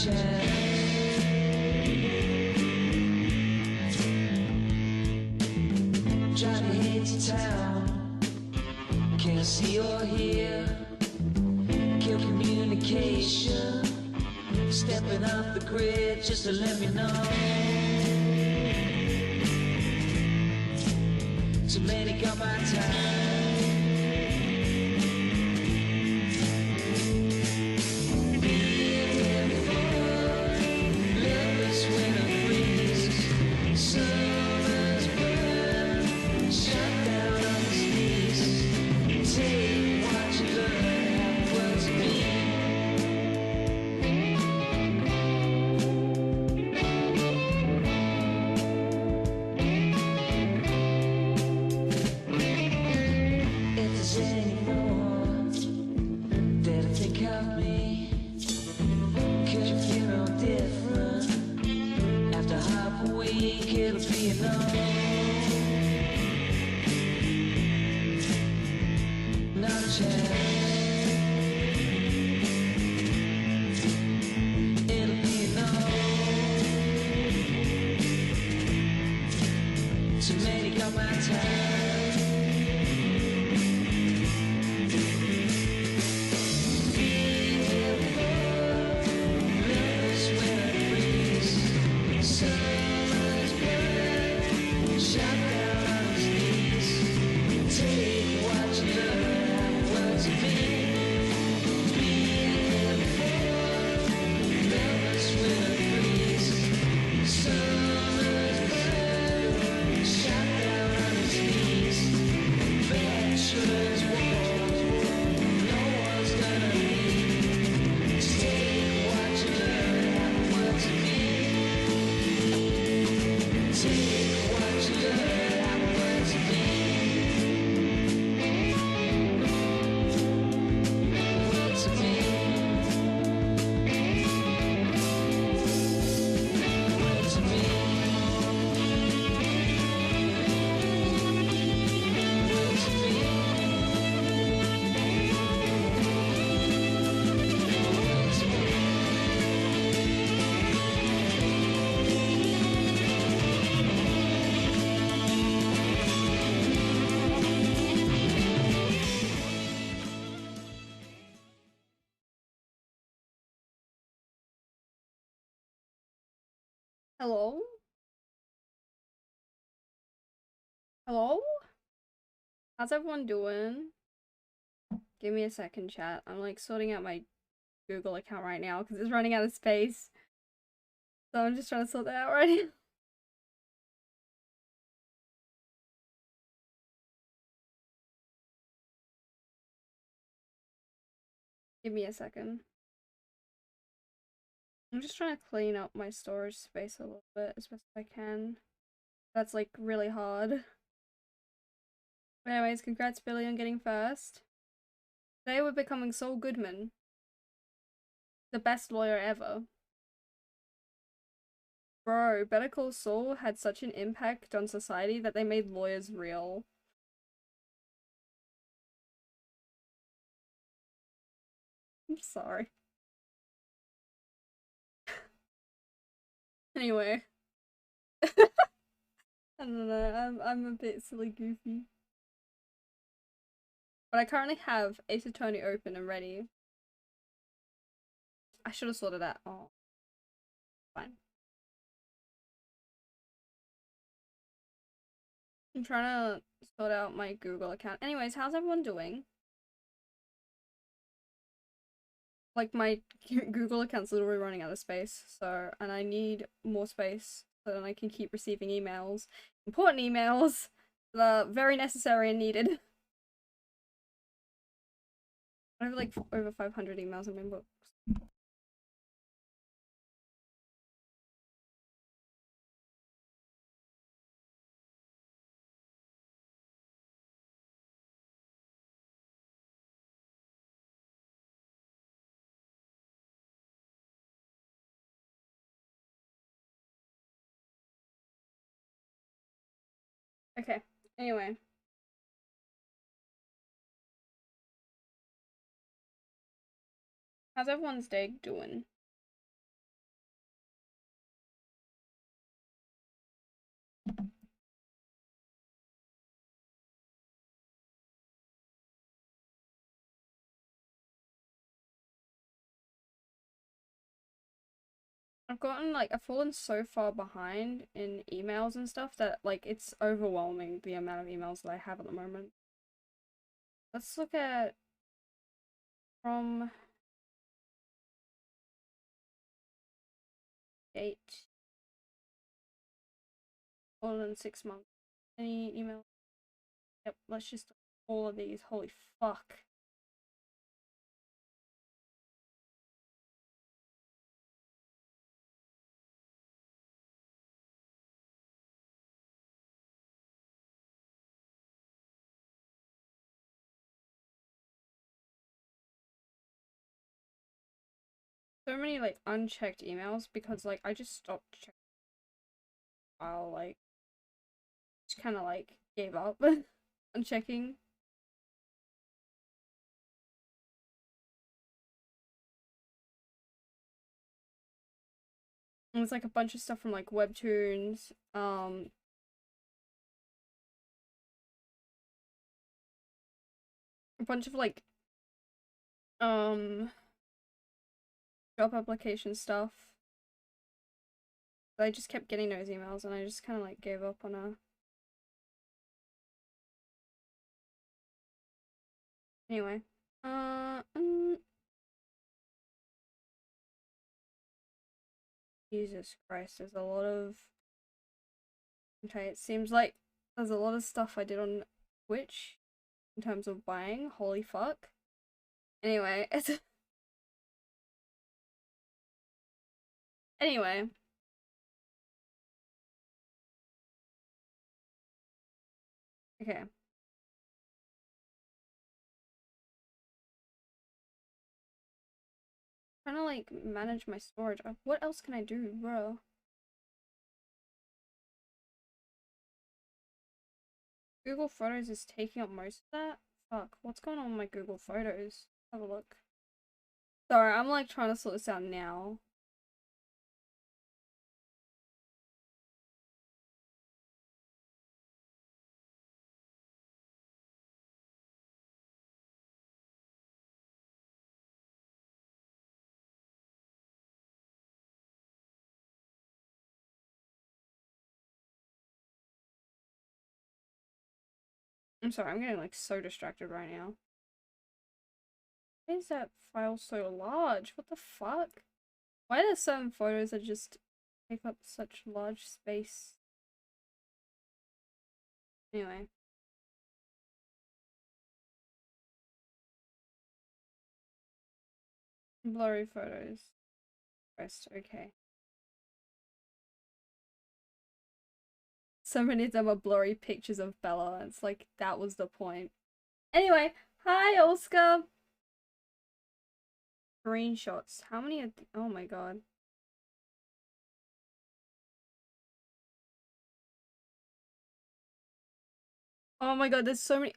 Driving into town, can't see or hear. Kill communication, stepping off the grid just to let me know. Too many got my time. Hello? Hello? How's everyone doing? Give me a second, chat. I'm like sorting out my Google account right now because it's running out of space. So I'm just trying to sort that out right now. Give me a second. I'm just trying to clean up my storage space a little bit as best as I can. That's like really hard. But anyways, congrats Billy on getting first. Today we're becoming Saul Goodman. The best lawyer ever. Bro, Better Call Saul had such an impact on society that they made lawyers real. I'm sorry. Anyway. I don't know, I'm a bit silly goofy. But I currently have Ace Attorney open and ready. I should have sorted that. Oh. Fine. I'm trying to sort out my Google account. Anyways, how's everyone doing? Like, my Google account's literally running out of space, so, and I need more space so that I can keep receiving emails. Important emails that are very necessary and needed. I have like over 500 emails in my books. Okay, anyway. How's everyone's day doing? I've fallen so far behind in emails and stuff that, like, it's overwhelming the amount of emails that I have at the moment. Let's look at from date more than 6 months. Any email? Yep, let's just look at all of these. Holy fuck. So many, like, unchecked emails because, like, I just stopped checking. I'll, like, just kind of, like, gave up on checking. And it's, like, a bunch of stuff from, like, webtoons, a bunch of, like, job application stuff. I just kept getting those emails and I just kind of, like, gave up on a... Anyway. Jesus Christ, there's a lot of... Okay, it seems like there's a lot of stuff I did on Twitch in terms of buying. Holy fuck. Anyway, it's... Anyway. Okay. Trying to, like, manage my storage. What else can I do, bro? Google Photos is taking up most of that? Fuck, what's going on with my Google Photos? Have a look. Sorry, I'm, like, trying to sort this out now. I'm sorry, I'm getting, like, so distracted right now. Why is that file so large? What the fuck? Why do certain photos that just take up such large space? Anyway. Blurry photos. Rest, okay. So many of them are blurry pictures of Bella. It's like, that was the point. Anyway, hi Oscar! Screenshots. How many are oh my god. Oh my god, there's so many.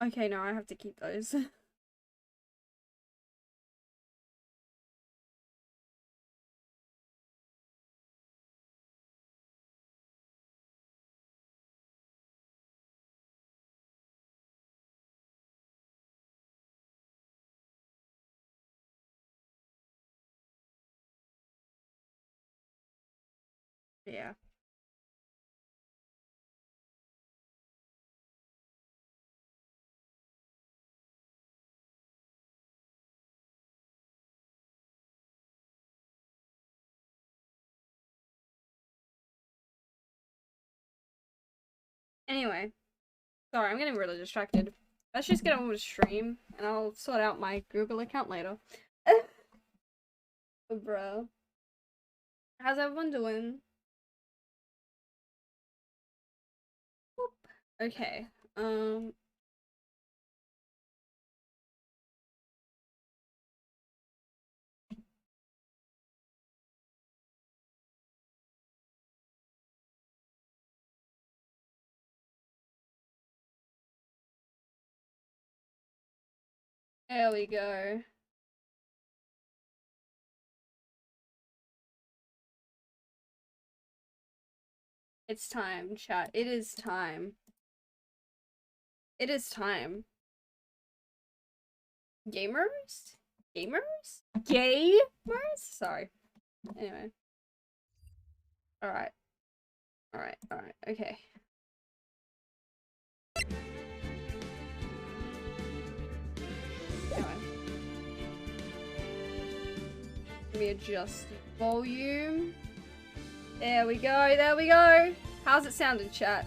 Okay, no, I have to keep those. Yeah. Anyway. Sorry, I'm getting really distracted. Let's just get on with the stream, and I'll sort out my Google account later. Bro. How's everyone doing? Okay. There we go. It's time, chat. It is time. It is time. Gamers? Gamers? Gamers? Sorry. Anyway. Alright. Alright, okay. Anyway. Let me adjust the volume. There we go. How's it sounding, chat?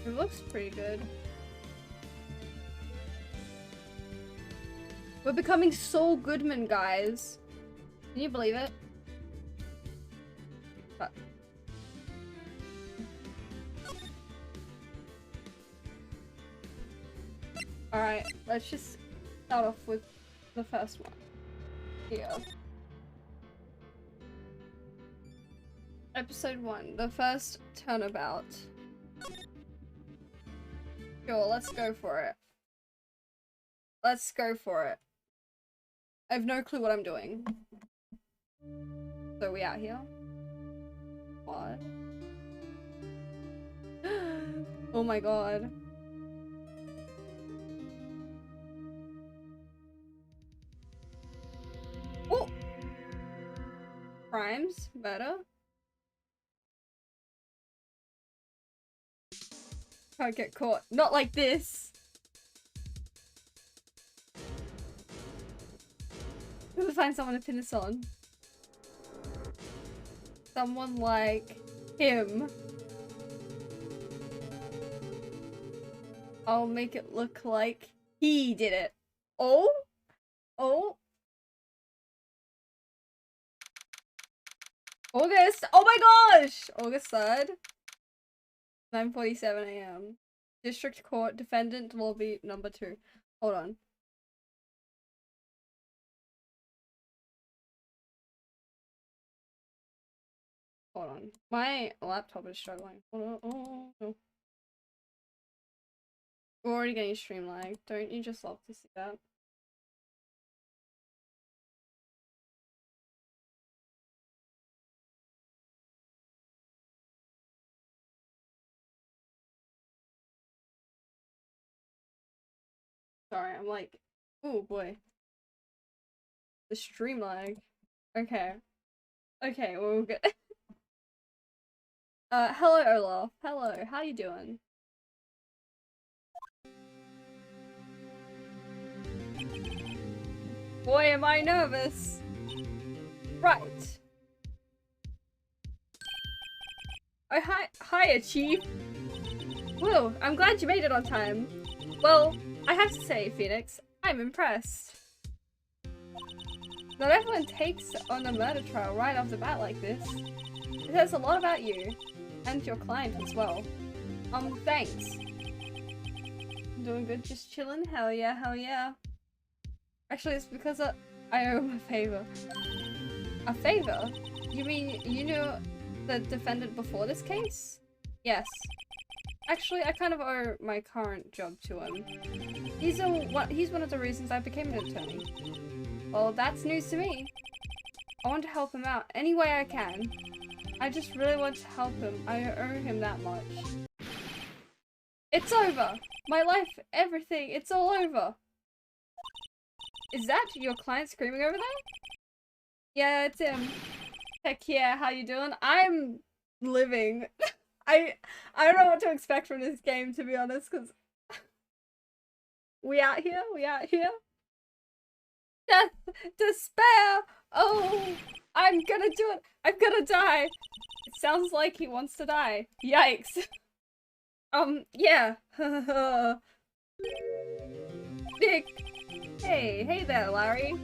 It looks pretty good. We're becoming Saul Goodman, guys. Can you believe it? But alright, let's just start off with the first one. Here. Episode 1, the first turnabout. Sure, let's go for it. Let's go for it. I have no clue what I'm doing. So we out here? What? Oh my god. Oh! Crimes? Murder? Can't get caught. Not like this! I'm gonna find someone to pin this on. Someone like him. I'll make it look like he did it. Oh? Oh? August! Oh my gosh! August 3rd. 9:47 AM. District Court, Defendant Lobby number 2. Hold on. Hold on. My laptop is struggling. Hold on. Oh no. We're already getting stream lag. Don't you just love to see that? Sorry, I'm like, oh boy. The stream lag. Okay. Okay, we're good. Hello Olaf. Hello, how you doing? Boy, am I nervous. Right. Oh, hiya, Chief. Whoa, I'm glad you made it on time. Well, I have to say, Pheonix, I'm impressed. Not everyone takes on a murder trial right off the bat like this. It says a lot about you, and your client as well. Thanks. I'm doing good, just chilling. Hell yeah, hell yeah. Actually, it's because I owe him a favor. A favor? You mean you knew the defendant before this case? Yes. Actually, I kind of owe my current job to him. He's one of the reasons I became an attorney. Well, that's news to me. I want to help him out any way I can. I just really want to help him. I owe him that much. It's over! My life, everything, it's all over! Is that your client screaming over there? Yeah, it's him. Heck yeah, how you doing? I'm living. I don't know what to expect from this game, to be honest, because we out here? Death, despair, oh, I'm gonna do it, I'm gonna die. It sounds like he wants to die. Yikes. Yeah. Nick. Hey there, Larry.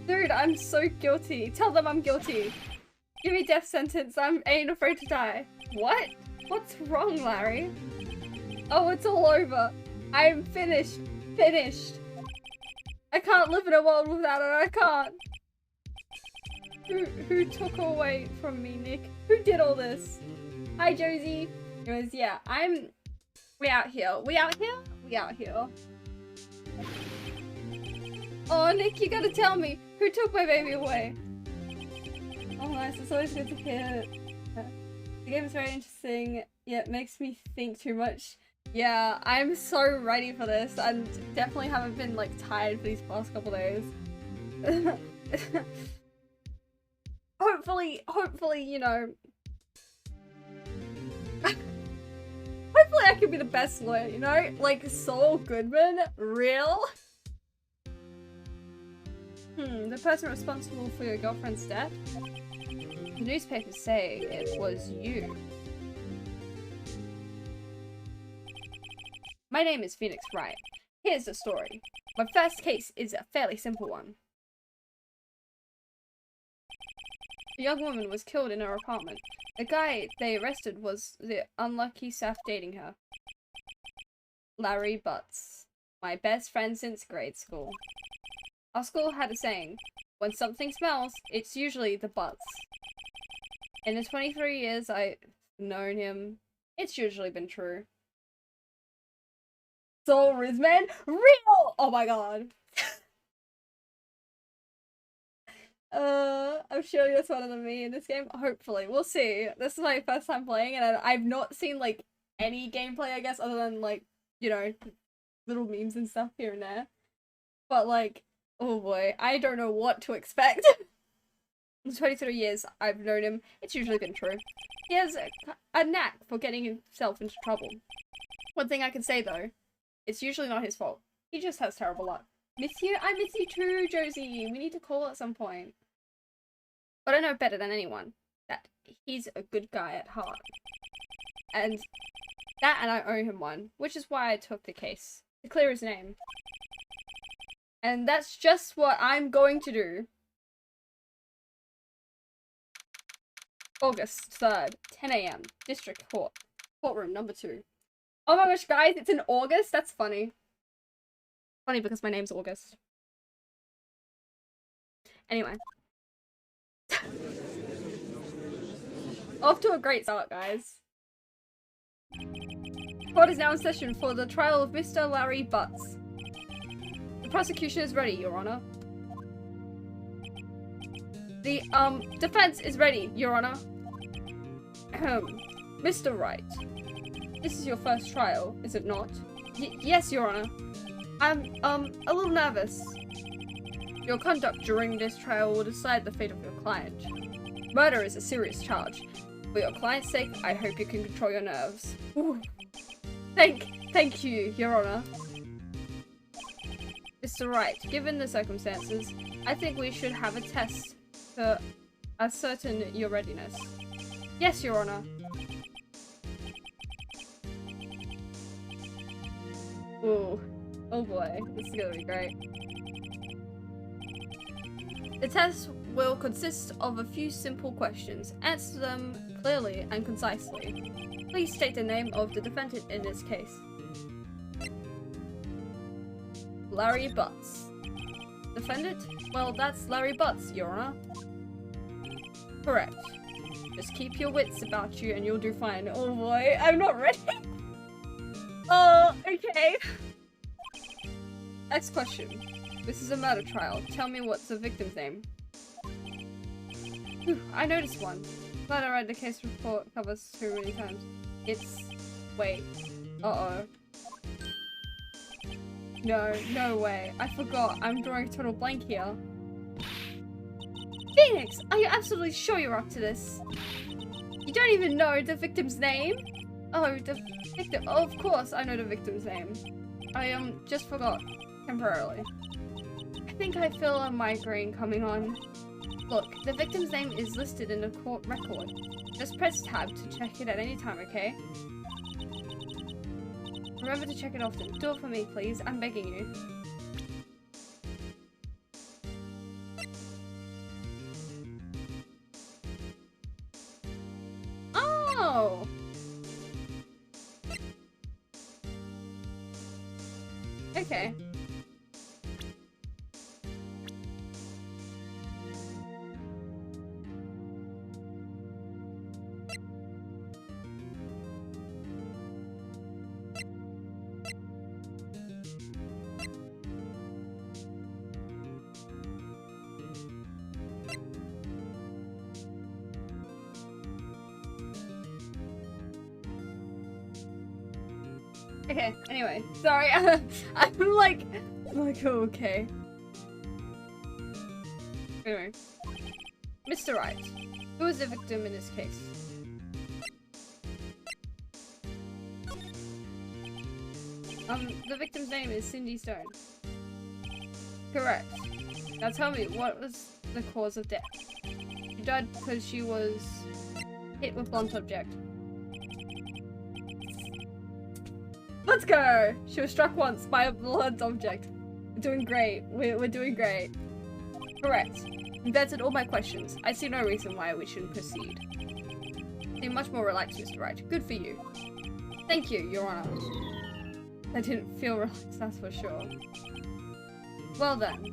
Dude, I'm so guilty. Tell them I'm guilty. Give me death sentence. I ain't afraid to die. What? What's wrong, Larry? Oh, it's all over. I'm finished. I can't live in a world without it. I can't. Who took her away from me, Nick? Who did all this? Hi, Josie. Anyways, yeah, we out here. Oh, Nick, you gotta tell me, who took my baby away? Oh, nice, it's always good to hear. The game is very interesting, yet makes me think too much. Yeah, I'm so ready for this, and definitely haven't been like tired for these past couple days. hopefully, you know, hopefully I can be the best lawyer, you know? Like Saul Goodman, real? The person responsible for your girlfriend's death? The newspapers say it was you. My name is Pheonix Wright. Here's the story. My first case is a fairly simple one. A young woman was killed in her apartment. The guy they arrested was the unlucky Saf dating her. Larry Butts. My best friend since grade school. Our school had a saying, when something smells, it's usually the butts. In the 23 years I've known him, it's usually been true. Soul Rizman, real! Oh my god. I'm sure you're smarter than me in this game. Hopefully. We'll see. This is my first time playing, and I've not seen, like, any gameplay, I guess, other than, like, you know, little memes and stuff here and there. But, like, oh boy, I don't know what to expect. In 23 years I've known him, it's usually been true. He has a knack for getting himself into trouble. One thing I can say, though, it's usually not his fault. He just has terrible luck. Miss you? I miss you too, Josie. We need to call at some point. But I know better than anyone that he's a good guy at heart. And I owe him one, which is why I took the case. To clear his name. And that's just what I'm going to do. August 3rd, 10 AM, District Court. Courtroom number 2. Oh my gosh, guys, it's in August? That's funny. Funny because my name's August. Anyway. Off to a great start, guys. Court is now in session for the trial of Mr. Larry Butts. The prosecution is ready, Your Honor. The, defense is ready, Your Honor. Mr. Wright. This is your first trial, is it not? Yes, Your Honor. I'm, a little nervous. Your conduct during this trial will decide the fate of your client. Murder is a serious charge. For your client's sake, I hope you can control your nerves. Ooh. Thank you, Your Honor. Mr. Wright, given the circumstances, I think we should have a test to ascertain your readiness. Yes, Your Honor. Ooh. Oh boy, this is gonna be great. The test will consist of a few simple questions. Answer them clearly and concisely. Please state the name of the defendant in this case. Larry Butts. Defendant? Well, that's Larry Butts, Your Honor. Correct. Just keep your wits about you and you'll do fine. Oh boy, I'm not ready. Oh, okay. Next question. This is a murder trial. Tell me what's the victim's name. Whew, I noticed one. Glad I read the case report covers too many times. It's... wait. Uh-oh. No way. I forgot. I'm drawing a total blank here. Pheonix! Are you absolutely sure you're up to this? You don't even know the victim's name? Oh, the victim. Oh, of course I know the victim's name. I, just forgot. Temporarily. I think I feel a migraine coming on. Look, the victim's name is listed in the court record. Just press tab to check it at any time, okay? Remember to check it often. Do it for me, please. I'm begging you. Oh! Okay. Okay, anyway. Sorry, I'm like, oh, okay. Anyway. Mr. Wright, who is the victim in this case? The victim's name is Cindy Stone. Correct. Now tell me, what was the cause of death? She died because she was hit with blunt object. Let's go! She was struck once by a blunt object. We're doing great. We're doing great. Correct. You've answered all my questions. I see no reason why we shouldn't proceed. You're much more relaxed, Mr. Wright. Good for you. Thank you, Your Honor. I didn't feel relaxed, that's for sure. Well then.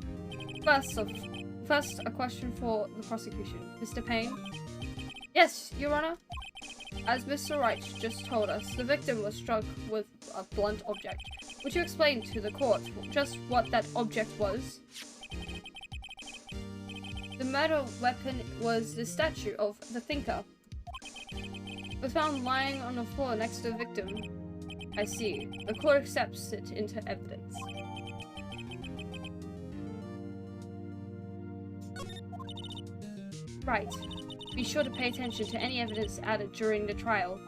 First, a question for the prosecution. Mr. Payne? Yes, Your Honor. As Mr. Wright just told us, the victim was struck with a blunt object. Would you explain to the court just what that object was? The murder weapon was the statue of the Thinker. It was found lying on the floor next to the victim. I see. The court accepts it into evidence. Right. Be sure to pay attention to any evidence added during the trial.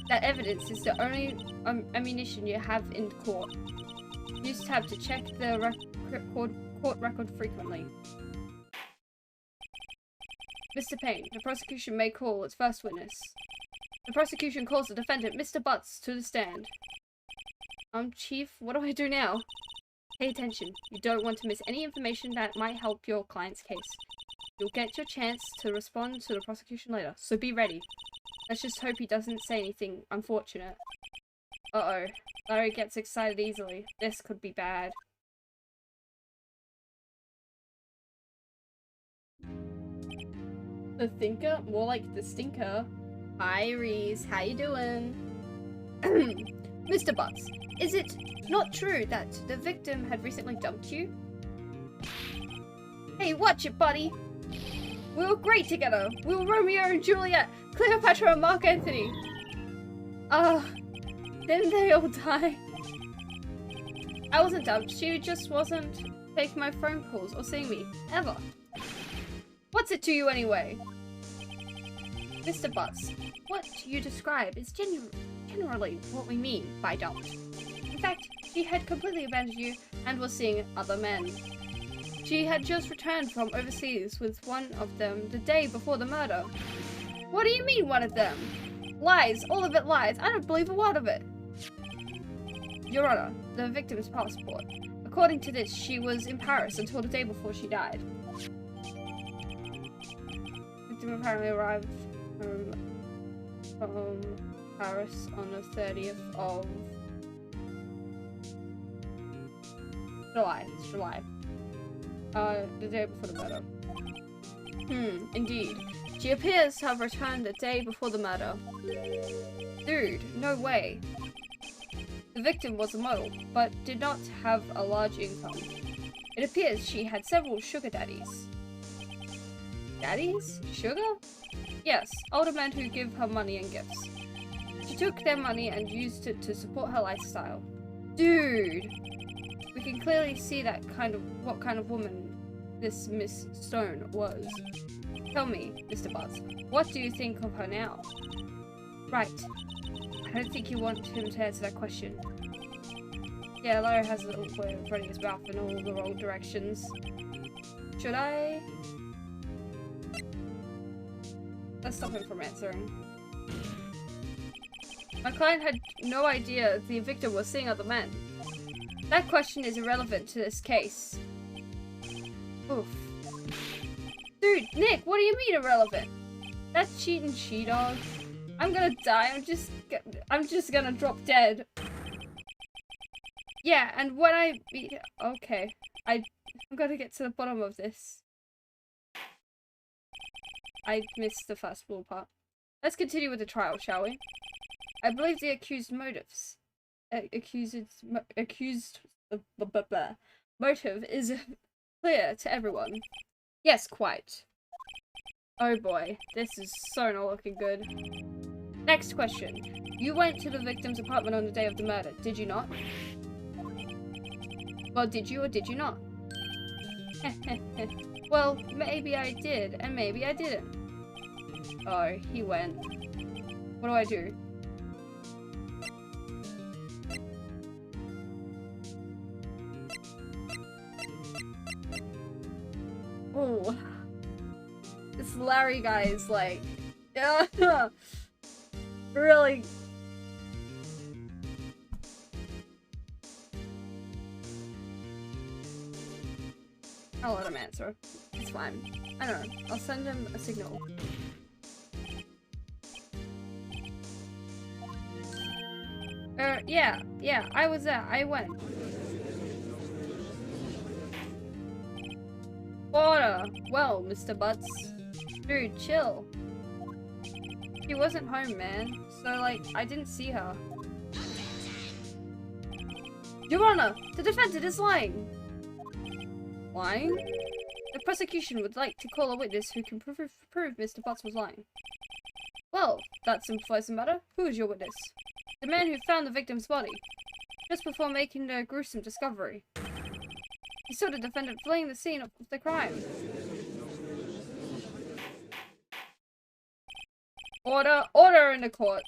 That evidence is the only ammunition you have in court. Use tab to check the court record frequently. Mr. Payne, the prosecution may call its first witness. The prosecution calls the defendant, Mr. Butts, to the stand. Chief, what do I do now? Pay attention. You don't want to miss any information that might help your client's case. You'll get your chance to respond to the prosecution later, so be ready. Let's just hope he doesn't say anything unfortunate. Uh-oh. Larry gets excited easily. This could be bad. The Thinker? More like the Stinker. Hi, Reese. How you doing? Mr. Butts, is it not true that the victim had recently dumped you? Hey, watch it, buddy! We were great together! We were Romeo and Juliet, Cleopatra and Mark Antony! Didn't they all die? I wasn't dumped, she just wasn't taking my phone calls or seeing me, ever. What's it to you anyway? Mr. Butts, what you describe is generally what we mean by dumped. In fact, she had completely abandoned you and was seeing other men. She had just returned from overseas with one of them the day before the murder. What do you mean, one of them? Lies, all of it lies. I don't believe a word of it. Your Honor, the victim's passport. According to this, she was in Paris until the day before she died. The victim apparently arrived from Paris on the 30th of July. It's July. The day before the murder. Indeed. She appears to have returned the day before the murder. Dude, no way. The victim was a model, but did not have a large income. It appears she had several sugar daddies. Daddies? Sugar? Yes, older men who give her money and gifts. She took their money and used it to support her lifestyle. Dude! We can clearly see what kind of woman this Miss Stone was. Tell me, Mr. Butts, what do you think of her now? Right. I don't think you want him to answer that question. Yeah, Larry has a little way of running his mouth in all the wrong directions. Should I? Let's stop him from answering. My client had no idea the victim was seeing other men. That question is irrelevant to this case. Oof. Dude, Nick, what do you mean irrelevant? That's cheating, she-dog. I'm gonna die. I'm just gonna drop dead. Yeah, and when I be okay, I'm gonna get to the bottom of this. I missed the first little part. Let's continue with the trial, shall we? I believe the accused motives. Motive is clear to everyone. Yes, quite. Oh boy, this is so not looking good. Next question. You went to the victim's apartment on the day of the murder, did you not? Well, did you or did you not? Well, maybe I did, and maybe I didn't. Oh, he went. What do I do? Oh. This Larry guy is like... really... I'll let him answer. It's fine. I don't know. I'll send him a signal. Yeah, I was there. I went. Order! Well, Mr. Butts. Dude, chill. She wasn't home, man. So, like, I didn't see her. Your Honor! The defendant is lying! Lying? The prosecution would like to call a witness who can prove Mr. Butts was lying. Well, that simplifies the matter. Who is your witness? The man who found the victim's body, just before making the gruesome discovery. He saw the defendant fleeing the scene of the crime. Order! Order in the court!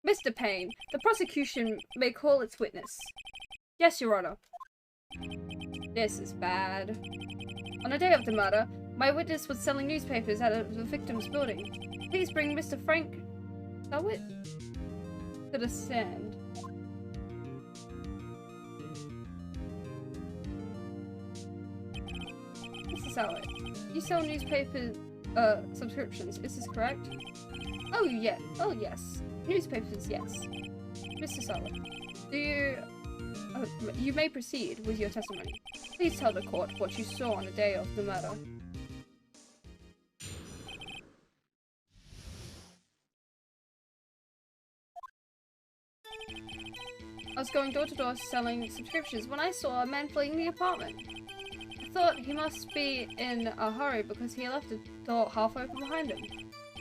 Mr. Payne, the prosecution may call its witness. Yes, Your Honor. This is bad. On the day of the murder, my witness was selling newspapers at the victim's building. Please bring Mr. Frank Sawit to the stand. Mr. Sawit, you sell newspaper subscriptions, is this correct? Oh yeah, oh yes. Newspapers, yes. Mr. Sawit, do you... you may proceed with your testimony. Please tell the court what you saw on the day of the murder. I was going door to door selling subscriptions when I saw a man fleeing the apartment. I thought he must be in a hurry because he left the door half open behind him.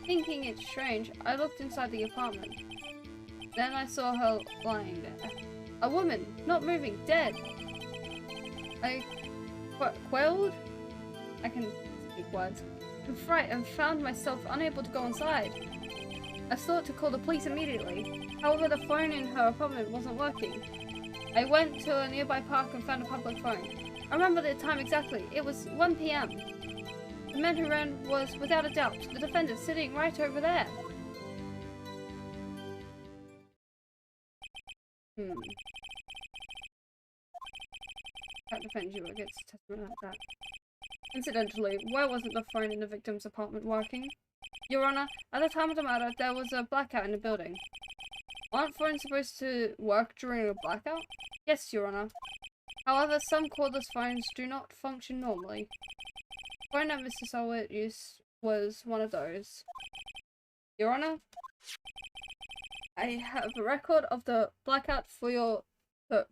Thinking it strange, I looked inside the apartment. Then I saw her lying there. A woman, not moving, dead. I quailed? I can speak words. In fright and found myself unable to go inside. I thought to call the police immediately. However, the phone in her apartment wasn't working. I went to a nearby park and found a public phone. I remember the time exactly. It was 1 PM. The man who ran was, without a doubt, the defendant sitting right over there. That defends you against testimony like that. Incidentally, why wasn't the phone in the victim's apartment working? Your Honor, at the time of the murder, there was a blackout in the building. Aren't phones supposed to work during a blackout? Yes, Your Honor. However, some cordless phones do not function normally. The phone that Mr. Sawit used was one of those. Your Honor, I have a record of the blackout for your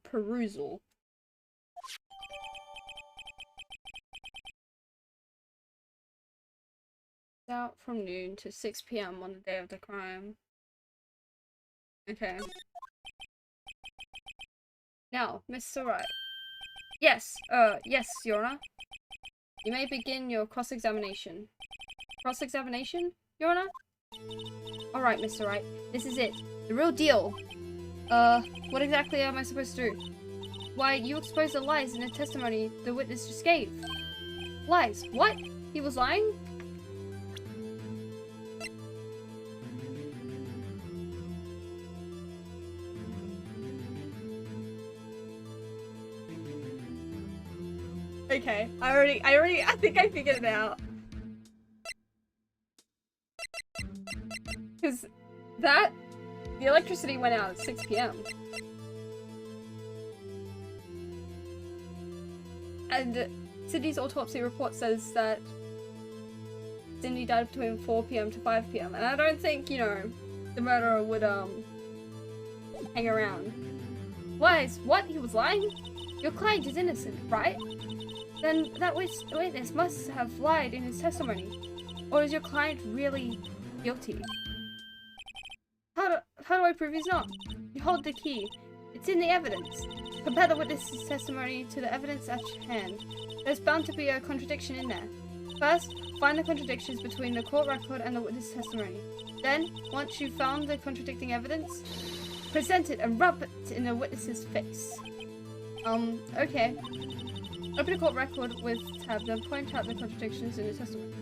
perusal. Out from noon to 6 PM on the day of the crime. Okay. Now, Mr. Wright. Yes, yes, Your Honor. You may begin your cross-examination. Cross-examination, Your Honor? Alright, Mr. Wright. This is it. The real deal. What exactly am I supposed to do? Why, you exposed the lies in the testimony the witness just gave. Lies? What? He was lying? Okay, I think I figured it out. Because the electricity went out at 6 PM. And Cindy's autopsy report says that Cindy died between 4 PM to 5 PM. And I don't think, you know, the murderer would, hang around. Lies? What? He was lying? Your client is innocent, right? Then that witness must have lied in his testimony. Or is your client really guilty? How how do I prove he's not? You hold the key. It's in the evidence. Compare the witness's testimony to the evidence at hand. There's bound to be a contradiction in there. First, find the contradictions between the court record and the witness testimony. Then, once you've found the contradicting evidence, present it and rub it in the witness's face. Okay. Open a court record with tab, then point out the contradictions in the testimony.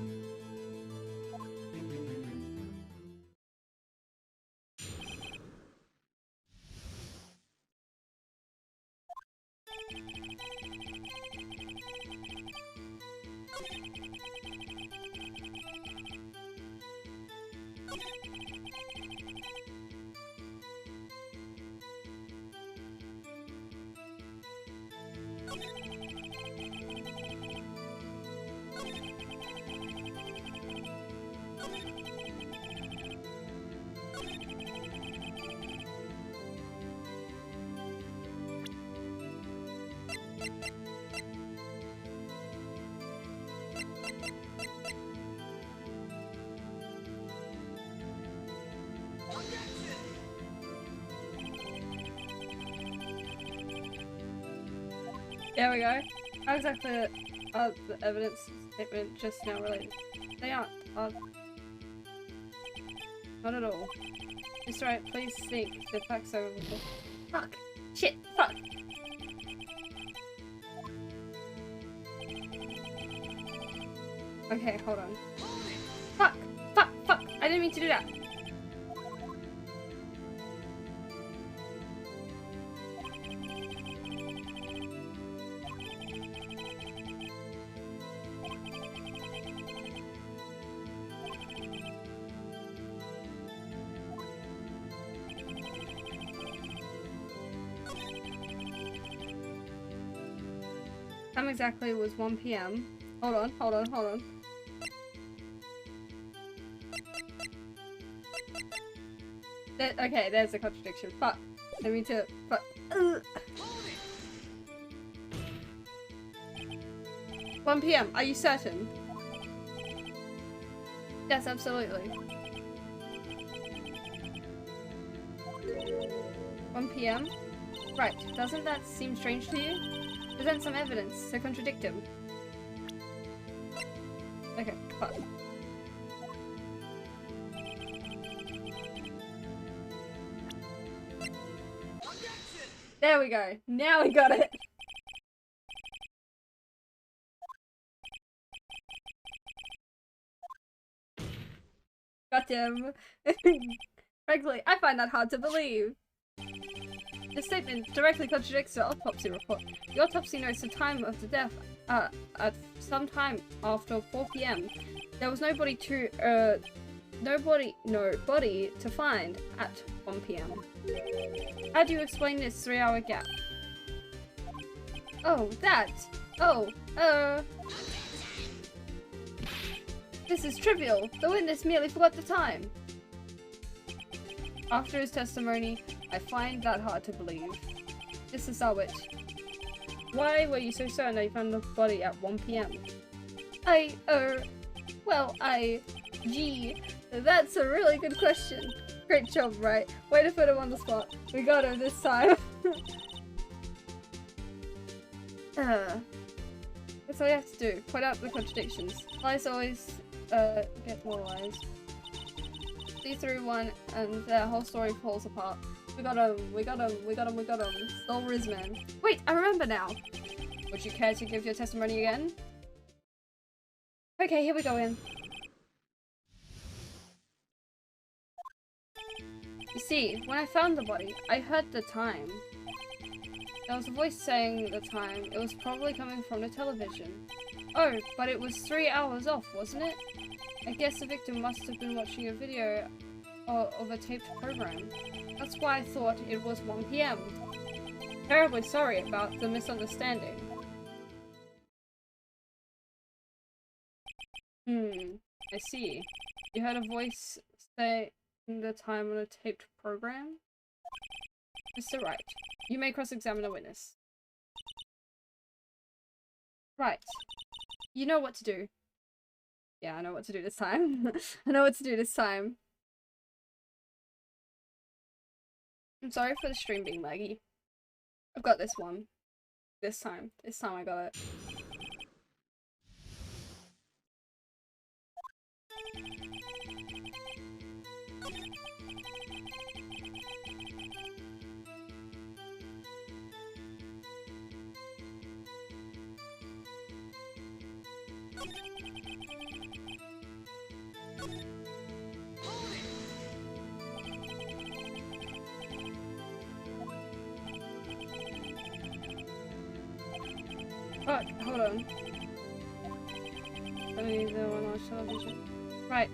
There we go. How exactly are the evidence statement just now related? They aren't. Not at all. It's right, please think the facts over before. Fuck! Shit! Fuck! Okay, hold on. Fuck! Fuck! Fuck! I didn't mean to do that! Time exactly was 1 PM. Hold on. Okay, there's a contradiction. Fuck. I mean to. Fuck. 1 PM. Are you certain? Yes, absolutely. 1 PM? Right. Doesn't that seem strange to you? Present some evidence to contradict him. Okay, fuck. There we go. Now we got it. Goddamn. Frankly, I find that hard to believe. This statement directly contradicts the autopsy report. The autopsy notes the time of the death at some time after 4 PM. There was nobody to find at 1 PM. How do you explain this 3-hour gap? Oh, that! Oh, this is trivial. The witness merely forgot the time. After his testimony, I find that hard to believe. This is our witch. Why were you so certain that you found the body at 1 PM? Gee, that's a really good question. Great job, Wright. Way to put him on the spot. We got him this time. That's all you have to do. Point out the contradictions. Lies always, get more lies. See through one and the whole story falls apart. We got him. Saul Rizman. Wait, I remember now. Would you care to give your testimony again? Okay, here we go in. You see, when I found the body, I heard the time. There was a voice saying the time. It was probably coming from the television. Oh, but it was 3 hours off, wasn't it? I guess the victim must have been watching a video of a taped program. That's why I thought it was 1 PM. Terribly sorry about the misunderstanding. I see. You heard a voice say the time on a taped program? Mr. Wright, you may cross-examine the witness. Right. You know what to do. Yeah, I know what to do this time. I know what to do this time. I'm sorry for the stream being laggy. I've got this one. This time I got it. Oh, hold on. Only the one on television. Right.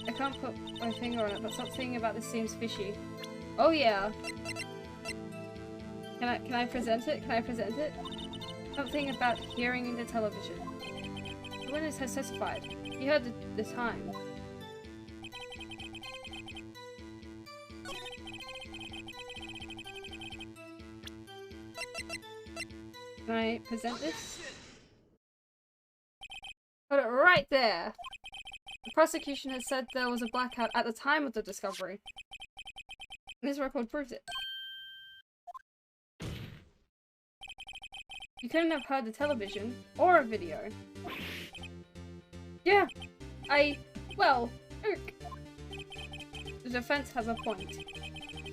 I can't put my finger on it, but something about this seems fishy. Oh yeah. Can I present it? Can I present it? Something about hearing in the television. The witness has testified. He heard the time. Can I present this? Put it right there! The prosecution has said there was a blackout at the time of the discovery. And this record proves it. You couldn't have heard the television or a video. Yeah, well, the defense has a point.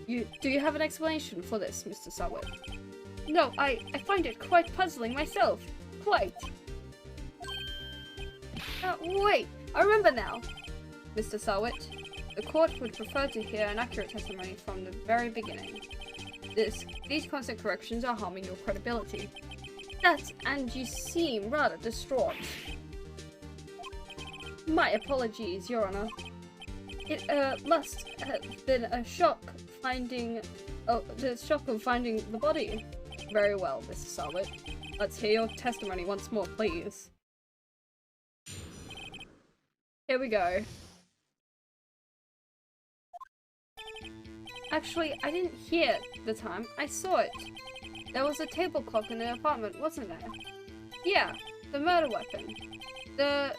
Do you have an explanation for this, Mr. Sawit? No, I find it quite puzzling myself. Quite. Wait, I remember now. Mr. Sawit, the court would prefer to hear an accurate testimony from the very beginning. These constant corrections are harming your credibility. And you seem rather distraught. My apologies, Your Honor. It must have been a shock the shock of finding the body. Very well, Mr. Sawit. Let's hear your testimony once more, please. Here we go. Actually, I didn't hear the time. I saw it. There was a table clock in the apartment, wasn't there? Yeah, the murder weapon. The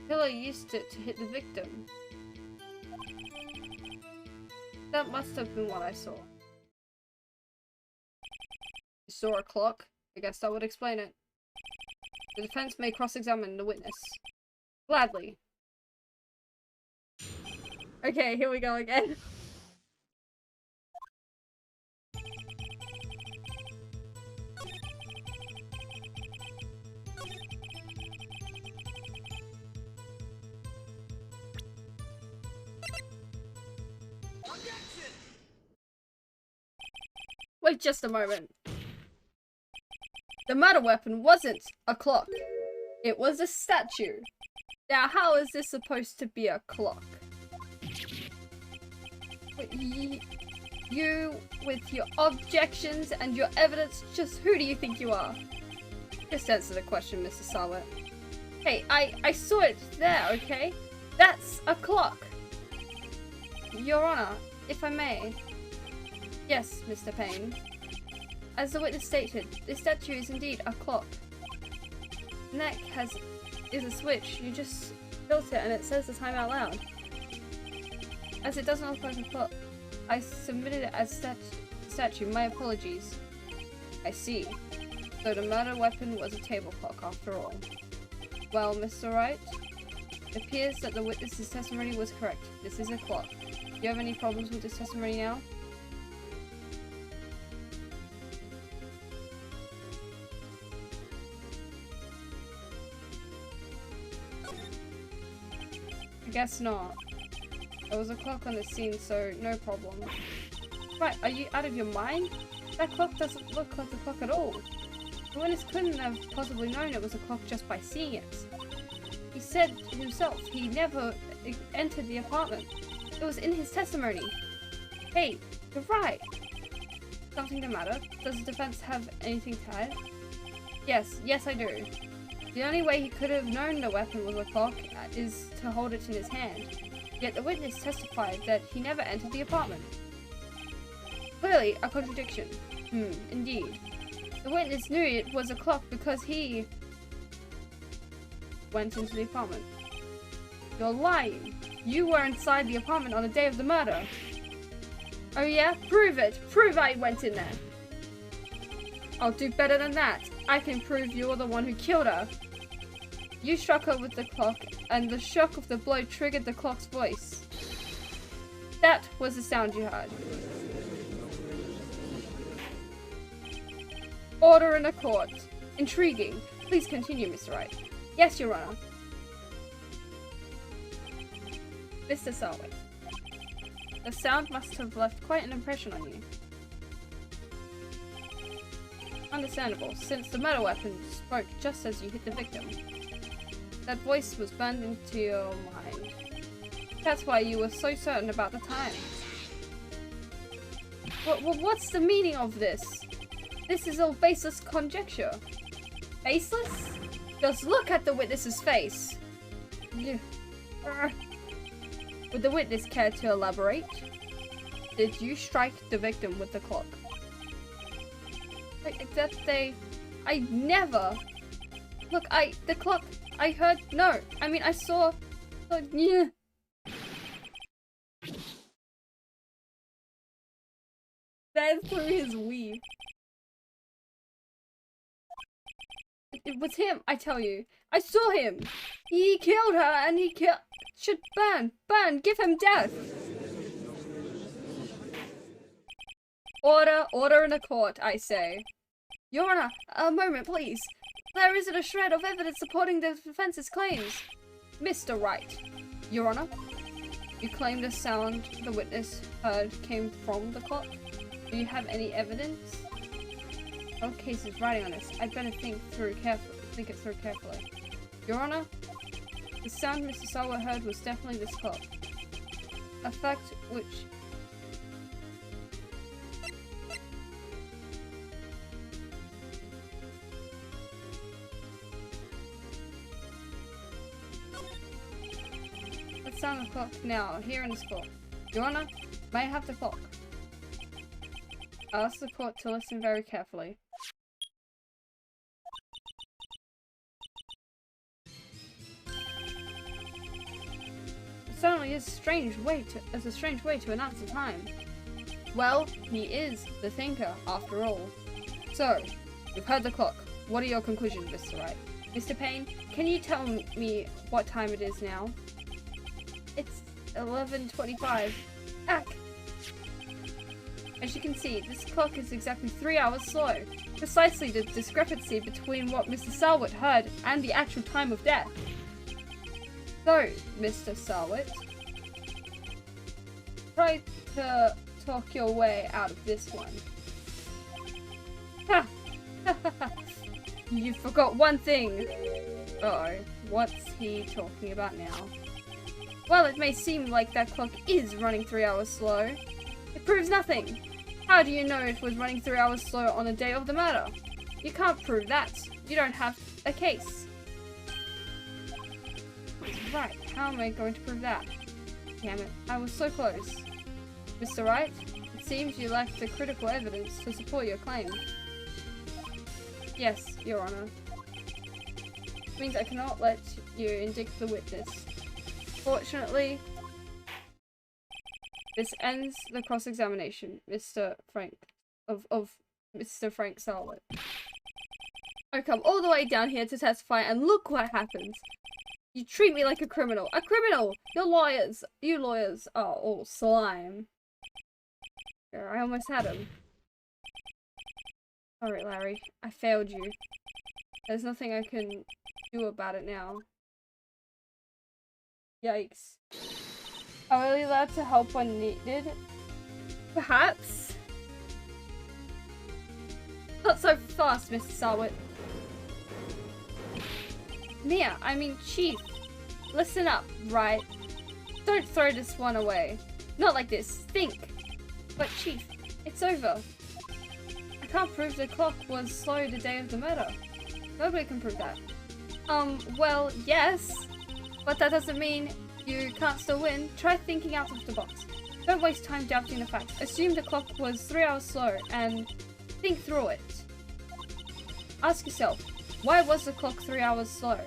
killer used it to hit the victim. That must have been what I saw. You saw a clock? I guess that would explain it. The defense may cross-examine the witness. Gladly. Okay, here we go again. Wait just a moment. The murder weapon wasn't a clock. It was a statue. Now, how is this supposed to be a clock? You, with your objections and your evidence, just who do you think you are? Just answer the question, Mr. Sawit. Hey, I saw it there, okay? That's a clock. Your Honor, if I may. Yes, Mr. Payne. As the witness stated, this statue is indeed a clock. The neck is a switch. You just built it and it says the time out loud. As it doesn't look like a clock, I submitted it as statue. My apologies. I see. So the murder weapon was a table clock after all. Well, Mr. Wright, it appears that the witness's testimony was correct. This is a clock. Do you have any problems with this testimony now? I guess not. There was a clock on the scene, so no problem. Right, are you out of your mind? That clock doesn't look like a clock at all. The witness couldn't have possibly known it was a clock just by seeing it. He said himself he never entered the apartment. It was in his testimony. Hey, you're right. Something the matter? Does the defense have anything to add? Yes I do. The only way he could have known the weapon was a clock is to hold it in his hand. Yet the witness testified that he never entered the apartment. Clearly, a contradiction. Indeed. The witness knew it was a clock because he went into the apartment. You're lying. You were inside the apartment on the day of the murder. Oh yeah? Prove it! Prove I went in there! I'll do better than that. I can prove you're the one who killed her. You struck her with the clock, and the shock of the blow triggered the clock's voice. That was the sound you heard. Order in the court. Intriguing. Please continue, Mr. Wright. Yes, Your Honor. Mr. Saul. The sound must have left quite an impression on you. Understandable, since the metal weapon spoke just as you hit the victim. That voice was burned into your mind. That's why you were so certain about the time. What's the meaning of this? This is all baseless conjecture. Baseless? Just look at the witness's face. Would the witness care to elaborate? Did you strike the victim with the clock? I never. Look, the clock, I heard, no. I mean, I saw, yeah. Then through his weave. It was him, I tell you. I saw him. He killed her and he should burn, give him death. Order in the court, I say. Your Honor, a moment, please. There isn't a shred of evidence supporting the defense's claims. Mr. Wright. Your Honor, you claim the sound the witness heard came from the clock. Do you have any evidence? No case is riding on this. I'd better think it through carefully. Your Honor, the sound Mr. Saul heard was definitely this clock. A fact which... Let's sound the clock now, here in this court. Your Honor, may I have the clock? I ask the court to listen very carefully. It certainly is a strange way to announce the time. Well, he is the thinker, after all. So, you've heard the clock. What are your conclusions, Mr. Wright? Mr. Payne, can you tell me what time it is now? It's 11:25. Ack! As you can see, this clock is exactly 3 hours slow. Precisely the discrepancy between what Mr. Salwit heard and the actual time of death. So, Mr. Salwit, try to talk your way out of this one. Ha! You forgot one thing. Uh-oh, what's he talking about now? Well, it may seem like that clock is running 3 hours slow. It proves nothing. How do you know it was running 3 hours slow on the day of the murder? You can't prove that. You don't have a case. Right, how am I going to prove that? Damn it, I was so close. Mr. Wright, it seems you lack the critical evidence to support your claim. Yes, Your Honor. It means I cannot let you indict the witness. Fortunately, this ends the cross-examination, Mr. Frank, of Mr. Frank Salwit. I come all the way down here to testify, and look what happens. You treat me like a criminal. A criminal! You lawyers are all slime. Yeah, I almost had him. Sorry, Larry. I failed you. There's nothing I can do about it now. Yikes. Are we allowed to help when needed? Perhaps? Not so fast, Mr. Salwit. Chief. Listen up, right? Don't throw this one away. Not like this. Think. But Chief, it's over. I can't prove the clock was slow the day of the murder. Nobody can prove that. Well, yes. But that doesn't mean you can't still win. Try thinking out of the box. Don't waste time doubting the facts. Assume the clock was 3 hours slow and think through it. Ask yourself, why was the clock 3 hours slow?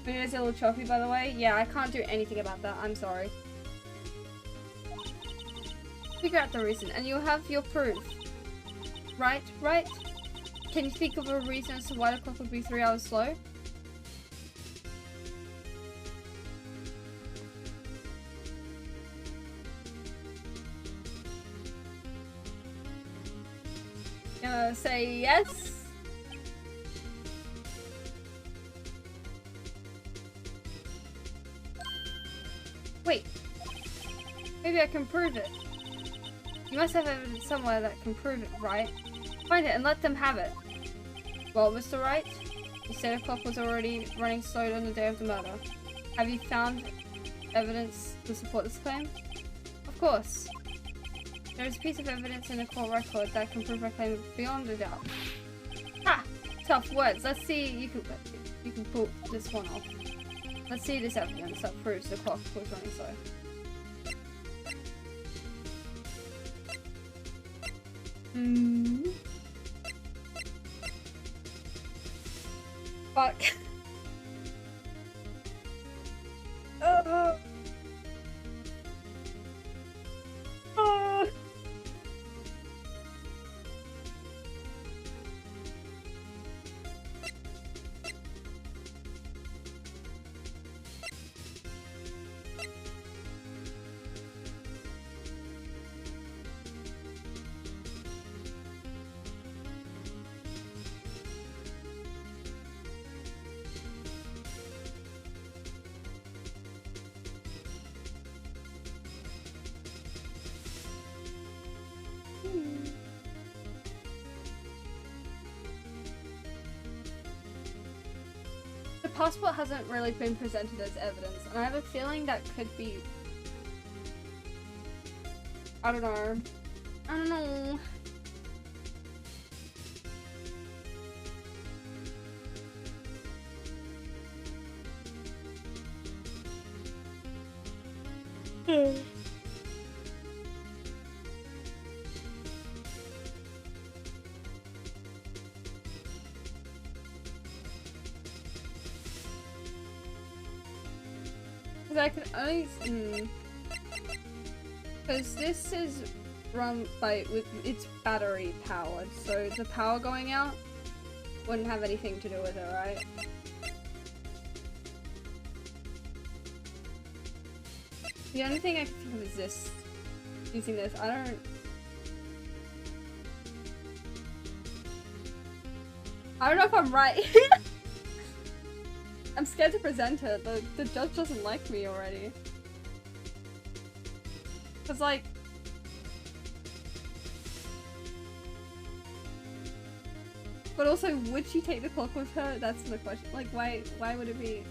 Video is a little choppy, by the way. Yeah, I can't do anything about that. I'm sorry. Figure out the reason, and you'll have your proof. Right? Right? Can you think of a reason as to why the clock would be 3 hours slow? Say yes. Wait. Maybe I can prove it. You must have evidence somewhere that can prove it, right? Find it and let them have it. Well, Mr. Wright, you said the clock was already running slow on the day of the murder. Have you found evidence to support this claim? Of course. There is a piece of evidence in the court record that can prove my claim beyond a doubt. Ha! Tough words. Let's see. You can pull this one off. Let's see this evidence that proves the clock was running slow. Fuck. Oh. The passport hasn't really been presented as evidence, and I have a feeling that could be... I don't know. I don't know. Because I can only... Because this is run by... it's battery powered, so the power going out wouldn't have anything to do with it, right? The only thing I can think of is this. Using this. I don't know if I'm right. I'm scared to present it. The judge doesn't like me already. Cause like... But also, would she take the clock with her? That's the question. Like, why would it be...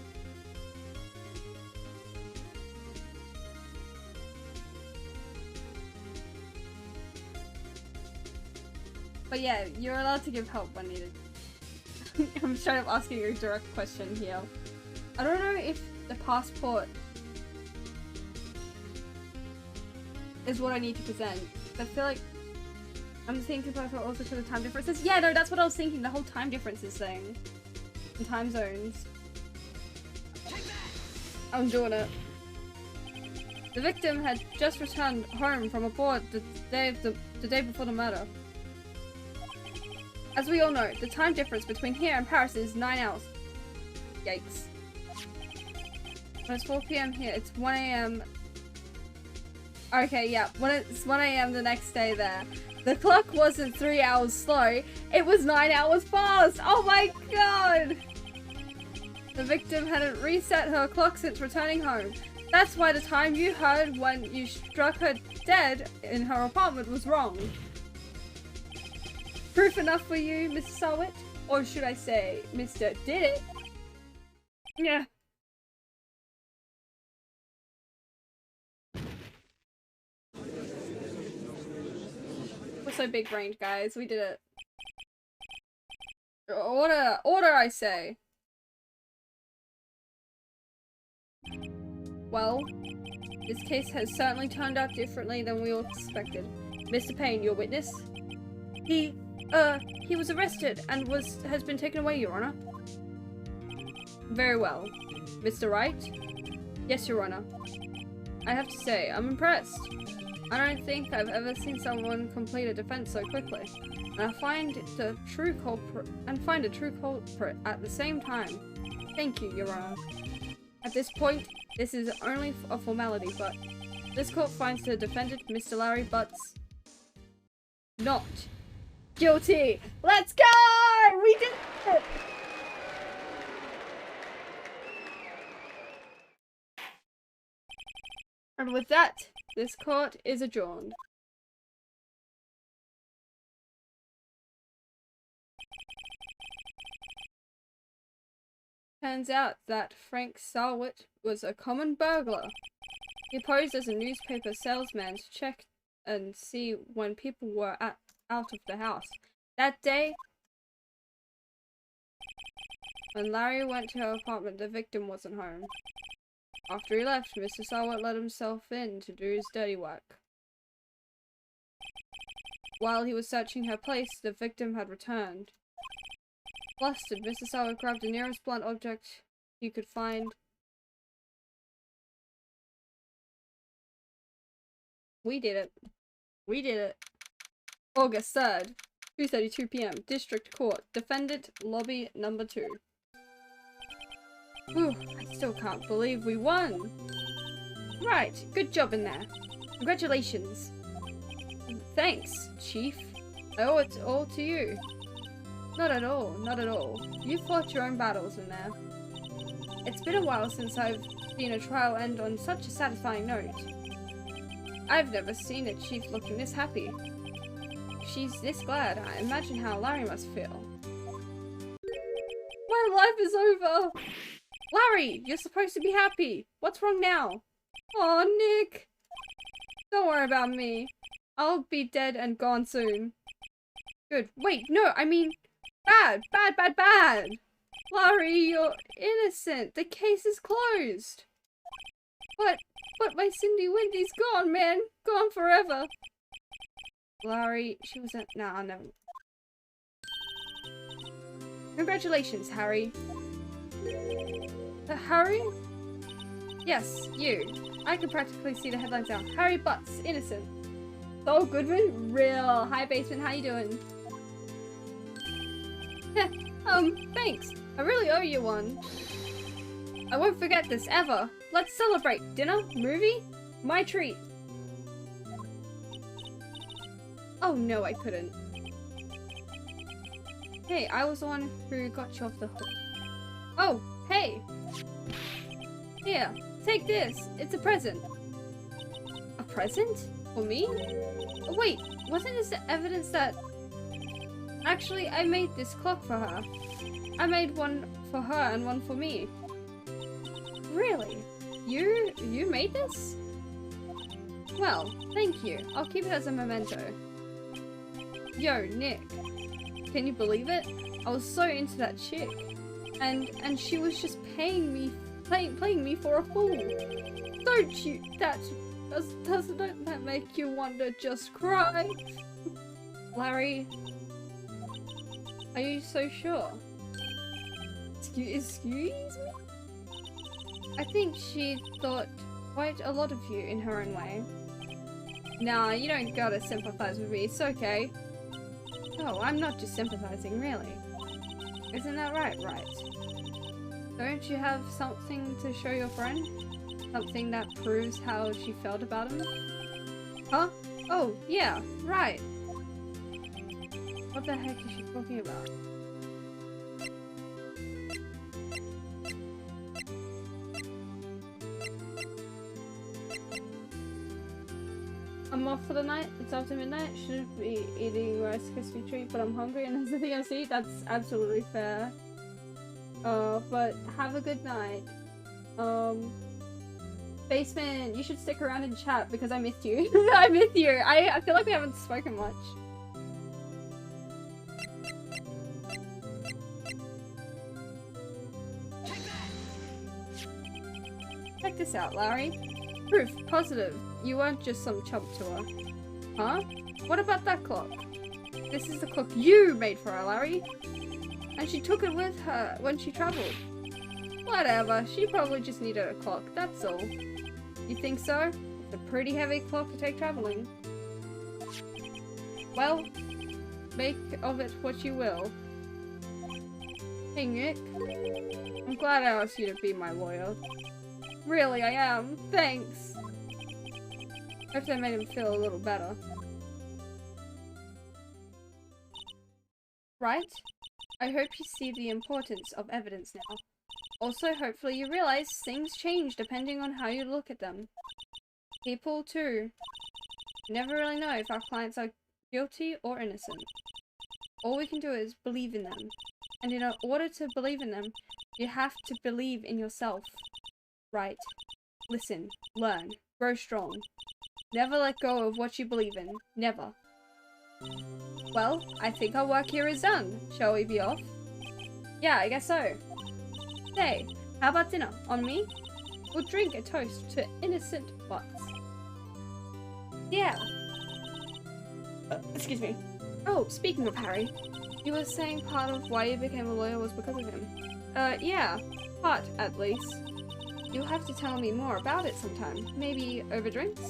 But yeah, you're allowed to give help when needed. I'm straight up asking you a direct question here. I don't know if the passport is what I need to present. I feel like I'm thinking passport also for the time differences. Yeah, no, that's what I was thinking. The whole time differences thing. And time zones. I'm doing it. The victim had just returned home from abroad the day before the murder. As we all know, the time difference between here and Paris is 9 hours. Yikes. When it's 4 PM here, it's 1 AM. Okay, yeah, when it's 1 AM the next day there. The clock wasn't 3 hours slow, it was 9 hours fast! Oh my god! The victim hadn't reset her clock since returning home. That's why the time you heard when you struck her dead in her apartment was wrong. Proof enough for you, Mr. Sawit? Or should I say, Mr. Did It? Yeah. We're so big-brained, guys. We did it. Order! Order, I say! Well, this case has certainly turned out differently than we all expected. Mr. Payne, your witness? He was arrested and has been taken away, Your Honor. Very well. Mr. Wright? Yes, Your Honor. I have to say, I'm impressed. I don't think I've ever seen someone complete a defense so quickly, and find a true culprit at the same time. Thank you, Your Honor. At this point, this is only a formality, but this court finds the defendant, Mr. Larry Butts, not guilty. Let's go! We did it! And with that, this court is adjourned. Turns out that Frank Salwit was a common burglar. He posed as a newspaper salesman to check and see when people were out of the house. That day, when Larry went to her apartment, the victim wasn't home. After he left, Mr. Salwit let himself in to do his dirty work. While he was searching her place, the victim had returned. Flustered, Mr. Salwit grabbed the nearest blunt object he could find. We did it. We did it. August 3rd, 2:32 p.m. District Court. Defendant, Lobby Number 2. Whew, I still can't believe we won. Right, good job in there. Congratulations. Thanks, Chief. I owe it all to you. Not at all, not at all. You fought your own battles in there. It's been a while since I've seen a trial end on such a satisfying note. I've never seen a chief looking this happy. She's this glad. I imagine how Larry must feel. My life is over! Larry, you're supposed to be happy. What's wrong now? Oh, Nick. Don't worry about me. I'll be dead and gone soon. Good. Wait, no, I mean, bad. Larry, you're innocent. The case is closed. But my Cindy Windy's gone, man. Gone forever. Larry, she wasn't. Nah, no. Congratulations, Harry. Harry? Yes, you. I can practically see the headlines now. Harry Butts, innocent. Saul Goodman? Real. Hi, Basement. How you doing? Thanks. I really owe you one. I won't forget this, ever. Let's celebrate. Dinner? Movie? My treat. Oh, no, I couldn't. Hey, I was the one who got you off the hook. Oh, hey. Here, take this. It's a present. A present? For me? Oh, wait, wasn't this evidence that... Actually, I made this clock for her. I made one for her and one for me. Really? You made this? Well, thank you. I'll keep it as a memento. Yo, Nick. Can you believe it? I was so into that chick. And she was just playing me for a fool. Don't you? Doesn't that make you want to just cry? Larry, are you so sure? Excuse me? I think she thought quite a lot of you in her own way. Nah, you don't gotta sympathize with me, it's okay. Oh, I'm not just sympathizing, really. Isn't that right, Wright? Don't you have something to show your friend? Something that proves how she felt about him? Huh? Oh, yeah, right. What the heck is she talking about? I'm off for the night. It's after midnight. Shouldn't be eating Rice Krispie treat, but I'm hungry and there's nothing else to eat. That's absolutely fair. But have a good night. Basement, you should stick around and chat because I missed you. I missed you. I feel like we haven't spoken much. Check this out, Larry. Proof positive. You weren't just some chump to her. Huh? What about that clock? This is the clock you made for her, Larry. And she took it with her when she traveled. Whatever, she probably just needed a clock, that's all. You think so? Of It's a pretty heavy clock to take traveling. Well, make of it what you will. Hey Nick, I'm glad I asked you to be my lawyer. Really, I am. Thanks. Hope that made him feel a little better. Right? I hope you see the importance of evidence now. Also, hopefully you realize things change depending on how you look at them. People, too. You never really know if our clients are guilty or innocent. All we can do is believe in them. And in order to believe in them, you have to believe in yourself. Right. Listen, learn, grow strong. Never let go of what you believe in. Never. Well, I think our work here is done. Shall we be off? Yeah, I guess so. Say, how about dinner? On me? We'll drink a toast to innocent butts. Yeah. Excuse me. Oh, speaking of Harry, you were saying part of why you became a lawyer was because of him. Yeah. Part, at least. You'll have to tell me more about it sometime. Maybe over drinks?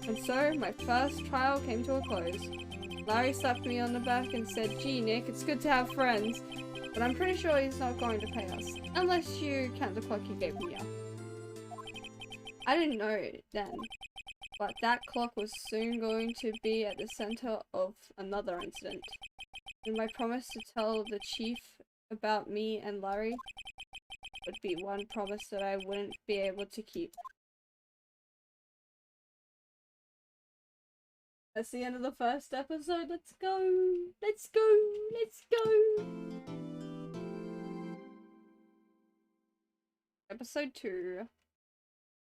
And so, my first trial came to a close. Larry slapped me on the back and said, "Gee, Nick, it's good to have friends. But I'm pretty sure he's not going to pay us. Unless you count the clock you gave me up." I didn't know it then. But that clock was soon going to be at the center of another incident. And my promise to tell the chief about me and Larry would be one promise that I wouldn't be able to keep. That's the end of the first episode. Let's go! Let's go! Let's go! Episode 2.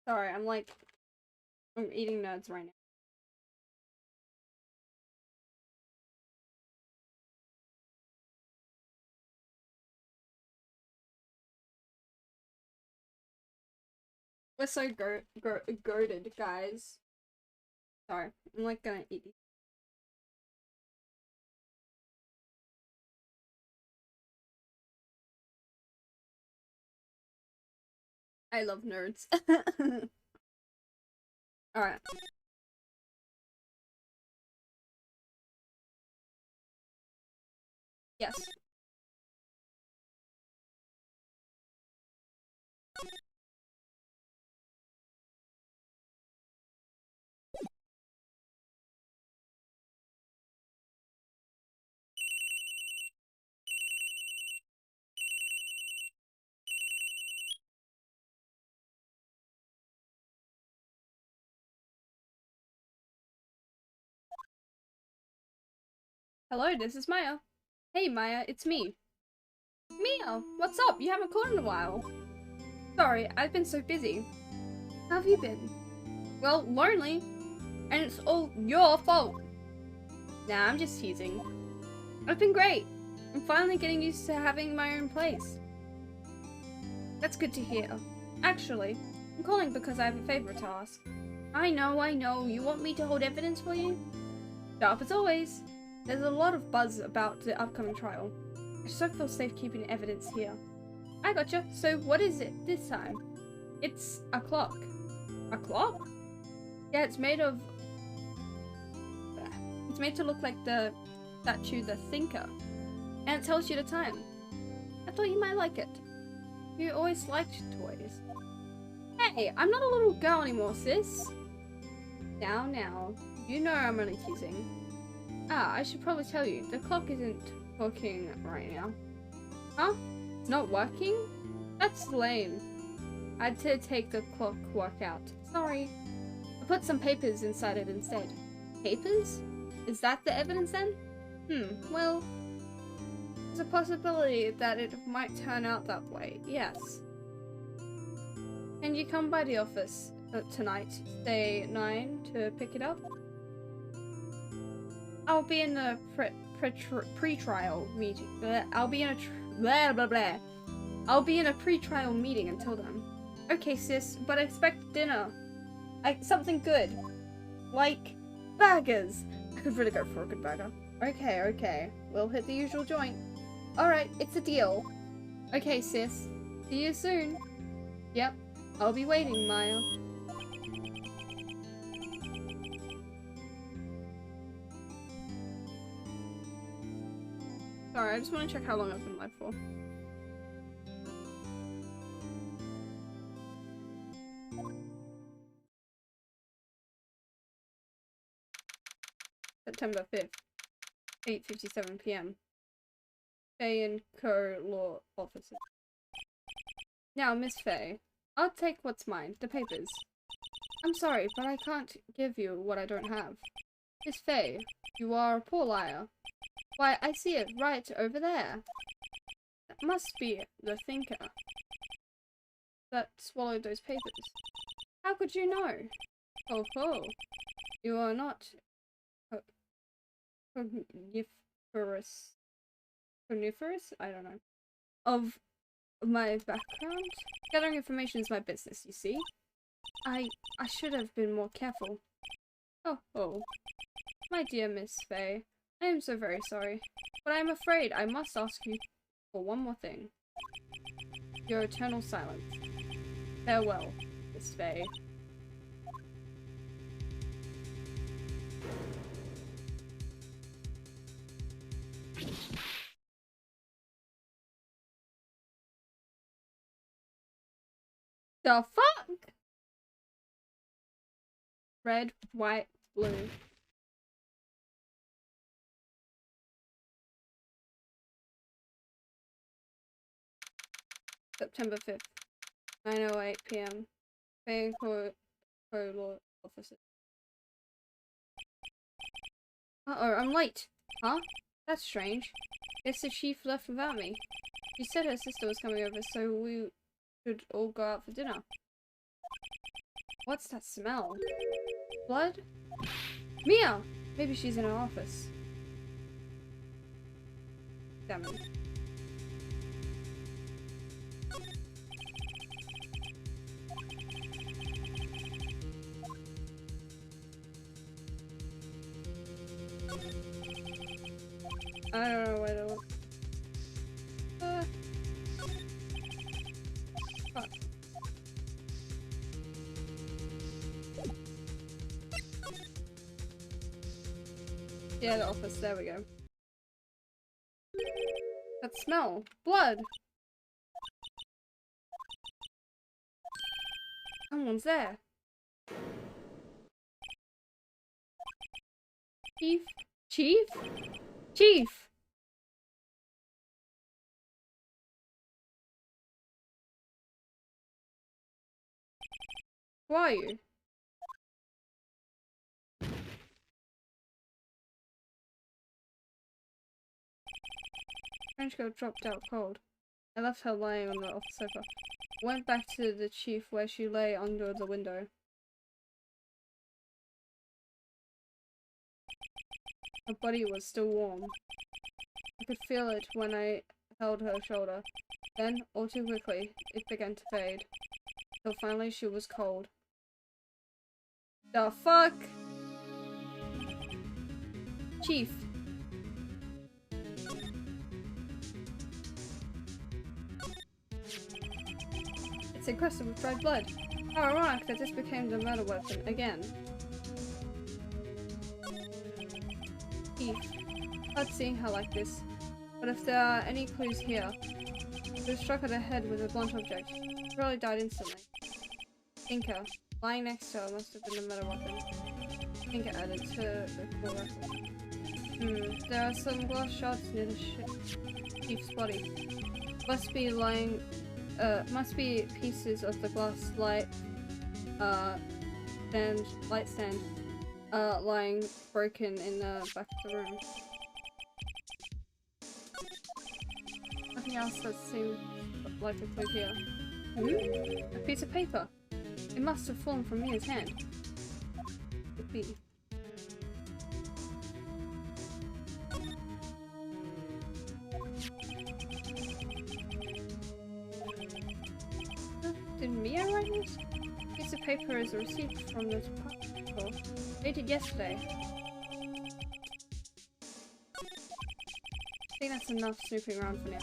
Sorry, I'm eating nerds right now. We're so goated, guys. Sorry, I'm gonna eat these. I love nerds. Alright. Yes. Hello, this is Maya. Hey Maya, it's me. Mia, what's up? You haven't called in a while. Sorry, I've been so busy. How have you been? Well, lonely. And it's all your fault. Nah, I'm just teasing. I've been great. I'm finally getting used to having my own place. That's good to hear. Actually, I'm calling because I have a favor to ask. I know. You want me to hold evidence for you? Sharp as always. There's a lot of buzz about the upcoming trial. I just don't feel safe keeping evidence here. I gotcha. So what is it this time? It's a clock. A clock? Yeah, it's made of... It's made to look like the statue, the Thinker. And it tells you the time. I thought you might like it. You always liked toys. Hey, I'm not a little girl anymore, sis. Now. You know I'm only teasing. Ah, I should probably tell you, the clock isn't working right now. Huh? It's not working? That's lame. I had to take the clock work out. Sorry. I put some papers inside it instead. Papers? Is that the evidence then? Well, there's a possibility that it might turn out that way, yes. Can you come by the office tonight, say 9, to pick it up? I'll be in a pre-trial meeting. I'll be in a I'll be in a pre-trial meeting until then. Okay, sis, but I expect dinner. Something good. Like burgers. I could really go for a good burger. Okay. We'll hit the usual joint. Alright, it's a deal. Okay, sis. See you soon. Yep. I'll be waiting, Maya. Sorry, I just want to check how long I've been live for. September 5th, 8:57 p.m. Faye and Co-Law Officer. Now, Miss Faye, I'll take what's mine, the papers. I'm sorry, but I can't give you what I don't have. Miss Faye, you are a poor liar. Why, I see it right over there. That must be the thinker that swallowed those papers. How could you know? Oh, you are not coniferous. Coniferous? I don't know. Of my background? Gathering information is my business, you see. I should have been more careful. Oh. My dear Miss Faye, I am so very sorry, but I am afraid I must ask you for one more thing. Your eternal silence. Farewell, Miss Faye. The fuck? Red, white, blue. September 5th, 9:08 p.m. Faye Co-Law Officer. Uh-oh, I'm late. Huh? That's strange. Guess the chief left without me. She said her sister was coming over, so we should all go out for dinner. What's that smell? Blood? Mia! Maybe she's in her office. Damn it. I don't know where to look. Fuck. Yeah, the office. There we go. That smell. Blood. Someone's there. Chief? Chief? Chief! Who are you? French girl dropped out cold. I left her lying on the office sofa. Went back to the chief where she lay under the window. Her body was still warm. I could feel it when I held her shoulder. Then, all too quickly, it began to fade. Till finally she was cold. The fuck? Chief. It's encrusted with dried blood. How ironic that this became the murder weapon again. Chief. Hard seeing her like this. But if there are any clues here, she was struck on the head with a blunt object. She probably died instantly. Thinker. Lying next to her must have been a murder weapon. Thinker added to the full record. There are some glass shards near the chief's body. Must be pieces of the glass light stand lying broken in the back of the room. Nothing else that seems like a clue here. A piece of paper. It must have fallen from Mia's hand. Could be. Did Mia write this? Piece of paper is a receipt from the department store. Dated yesterday. I think that's enough snooping around for now.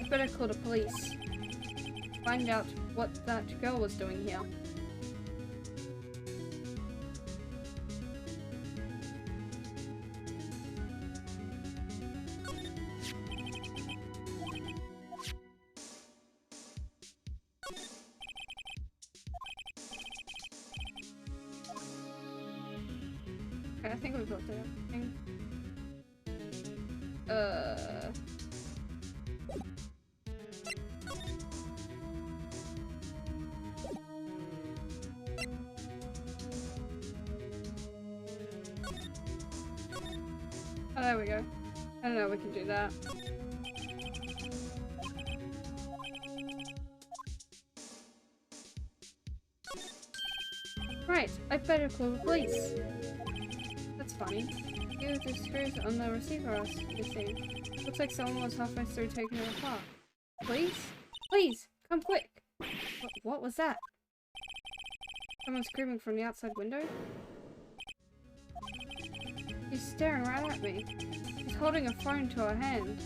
I better call the police. Find out what that girl was doing here. Okay, I think we've got everything. Oh, there we go. I don't know, we can do that. Right, I better call the police. That's funny. You just screws on the receiver us, you see. Looks like someone was halfway through taking it apart. Please? Please! Come quick! What was that? Someone screaming from the outside window? He's staring right at me. He's holding a phone to her hand.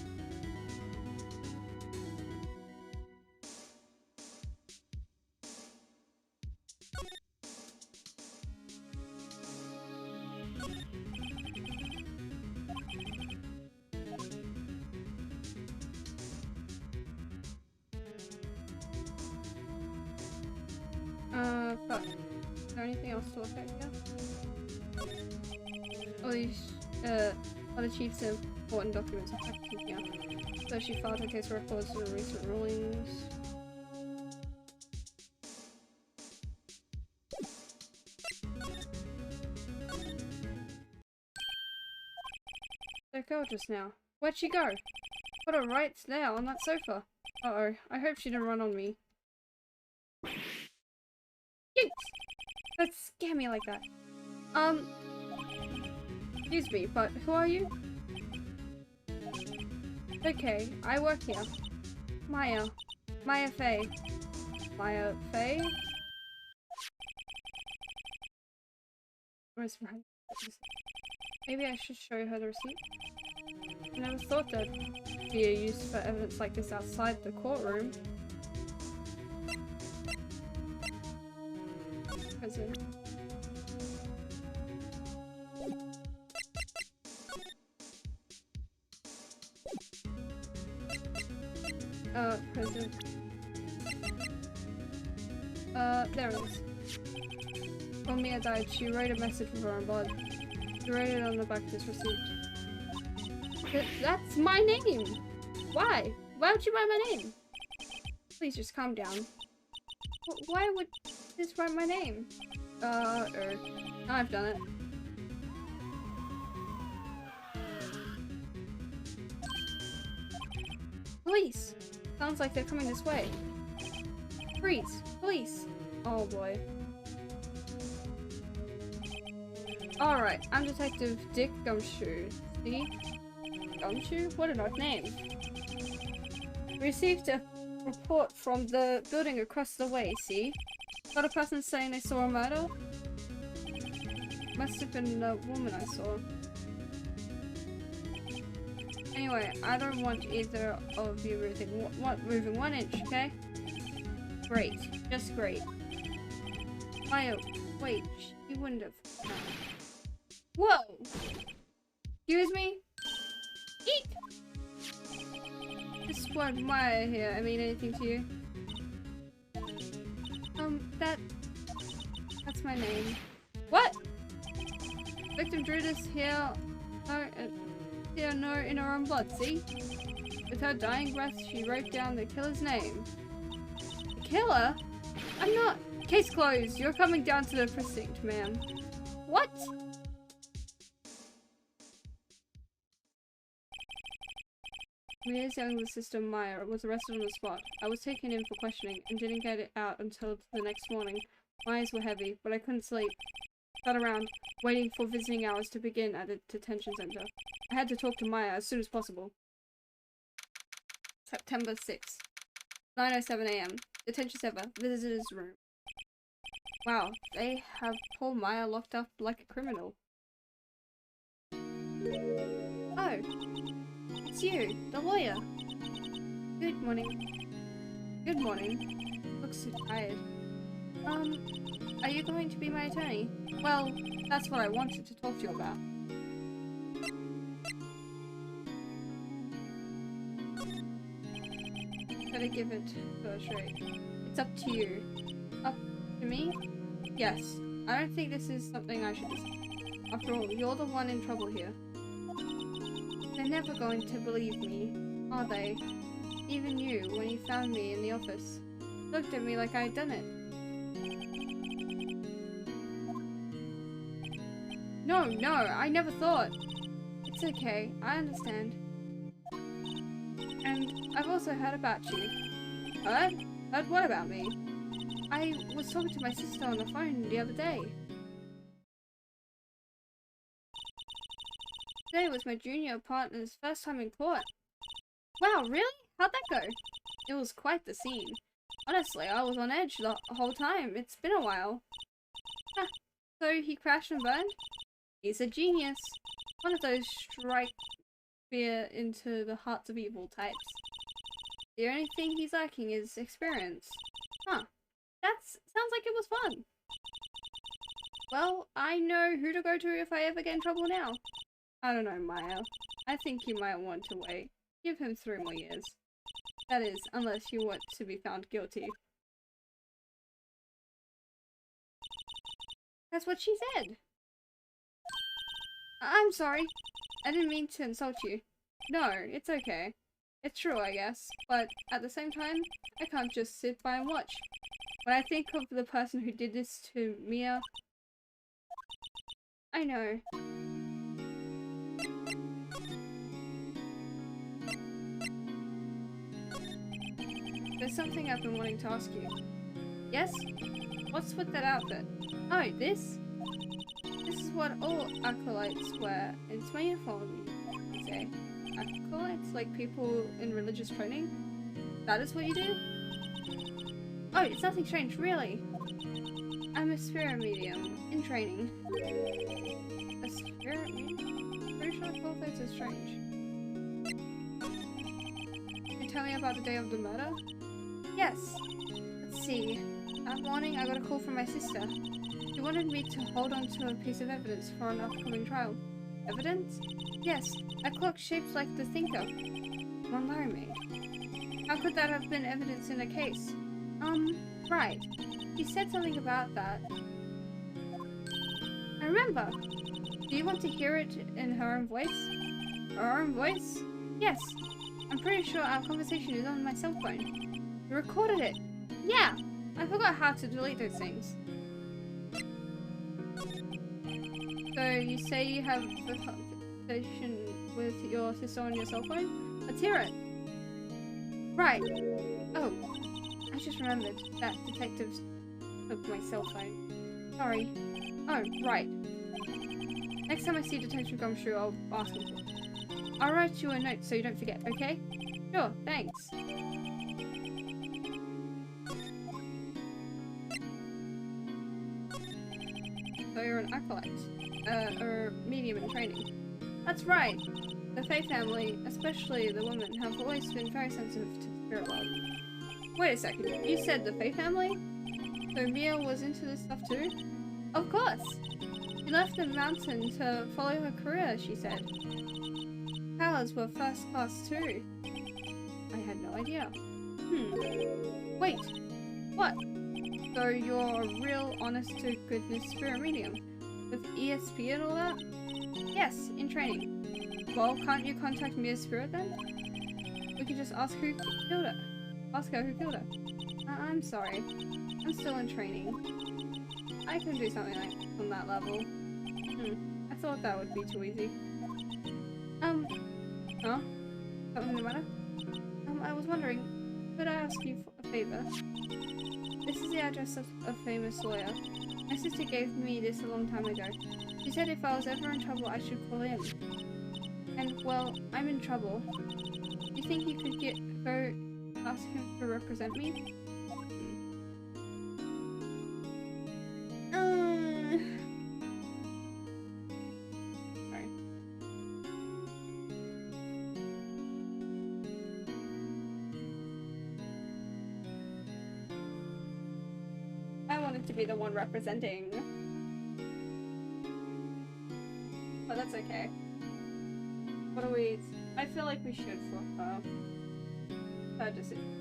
Fuck. Is there anything else to look at here? All these, other chiefs have important documents are packed in here. So she filed her case records for the recent rulings. That girl just now. Where'd she go? Put her right there on that sofa. Uh-oh. I hope she didn't run on me. Yikes! Don't scare me like that. Excuse me, but who are you? Okay, I work here. Maya. Maya Faye. Maya Faye? Where's my... Maybe I should show her the receipt? I never thought there'd be a use for evidence like this outside the courtroom. Prison. Prison. There it is. When Mia died, she wrote a message with her own blood. She wrote it on the back of this receipt. That's my name! Why? Why would you write my name? Please just calm down. Why would this write my name? I've done it. Police! Sounds like they're coming this way. Freeze! Police! Oh boy. Alright, I'm Detective Dick Gumshoe. See? Gumshoe? What an odd name. Received a report from the building across the way, see? Got a person saying they saw a murder? Must have been the woman I saw. Anyway, I don't want either of you moving 1 inch, okay? Great. Just great. Maya, wait, she wouldn't have. Whoa! Excuse me? Eek! Just what Maya here, I mean anything to you? That's my name. What? Victim drew this here, no, in her own blood, see? With her dying breath, she wrote down the killer's name. The killer? I'm not. Case closed. You're coming down to the precinct, ma'am. What? Mia's younger sister, Maya, was arrested on the spot. I was taken in for questioning and didn't get it out until the next morning. My eyes were heavy, but I couldn't sleep. Sat around, waiting for visiting hours to begin at the detention center. I had to talk to Maya as soon as possible. September 6th. 9:07 AM. Detention center. Visitor's room. Wow, they have poor Maya locked up like a criminal. Oh. It's you, the lawyer. Good morning. Good morning. looks so tired. Are you going to be my attorney? Well, that's what I wanted to talk to you about. Gotta give it to us, Wright. It's up to you. Up to me? Yes. I don't think this is something I should decide. After all, you're the one in trouble here. They're never going to believe me, are they? Even you, when you found me in the office, looked at me like I'd done it. No, I never thought. It's okay, I understand. And I've also heard about you. Heard? Heard what about me? I was talking to my sister on the phone the other day. Today was my junior partner's first time in court. Wow, really? How'd that go? It was quite the scene. Honestly, I was on edge the whole time. It's been a while. Huh. So he crashed and burned? He's a genius. One of those strike fear into the hearts of evil types. The only thing he's lacking is experience. Huh. That sounds like it was fun. Well, I know who to go to if I ever get in trouble now. I don't know, Maya. I think you might want to wait. Give him 3 more years. That is, unless you want to be found guilty. That's what she said. I'm sorry. I didn't mean to insult you. No, it's okay. It's true, I guess. But at the same time, I can't just sit by and watch. When I think of the person who did this to Mia... I know. There's something I've been wanting to ask you. Yes? What's with that outfit? Oh, this? This is what all acolytes wear. It's my uniform, you say. Acolytes? Like people in religious training? That is what you do? Oh, it's nothing strange, really. I'm a spirit medium in training. A spirit medium? Pretty sure qualifies as strange. You tell me about the day of the murder? Yes. Let's see. That morning I got a call from my sister. She wanted me to hold on to a piece of evidence for an upcoming trial. Evidence? Yes, a clock shaped like the thinker. One Larry made. How could that have been evidence in a case? Right. She said something about that. I remember. Do you want to hear it in her own voice? Her own voice? Yes. I'm pretty sure our conversation is on my cell phone. You recorded it. Yeah. I forgot how to delete those things. So you say you have a conversation with your sister on your cell phone? Let's hear it. Right. Oh, I just remembered that detective took my cell phone. Sorry. Oh, right. Next time I see Detective Gumshoe, I'll ask him for it. I'll write you a note so you don't forget, okay? Sure, thanks. So you're an acolyte, or medium in training. That's right. The Fae family, especially the women, have always been very sensitive to the spirit world. Wait a second, you said the Fae family? So Mia was into this stuff too? Of course! She left the mountain to follow her career, she said. Powers were first class too. I had no idea. Wait, what? So you're a real honest-to-goodness spirit medium? With ESP and all that? Yes, in training. Well, can't you contact Mia's spirit then? We could just ask who killed her. Ask her who killed her. I'm sorry. I'm still in training. I can do something like on that level. I thought that would be too easy. Huh? Something the matter? I was wondering, could I ask you for a favor? This is the address of a famous lawyer. My sister gave me this a long time ago. She said if I was ever in trouble, I should call in. And, well, I'm in trouble. Do you think you could go ask him to represent me? Sorry. to be the one representing. But that's okay. What do we... I feel like we should for her. Her decision.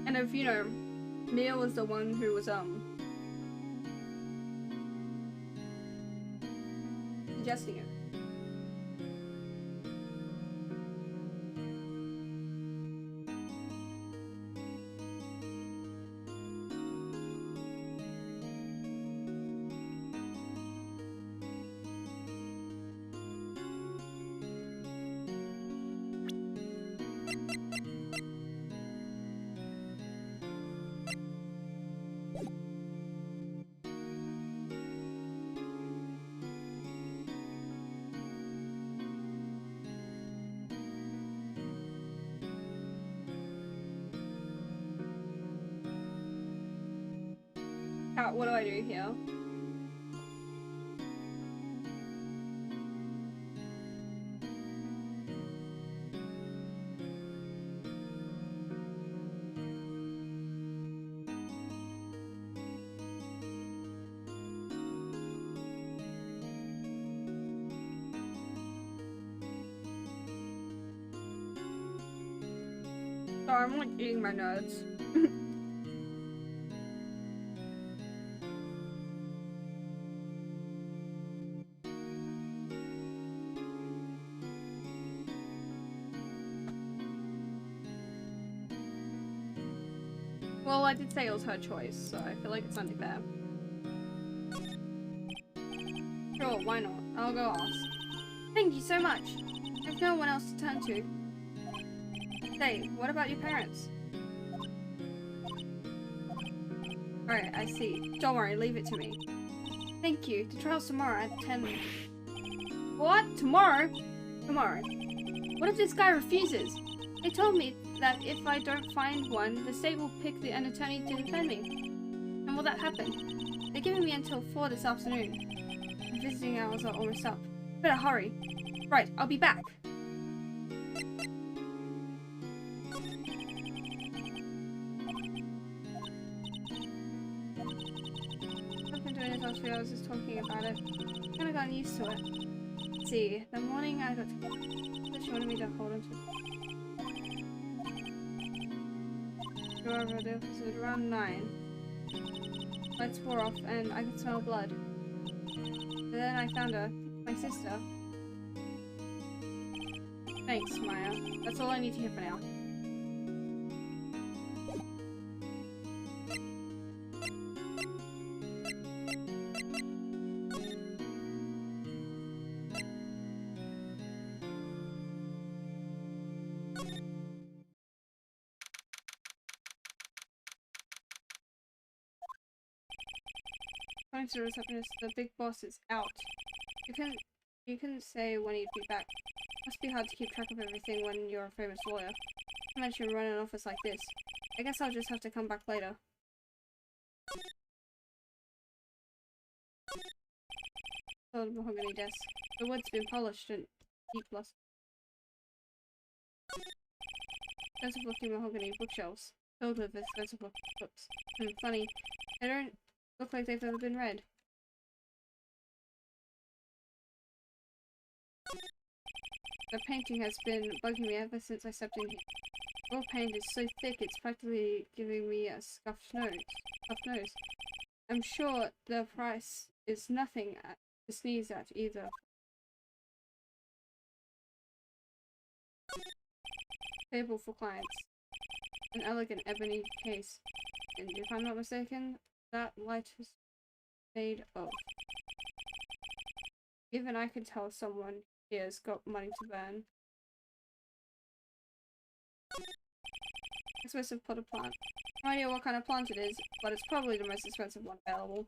And if, you know, Mia was the one who was, suggesting it. What do I do here? Oh, I'm like eating my notes. Well, I did say it was her choice, so I feel like it's only fair. Sure, why not? I'll go ask. Thank you so much. There's no one else to turn to. Say, what about your parents? Alright, I see. Don't worry, leave it to me. Thank you. The trial's tomorrow at 10. What? Tomorrow? Tomorrow. What if this guy refuses? They told me that if I don't find one, the state will pick an attorney to defend me. And will that happen? They're giving me until 4 this afternoon. The visiting hours are almost up. Better hurry. Right, I'll be back. I've been doing it last few hours, just talking about it. I've kind of gotten used to it. Let's see, the morning I got to... She wanted me to hold on to... Over the office at around 9. Lights wore off and I could smell blood. And then I found her, my sister. Thanks, Maya. That's all I need to hear for now. According to the receptionist, the big boss is out. You couldn't say when he'd be back. Must be hard to keep track of everything when you're a famous lawyer. Not much you run an office like this. I guess I'll just have to come back later. Solid mahogany desk. The wood's been polished and deep luster. Expensive looking mahogany bookshelves filled with expensive books. Funny, they don't look like they've ever been read. The painting has been bugging me ever since I stepped in here. The wall paint is so thick it's practically giving me a scuffed nose. I'm sure the price is nothing to sneeze at either. Table for clients. An elegant ebony case. And if I'm not mistaken, that light is made of. Even I could tell someone here's got money to burn. Expensive potted plant. No idea what kind of plant it is, but it's probably the most expensive one available.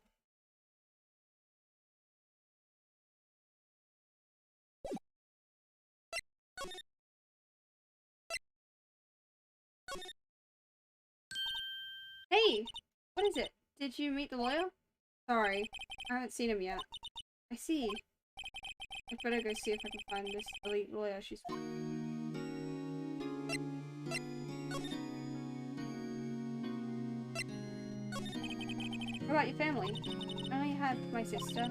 Hey! What is it? Did you meet the lawyer? Sorry, I haven't seen him yet. I see. I better go see if I can find this elite lawyer she's... about your family? I only had my sister.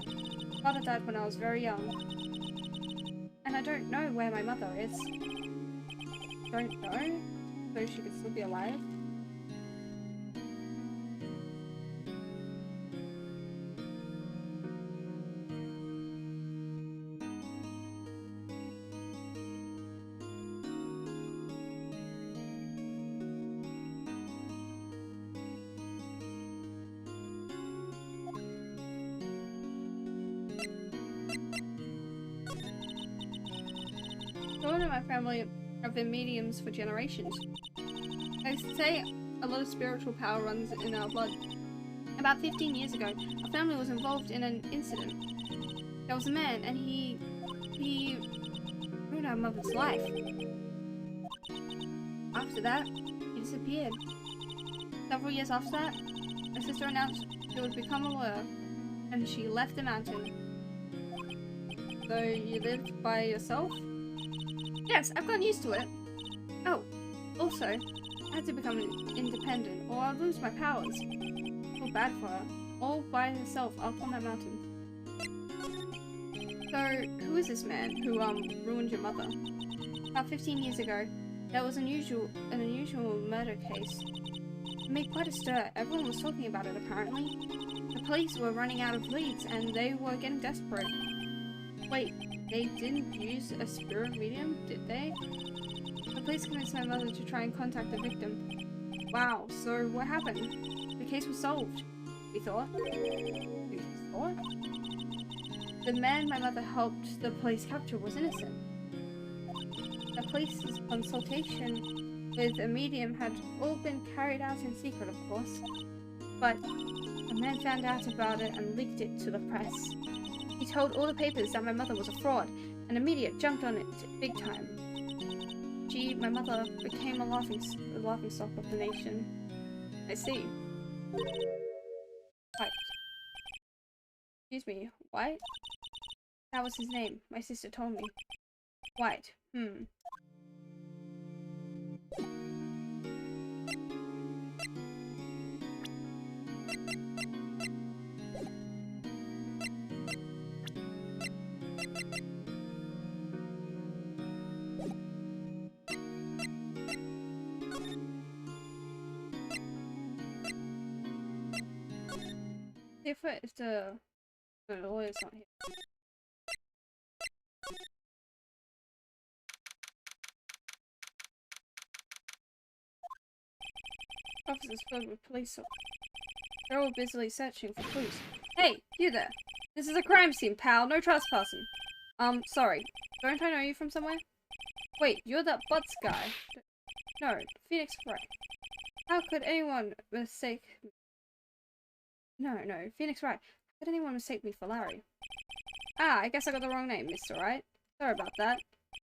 Father died when I was very young. And I don't know where my mother is. Don't know? So she could still be alive? Someone in my family have been mediums for generations. They say a lot of spiritual power runs in our blood. About 15 years ago, our family was involved in an incident. There was a man and he ruined our mother's life. After that, he disappeared. Several years after that, my sister announced she would become a lawyer and she left the mountain. So you lived by yourself? Yes, I've gotten used to it. Oh, also, I had to become independent or I'll lose my powers. Feel bad for her. All by herself up on that mountain. So, who is this man who ruined your mother? About 15 years ago, there was an unusual murder case. It made quite a stir. Everyone was talking about it apparently. The police were running out of leads and they were getting desperate. Wait, they didn't use a spirit medium, did they? The police convinced my mother to try and contact the victim. Wow, so what happened? The case was solved, we thought. We thought? The man my mother helped the police capture was innocent. The police's consultation with a medium had all been carried out in secret, of course. But a man found out about it and leaked it to the press. He told all the papers that my mother was a fraud, and the media jumped on it big time. Gee, my mother became a laughing stock of the nation. I see. White. Excuse me, White? That was his name. My sister told me. White. If the lawyer's not here. Officers filled with police. They're all busily searching for clues. Hey, you there! This is a crime scene, pal. No trespassing. Sorry. Don't I know you from somewhere? Wait, you're that Butts guy. No, Pheonix Wright. How could anyone mistake... No, Pheonix Wright. How could anyone mistake me for Larry? Ah, I guess I got the wrong name, Mr. Wright. Sorry about that.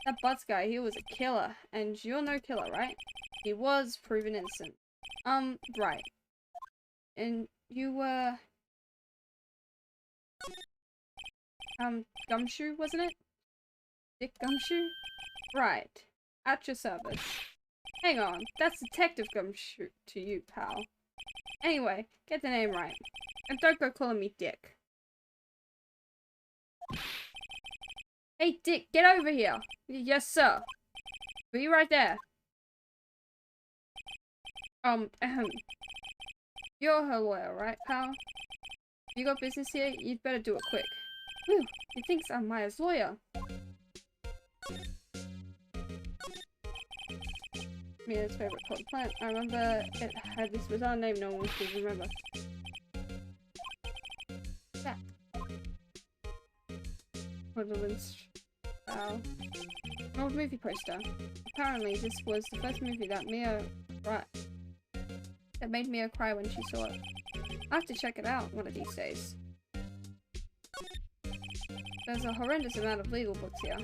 That Butts guy, he was a killer. And you're no killer, right? He was proven innocent. Right. And you were... Gumshoe, wasn't it? Dick Gumshoe? Right. At your service. Hang on, that's Detective Gumshoe to you, pal. Anyway, get the name right. And don't go calling me Dick. Hey, Dick, get over here! Yes, sir. Be right there. You're her lawyer, right, pal? You got business here? You'd better do it quick. Whew, he thinks I'm Maya's lawyer. Mia's favorite pot plant. I remember it had this bizarre name no one could remember. Yeah. Woodlands. Wow. An old movie poster. Apparently this was the first movie that that made Mia cry when she saw it. I'll have to check it out one of these days. There's a horrendous amount of legal books here.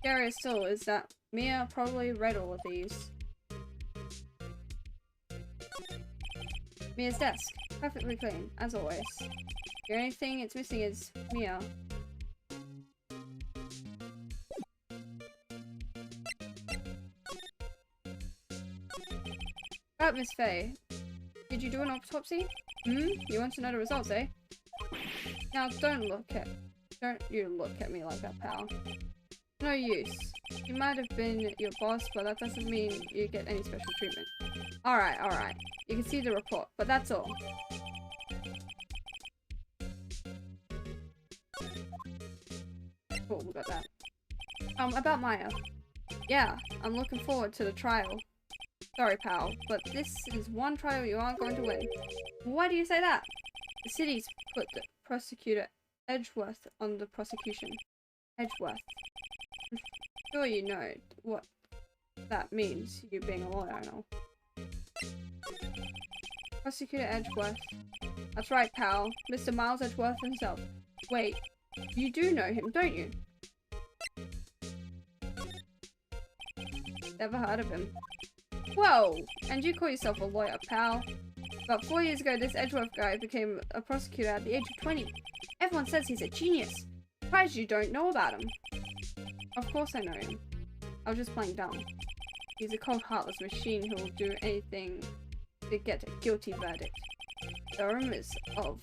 Scarier still is that Mia probably read all of these. Mia's desk. Perfectly clean, as always. The only thing it's missing is Mia. About Miss Faye. Did you do an autopsy? You want to know the results, eh? Now, don't you look at me like that, pal. No use. You might have been your boss, but that doesn't mean you get any special treatment. Alright. You can see the report, but that's all. Cool, we got that. About Maya. Yeah, I'm looking forward to the trial. Sorry, pal, but this is one trial you aren't going to win. Why do you say that? The city's put the prosecutor Edgeworth on the prosecution. Edgeworth. I'm sure you know what that means, you being a lawyer and all. Prosecutor Edgeworth. That's right, pal. Mr. Miles Edgeworth himself. Wait, you do know him, don't you? Never heard of him. Whoa! And you call yourself a lawyer, pal. About 4 years ago, this Edgeworth guy became a prosecutor at the age of 20. Everyone says he's a genius. Surprised you don't know about him. Of course I know him. I was just playing dumb. He's a cold, heartless machine who will do anything to get a guilty verdict. There are rumors of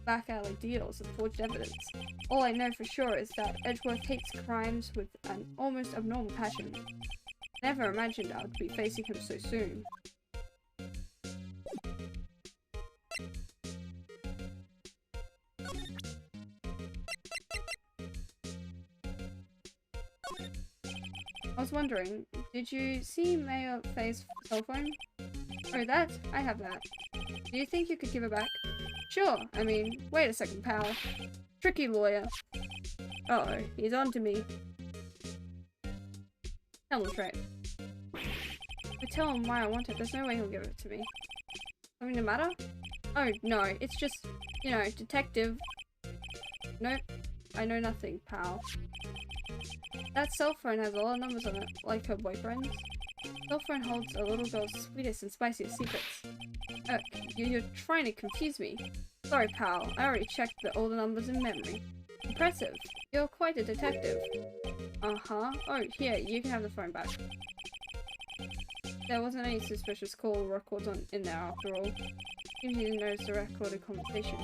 back alley deals and forged evidence. All I know for sure is that Edgeworth hates crimes with an almost abnormal passion. Never imagined I would be facing him so soon. I was wondering, did you see Mayor Faye's cell phone? Oh, that? I have that. Do you think you could give it back? Sure. I mean, wait a second, pal. Tricky lawyer. Uh-oh, he's on to me. Tell him straight. I tell him why I want it. There's no way he'll give it to me. Something the matter? Oh, no. It's just, you know, detective. Nope. I know nothing, pal. That cell phone has a lot of numbers on it, like her boyfriend's. Cell phone holds a little girl's sweetest and spiciest secrets. You're trying to confuse me. Sorry, pal. I already checked all the numbers in memory. Impressive. You're quite a detective. Uh-huh. Oh, here, you can have the phone back. There wasn't any suspicious call records in there after all. Seems you didn't notice the recorded conversation.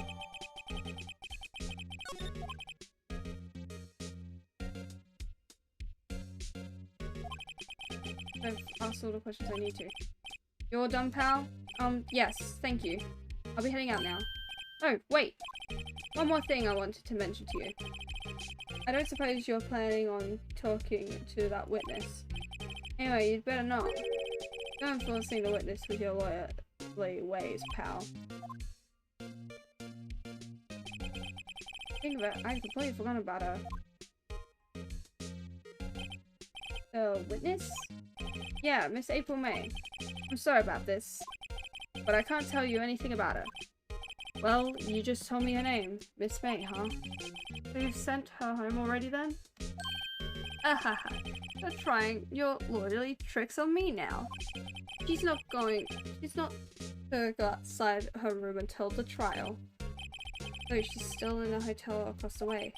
I've asked all the questions I need to. You're done, pal? Yes, thank you. I'll be heading out now. Oh, wait! One more thing I wanted to mention to you. I don't suppose you're planning on talking to that witness. Anyway, you'd better not. Go enforcing the witness with your lawyerly ways, pal. Think of it, I completely forgot about her. The witness? Yeah, Miss April May. I'm sorry about this, but I can't tell you anything about her. Well, you just told me her name. Miss May, huh? So you've sent her home already then? Ahaha. You're trying your loyalty tricks on me now. She's not to go outside her room until the trial. So she's still in a hotel across the way.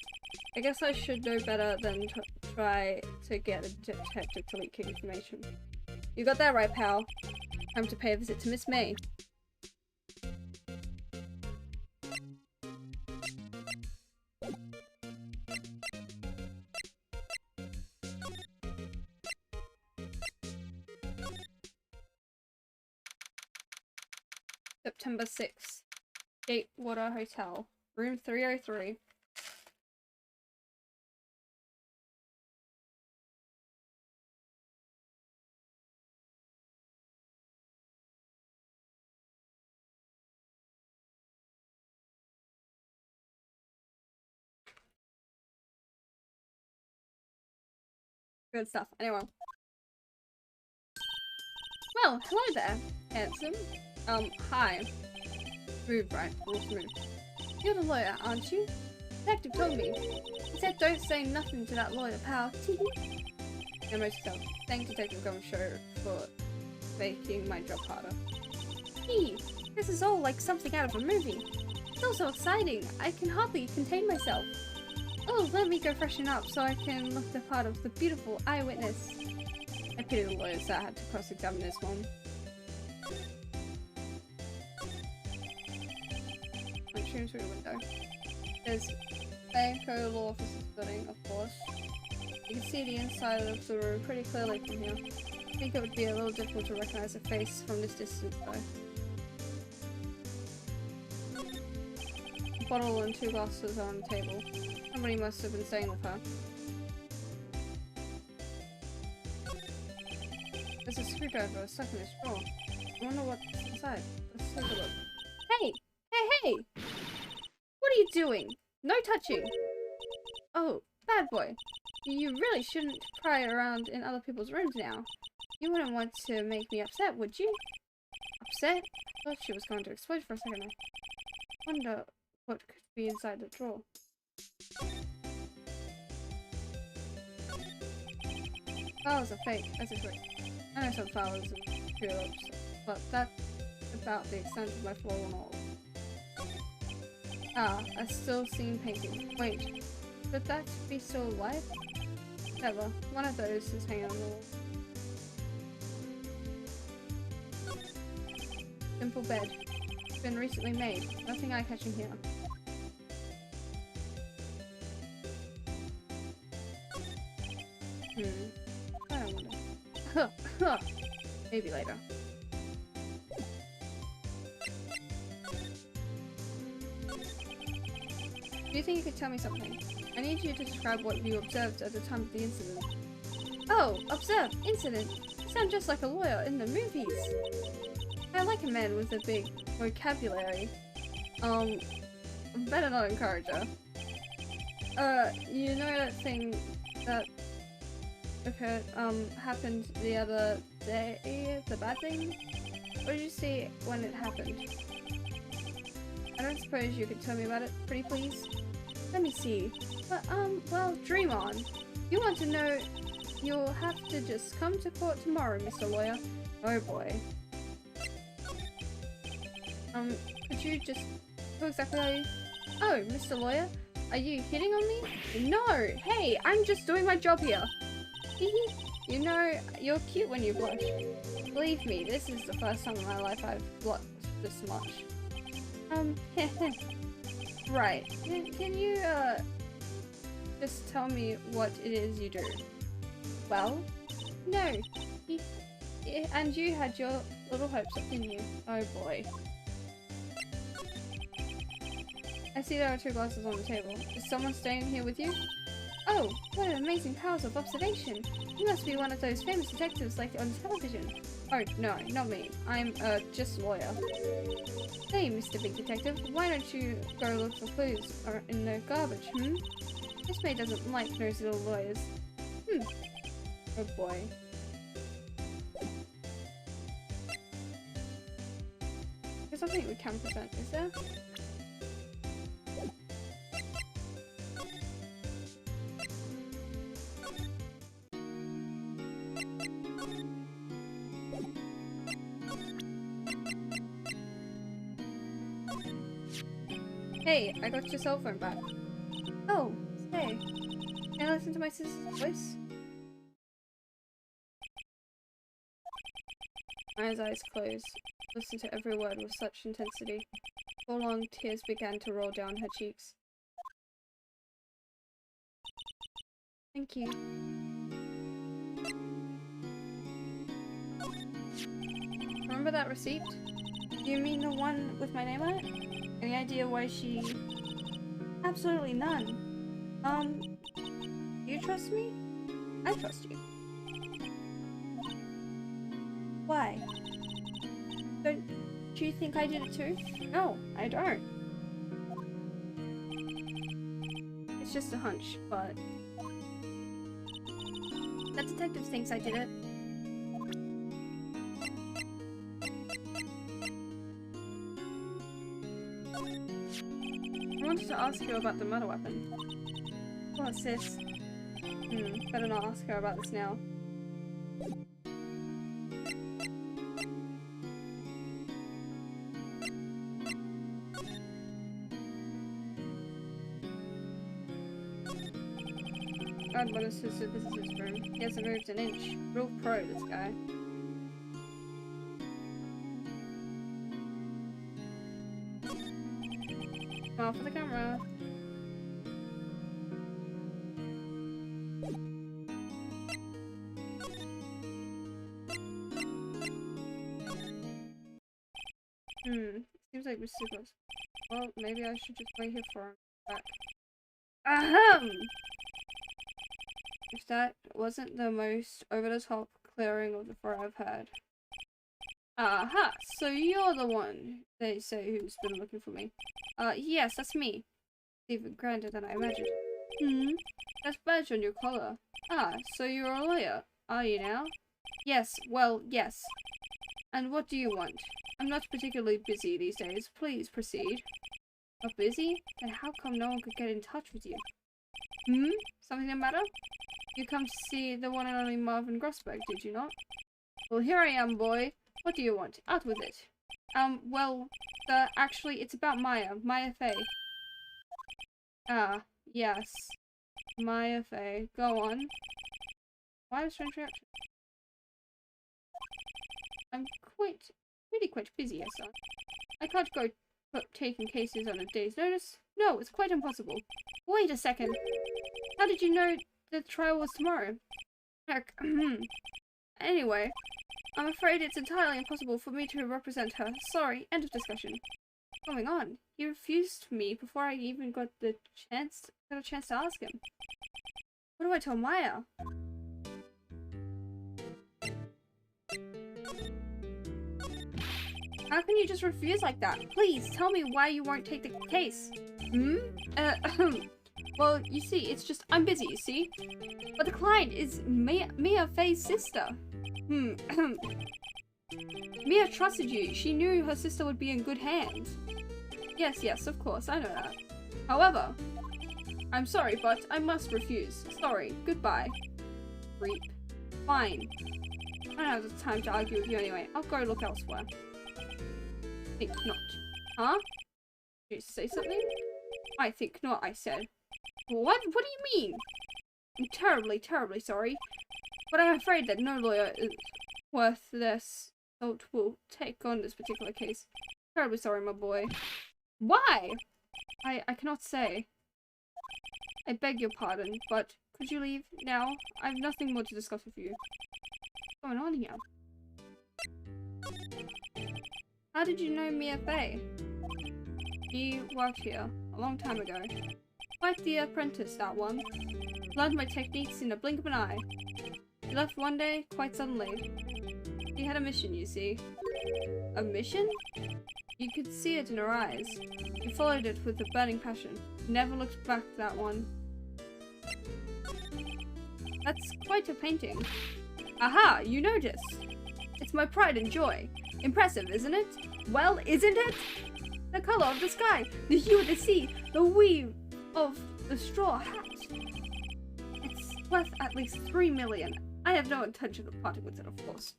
I guess I should know better than to try to get a detective to leak information. You got that right, pal. Time to pay a visit to Miss May. September 6th. Gatewater Hotel. Room 303. Good stuff. Anyway. Well, hello there, handsome. Hi. Smooth, right? All smooth. You're the lawyer, aren't you? Detective told me. He said don't say nothing to that lawyer, pal. No, most yourself. Thank Detective Gum Show for making my job harder. Gee, this is all like something out of a movie. It's all so exciting. I can hardly contain myself. Oh, let me go freshen up so I can look the part of the beautiful eyewitness. I pity the lawyers that had to cross-examine this one. went shooting through the window. There's Banco Law Officer's building, of course. You can see the inside of the room pretty clearly from here. I think it would be a little difficult to recognize a face from this distance, though. A bottle and 2 glasses are on the table. Somebody must have been staying with her. There's a screwdriver stuck in this drawer. I wonder what's inside. Let's take a look. Hey! Hey, hey! What are you doing? No touching! Oh, bad boy. You really shouldn't pry around in other people's rooms now. You wouldn't want to make me upset, would you? Upset? I thought she was going to explode for a second there. Wonder what could be inside the drawer. Flowers are fake, as is Rick. I know some flowers and tulips, but that's about the extent of my floral knowledge. Ah, a still scene painting. Wait, could that be still alive? Never. One of those is hanging on the wall. Simple bed. It's been recently made. Nothing eye-catching here. I don't wonder. Maybe later. Do you think you could tell me something? I need you to describe what you observed at the time of the incident. Oh, observe! Incident! You sound just like a lawyer in the movies! I like a man with a big vocabulary. Better not encourage her. You know that thing that occurred, happened the other day? The bad thing? What did you see when it happened? I don't suppose you could tell me about it, pretty please? Let me see. But, well, dream on. You want to know, you'll have to just come to court tomorrow, Mr. Lawyer. Oh boy. Could you just... Who exactly are you? Oh, Mr. Lawyer? Are you hitting on me? No! Hey, I'm just doing my job here. You know, you're cute when you blush. Believe me, this is the first time in my life I've blushed this much. Right. Can you, just tell me what it is you do? Well? No. And you had your little hopes up, didn't you? Oh boy. I see there are 2 glasses on the table. Is someone staying here with you? Oh, what an amazing powers of observation. You must be one of those famous detectives like on television. Oh, no, not me. I'm, just a lawyer. Hey, Mr. Big Detective, why don't you go look for clues in the garbage, This maid doesn't like nosy little lawyers. Oh boy. There's something we can present, is there? Hey, I got your cell phone back. Oh, say, can I listen to my sister's voice? Maya's eyes closed, listened to every word with such intensity. For long, tears began to roll down her cheeks. Thank you. Remember that receipt? Do you mean the one with my name on it? Any idea why she... Absolutely none. You trust me? I trust you. Why? Don't you think I did it too? No, I don't. It's just a hunch, but... That detective thinks I did it. I wanted to ask you about the murder weapon. Oh, sis. Better not ask her about this now. God, what is this visitor's room? He hasn't moved an inch. Real pro, this guy. Smile for the camera. Seems like we're super. Well, maybe I should just wait here for him back. Ahem! If that wasn't the most over-the-top clearing of the fur I've had. Aha! So you're the one, they say, who's been looking for me. Yes, that's me. Even grander than I imagined. That's badge on your collar. Ah, so you're a lawyer, are you now? Yes, well, yes. And what do you want? I'm not particularly busy these days. Please proceed. Not busy? Then how come no one could get in touch with you? Something the matter? You come to see the one and only Marvin Grossberg, did you not? Well, here I am, boy. What do you want? Out with it. Well, actually, it's about Maya. Maya Fey. Ah, yes. Maya Fey. Go on. Why a strange reaction? I'm really quite busy, yes, sir. I can't go taking cases on a day's notice. No, it's quite impossible. Wait a second. How did you know the trial was tomorrow? Heck, anyway, I'm afraid it's entirely impossible for me to represent her. Sorry, end of discussion. What's going on? He refused me before I even got a chance to ask him. What do I tell Maya? How can you just refuse like that? Please, tell me why you won't take the case. Well, you see, it's just, I'm busy, you see? But the client is Mia Fey's sister. Mia trusted you. She knew her sister would be in good hands. Yes, of course, I know that. However, I'm sorry, but I must refuse. Sorry, goodbye. Creep. Fine. I don't have the time to argue with you anyway. I'll go look elsewhere. Think not. Huh? Did you say something? I think not, I said. What? What do you mean? I'm terribly sorry. But I'm afraid that no lawyer is worth their salt will take on this particular case. Terribly sorry, my boy. Why? I cannot say. I beg your pardon, but could you leave now? I have nothing more to discuss with you. What's going on here? How did you know Mia Fey? He worked here a long time ago. Quite the apprentice, that one. Learned my techniques in a blink of an eye. He left one day, quite suddenly. He had a mission, you see. A mission? You could see it in her eyes. He followed it with a burning passion. Never looked back, that one. That's quite a painting. Aha, you noticed. It's my pride and joy. Impressive, isn't it? Well, isn't it? The color of the sky, the hue of the sea, the weave of the straw hat. It's worth at least 3 million. I have no intention of parting with it, of course.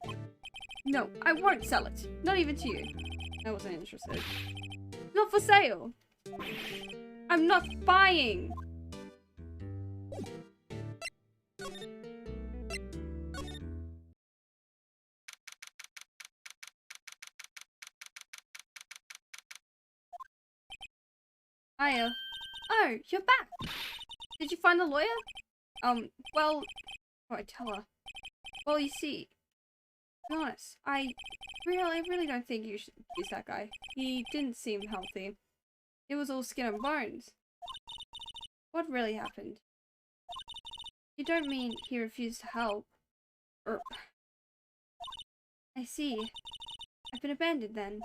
No, I won't sell it. Not even to you. I wasn't interested. Not for sale. I'm not buying. Hiya. Oh, you're back. Did you find the lawyer? Well, what do I tell her? Well, you see, to be honest, I really don't think you should use that guy. He didn't seem healthy. It was all skin and bones. What really happened? You don't mean he refused to help? Or... I see. I've been abandoned then.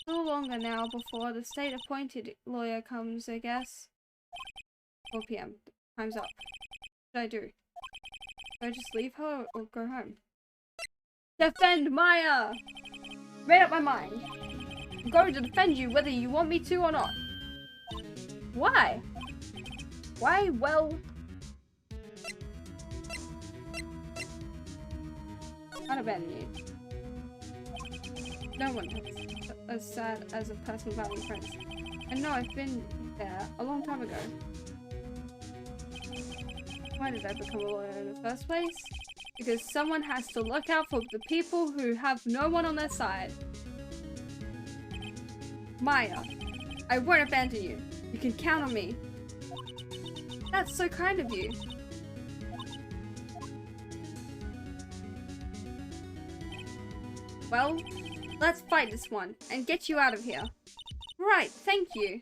A little longer now before the state-appointed lawyer comes, I guess. 4 PM. Time's up. What should I do? Do I just leave her or go home? Defend Maya! Made up my mind. I'm going to defend you whether you want me to or not. Why? Why? Well... I'd abandon you. No one has as sad as a person without any friends. And no, I've been there a long time ago. Why did I become a lawyer in the first place? Because someone has to look out for the people who have no one on their side. Maya. I won't abandon you. You can count on me. That's so kind of you. Well, let's fight this one and get you out of here. Right, thank you.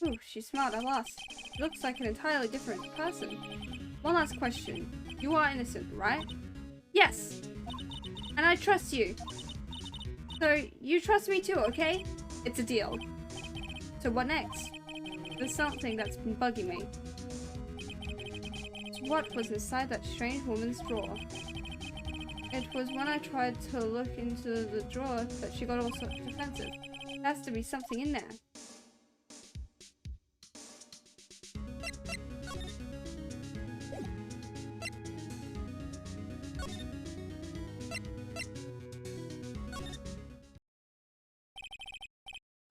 Ooh, she smiled at last. She looks like an entirely different person. One last question. You are innocent, right? Yes. And I trust you. So, you trust me too, okay? It's a deal. So what next? There's something that's been bugging me. What was inside that strange woman's drawer? It was when I tried to look into the drawer that she got all so defensive. There has to be something in there.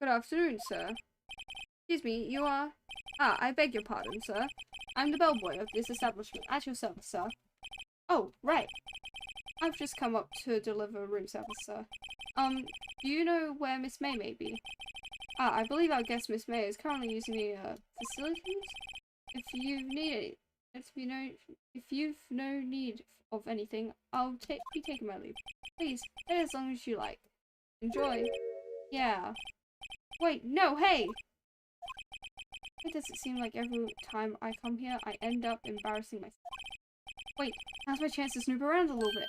Good afternoon, sir. Excuse me, you are... Ah, I beg your pardon, sir. I'm the bellboy of this establishment. At your service, sir. Oh, right. I've just come up to deliver room service, sir. Do you know where Miss may be? Ah, I believe our guest Miss May is currently using the, facilities? If you've no need of anything, I'll be taking my leave. Please, stay as long as you like. Enjoy. Yeah. Wait, no, hey! Why does it seem like every time I come here, I end up embarrassing myself? Wait, now's my chance to snoop around a little bit.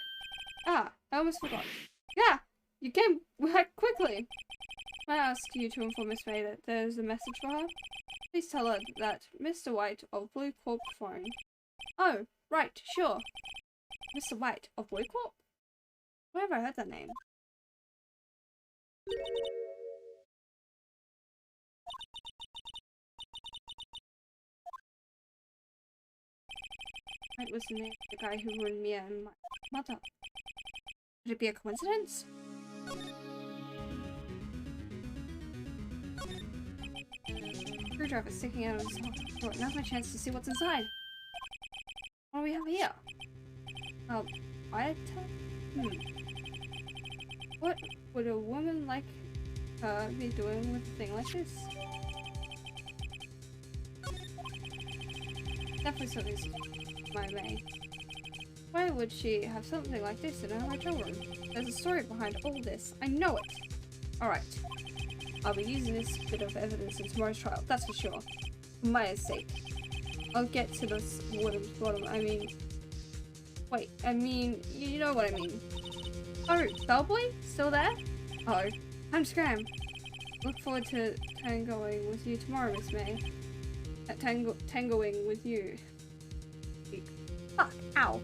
Ah, I almost forgot. Yeah! You came back quickly! May I ask you to inform Miss May that there's a message for her? Please tell her that Mr. White of Blue Corp phone. Oh, right, sure. Mr. White of Blue Corp? Where have I heard that name? Wright was the name of the guy who ruined Mia and my mother. Could it be a coincidence? Screwdriver sticking out of his throat. Now's my chance to see what's inside. What do we have here? Quiet time? What would a woman like her be doing with a thing like this? Definitely something's my May. Why would she have something like this in her hotel room? There's a story behind all this. I know it! Alright. I'll be using this bit of evidence in tomorrow's trial, that's for sure. For Maya's sake. I'll get to this bottom. Wait, you know what I mean. Oh, Bellboy? Still there? Oh, time to scram. Look forward to tangoing with you tomorrow, Miss May. Tangoing with you. Fuck, ow.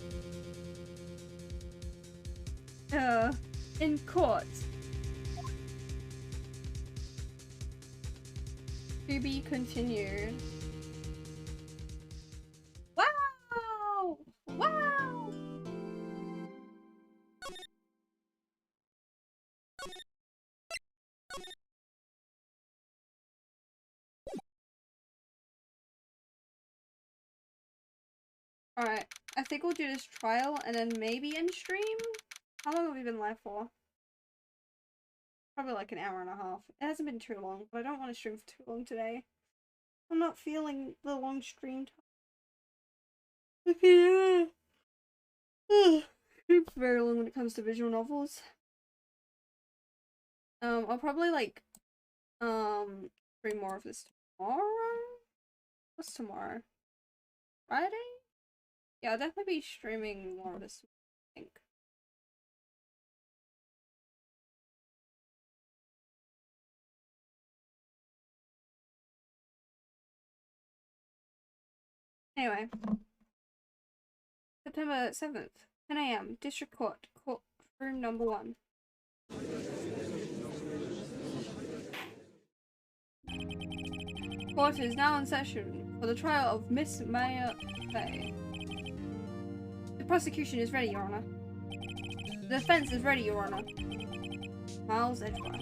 In court. To be continued. Wow! Wow! Alright, I think we'll do this trial and then maybe in stream? How long have we been live for? Probably like an hour and a half. It hasn't been too long, but I don't want to stream for too long today. I'm not feeling the long stream time. It's very long when it comes to visual novels. I'll probably like stream more of this tomorrow. What's tomorrow? Friday? Yeah, I'll definitely be streaming more of this, I think. Anyway. September 7th, 10 AM, District Court, courtroom number 1. Court is now in session for the trial of Miss Maya Fay. The prosecution is ready, Your Honor. The defense is ready, Your Honor. Miles Edgeworth.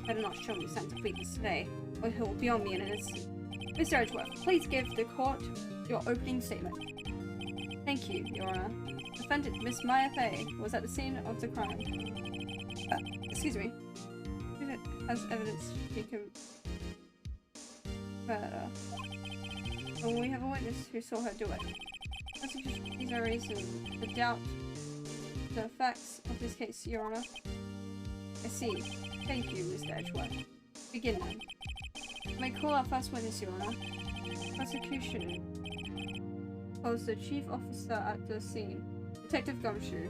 Better not show me signs of weakness today, or he'll be on me in an instant. Mr. Edgeworth, please give the court your opening statement. Thank you, Your Honor. Defendant Miss Maya Fay was at the scene of the crime. Excuse me. Has evidence taken... murder. But we have a witness who saw her do it. These are raising the doubt the facts of this case, Your Honor. I see. Thank you, Mr. Edgeworth. Begin then. May call our first witness, Your Honor. Prosecution calls the chief officer at the scene, Detective Gumshoe.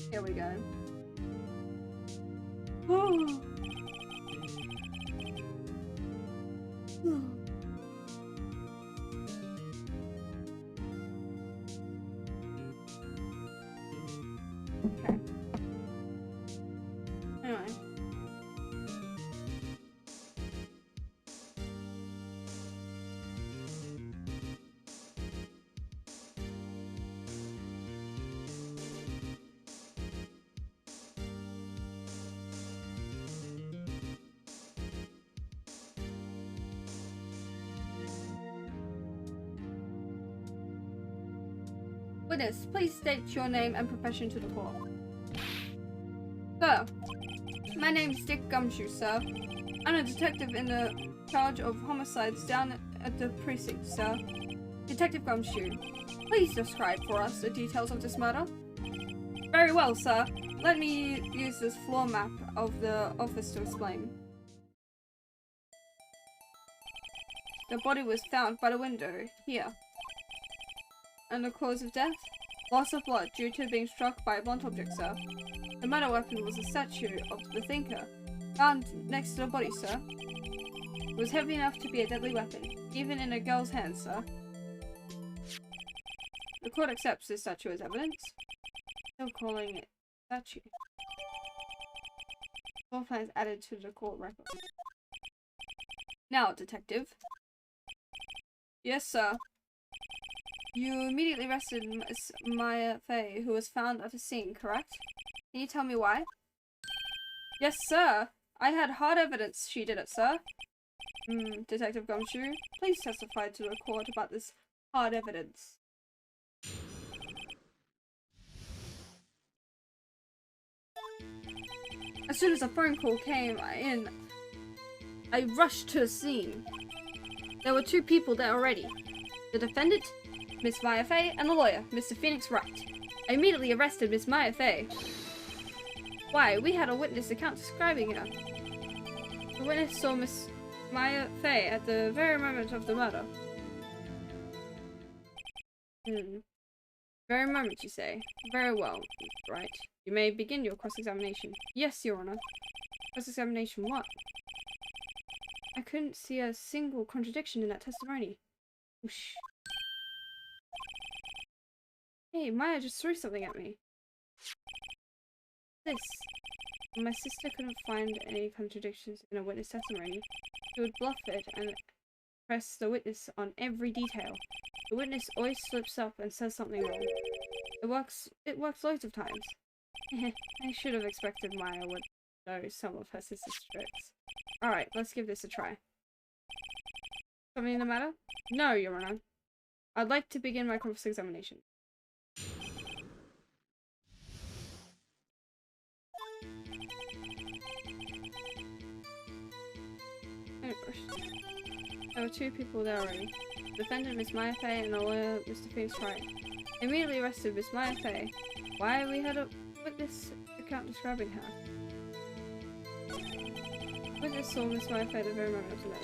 Here we go. Okay. Anyway. Witness, please state your name and profession to the court. Sir, my name is Dick Gumshoe, sir. I'm a detective in the charge of homicides down at the precinct, sir. Detective Gumshoe, please describe for us the details of this murder. Very well, sir. Let me use this floor map of the office to explain. The body was found by the window, here. And the cause of death? Loss of blood due to being struck by a blunt object, sir. The murder weapon was a statue of the Thinker, found next to the body, sir. It was heavy enough to be a deadly weapon, even in a girl's hands, sir. The court accepts this statue as evidence. Still calling it statue. Floor plans added to the court record. Now, detective. Yes, sir. You immediately arrested Miss Maya Fey, who was found at the scene, correct? Can you tell me why? Yes, sir. I had hard evidence she did it, sir. Detective Gumshoe, please testify to the court about this hard evidence. As soon as a phone call came in, I rushed to the scene. There were two people there already. The defendant, Miss Maya Fey, and the lawyer, Mr. Pheonix Wright. I immediately arrested Miss Maya Fey. Why? We had a witness account describing her. The witness saw Miss Maya Fey at the very moment of the murder. Very moment, you say? Very well, Wright. You may begin your cross-examination. Yes, Your Honor. Cross-examination what? I couldn't see a single contradiction in that testimony. Whoosh. Hey, Maya just threw something at me. This. When my sister couldn't find any contradictions in a witness testimony, she would bluff it and press the witness on every detail. The witness always slips up and says something wrong. It works loads of times. I should have expected Maya would know some of her sister's tricks. Alright, let's give this a try. Something the matter? No, Your Honor. I'd like to begin my cross-examination. There were two people there already. The defendant, Miss Maya Fey, and the lawyer, Mr. Pheonix Wright. I immediately arrested Miss Maya Fey. Why? We had a witness account describing her. Witness saw Miss Maya Fey at the very moment of the murder.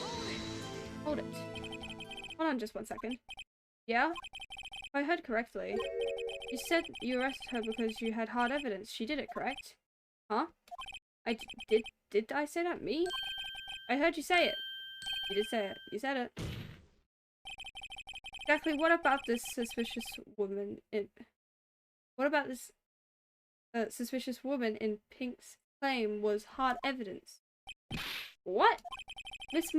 Hold it. Hold on just 1 second. Yeah? If I heard correctly, you said you arrested her because you had hard evidence. She did it, correct? Huh? Did I say that? Me? I heard you say it. You did say it. You said it. Exactly what about this suspicious woman in... What about this suspicious woman in Pink's claim was hard evidence? What? Miss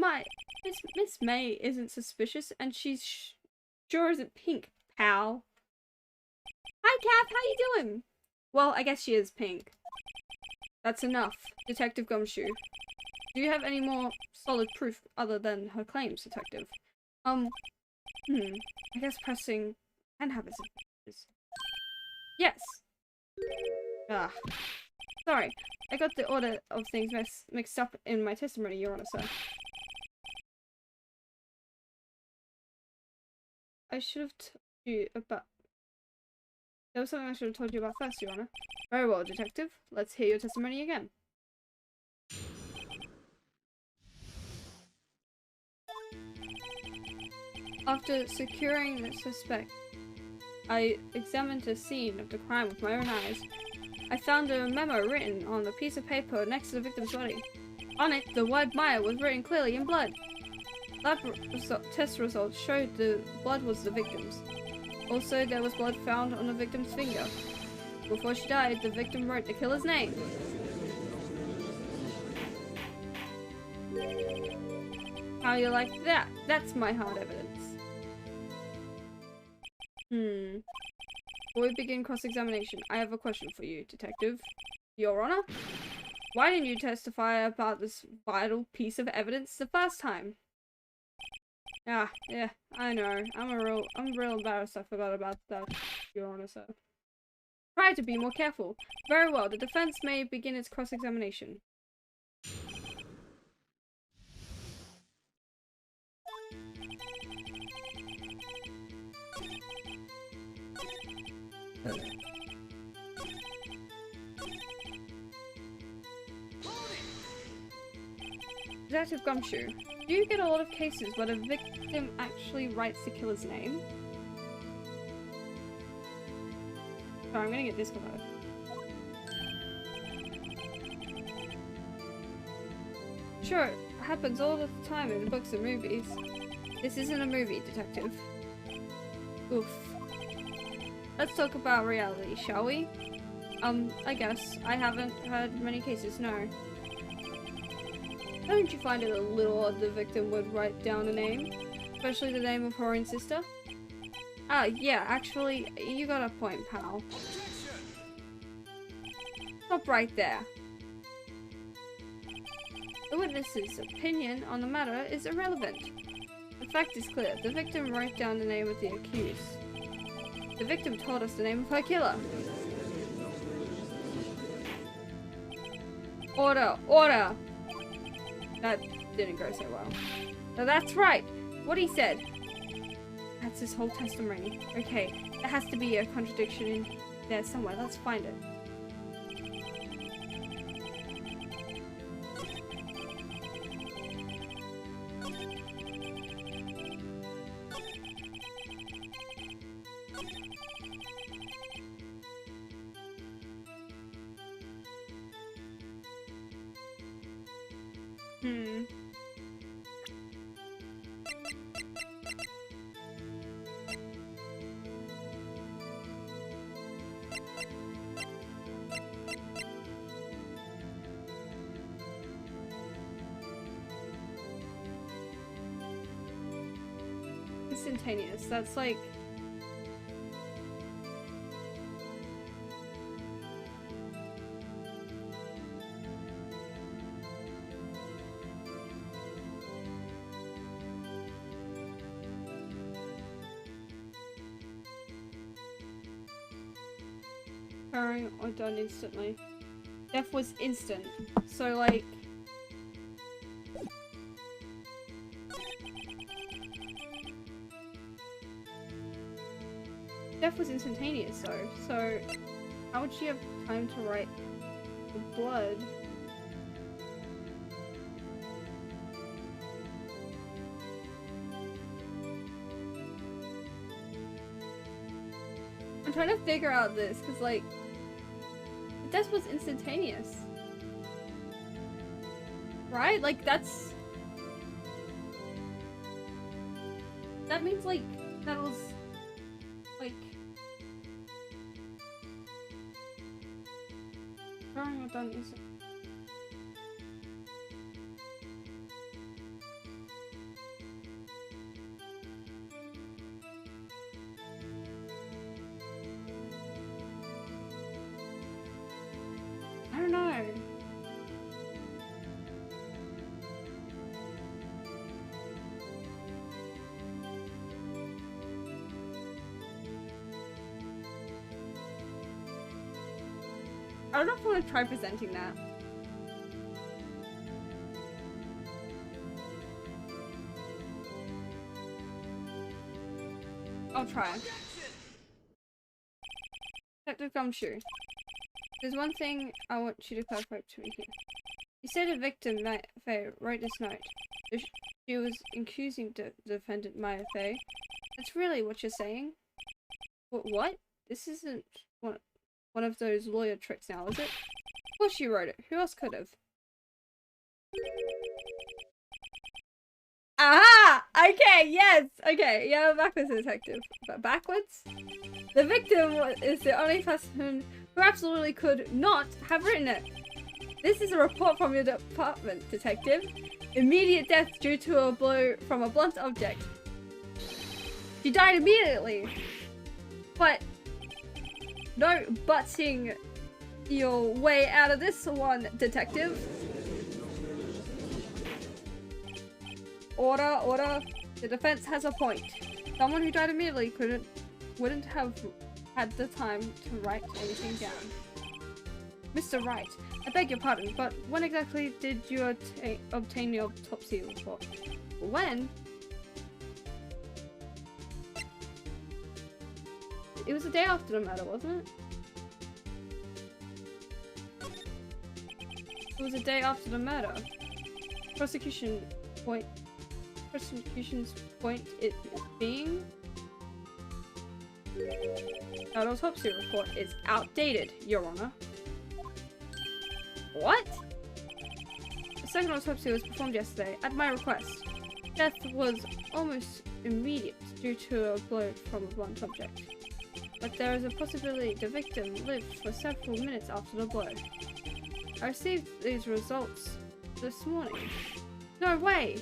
May isn't suspicious, and she's sure isn't Pink, pal. Hi, Cap. How you doing? Well, I guess she is Pink. That's enough, Detective Gumshoe. Do you have any more solid proof other than her claims, Detective? I guess pressing can have its... Yes. Sorry, I got the order of things mixed up in my testimony, Your Honor, sir. I should have told you about... There was something I should have told you about first, Your Honor. Very well, Detective. Let's hear your testimony again. After securing the suspect, I examined the scene of the crime with my own eyes. I found a memo written on a piece of paper next to the victim's body. On it, the word Maya was written clearly in blood. Lab test results showed the blood was the victim's. Also, there was blood found on the victim's finger. Before she died, the victim wrote the killer's name. How you like that? That's my hard evidence. Before we begin cross-examination, I have a question for you, Detective. Your Honor? Why didn't you testify about this vital piece of evidence the first time? Ah, yeah, I know. I'm real embarrassed I forgot about that, Your Honor, sir. Try to be more careful. Very well, the defense may begin its cross-examination. Detective Gumshoe, do you get a lot of cases where the victim actually writes the killer's name? Sorry, I'm gonna get this covered. Sure, it happens all the time in books and movies. This isn't a movie, Detective. Oof. Let's talk about reality, shall we? I guess. I haven't heard many cases, no. Don't you find it a little odd the victim would write down a name? Especially the name of her own sister? Ah, yeah, actually, you got a point, pal. Stop right there. The witness's opinion on the matter is irrelevant. The fact is clear. The victim wrote down the name of the accused. The victim told us the name of her killer. Order! Order! That didn't go so well. Now that's right! What he said! That's his whole testimony. Okay, there has to be a contradiction in there somewhere. Let's find it. Instantaneous. That's like... occurring or done instantly. Death was instant. So like... Death was instantaneous though, so how would she have time to write the blood? I'm trying to figure out this, because like, death was instantaneous. Right? Like that's... That means like, that was... Like... Occurring or done instantly. I don't know. don't know if I want to try presenting that. I'll try. Detective Gumshoe. There's one thing I want you to clarify to me here. You said a victim, Maya Fey, wrote this note. She was accusing the defendant, Maya Fey. That's really what you're saying? What? This isn't one of those lawyer tricks now, is it? Of course she wrote it. Who else could have? Aha! Okay, yes! Okay, yeah, backwards detective. But backwards? The victim is the only person who absolutely could not have written it. This is a report from your department, detective. Immediate death due to a blow from a blunt object. She died immediately. But no butting your way out of this one, detective. Order. The defense has a point. Someone who died immediately wouldn't have had the time to write anything down. Mr. Wright, I beg your pardon, but when exactly did you obtain the autopsy report? When? It was the day after the murder, wasn't it? It was the day after the murder. Prosecution's point it being that autopsy report is outdated, Your Honor. What? The second autopsy was performed yesterday at my request. Death was almost immediate due to a blow from a blunt object. But there is a possibility the victim lived for several minutes after the blow. I received these results this morning. No way!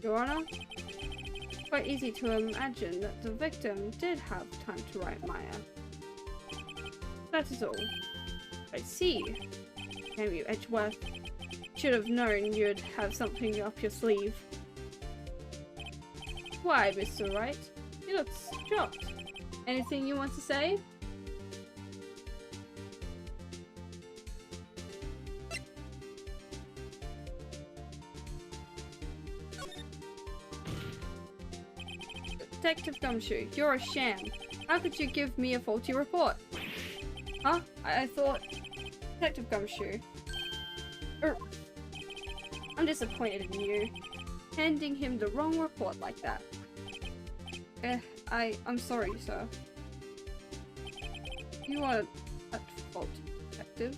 Your Honor, it's quite easy to imagine that the victim did have time to write Maya. That is all. I see. Damn you, Edgeworth. Should have known you'd have something up your sleeve. Why, Mr. Wright? You look shocked. Anything you want to say? Detective Gumshoe, you're a sham. How could you give me a faulty report? Huh? I thought... Detective Gumshoe. I'm disappointed in you. Handing him the wrong report like that. I'm sorry, sir. You are at fault, detective.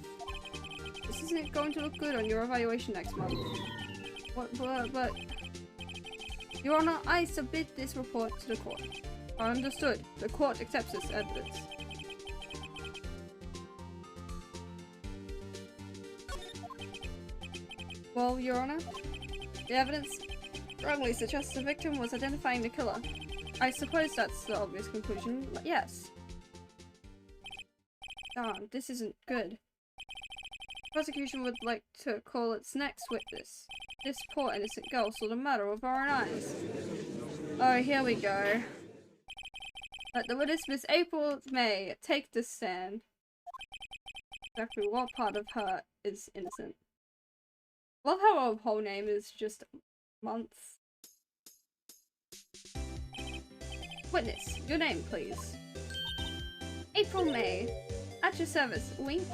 This isn't going to look good on your evaluation next month. But... Your Honor, I submit this report to the court. Understood. The court accepts this evidence. Well, Your Honor, the evidence strongly suggests the victim was identifying the killer. I suppose that's the obvious conclusion, but yes. Darn, this isn't good. Prosecution would like to call its next witness. This poor innocent girl saw the murder with her own eyes. Oh, here we go. Let the witness, Miss April May, take the stand. Exactly what part of her is innocent? Love how her whole name is just months. Witness, your name, please. April May. At your service, wink.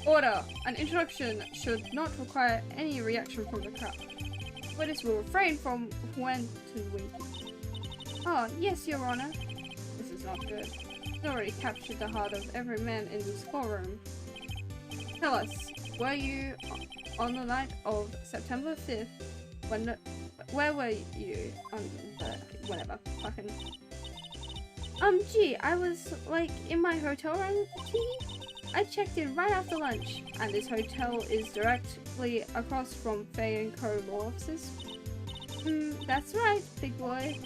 Order. An introduction should not require any reaction from the crowd. Witness will refrain from when to wink. Oh, yes, Your Honor. This is not good. It's already captured the heart of every man in this courtroom. Tell us, were you on the night of September 5th when where were you on the whatever fucking gee, I was like in my hotel room. I checked in right after lunch, and this hotel is directly across from Faye & Co. law offices. That's right, big boy.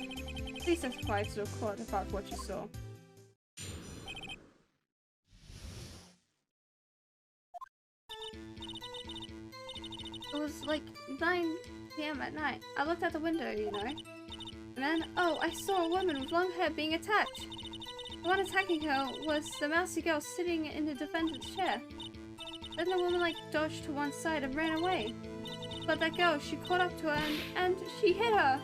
Please testify to the court about what you saw. It was like 9 p.m. at night. I looked out the window, you know. And then, oh, I saw a woman with long hair being attacked. The one attacking her was the mousy girl sitting in the defendant's chair. Then the woman dodged to one side and ran away. But that girl, she caught up to her and she hit her.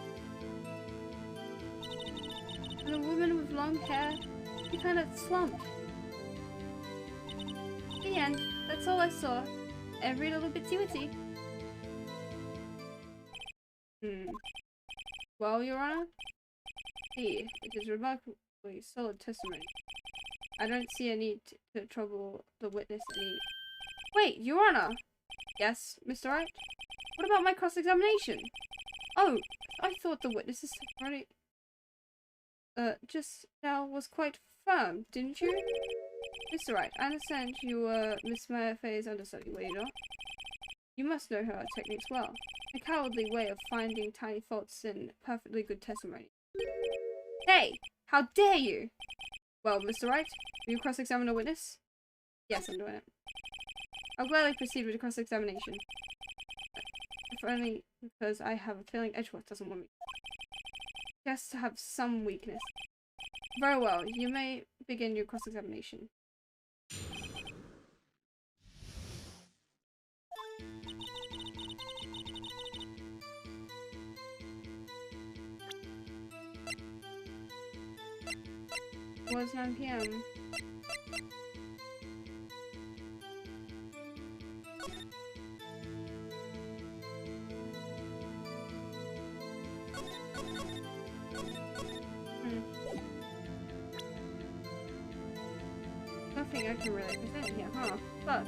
And the woman with long hair, she kind of slumped. The end. That's all I saw. Every little bitsy-witsy. Well, Your Honor, it is remarkably solid testimony. I don't see a need to trouble the witness any. Wait, Your Honor! Yes, Mr. Wright? What about my cross-examination? Oh, I thought the witness's testimony just now was quite firm, didn't you? Mr. Wright, I understand you were Miss Mayfay's understudy, were you not? You must know her techniques well. A cowardly way of finding tiny faults in perfectly good testimony. Hey! How dare you! Well, Mr. Wright, will you cross-examine a witness? Yes, I'm doing it. I'll gladly proceed with the cross-examination. If only because I have a feeling Edgeworth doesn't want me. He has to have some weakness. Very well, you may begin your cross-examination. It was 9 PM. Nothing I can really present here, huh? But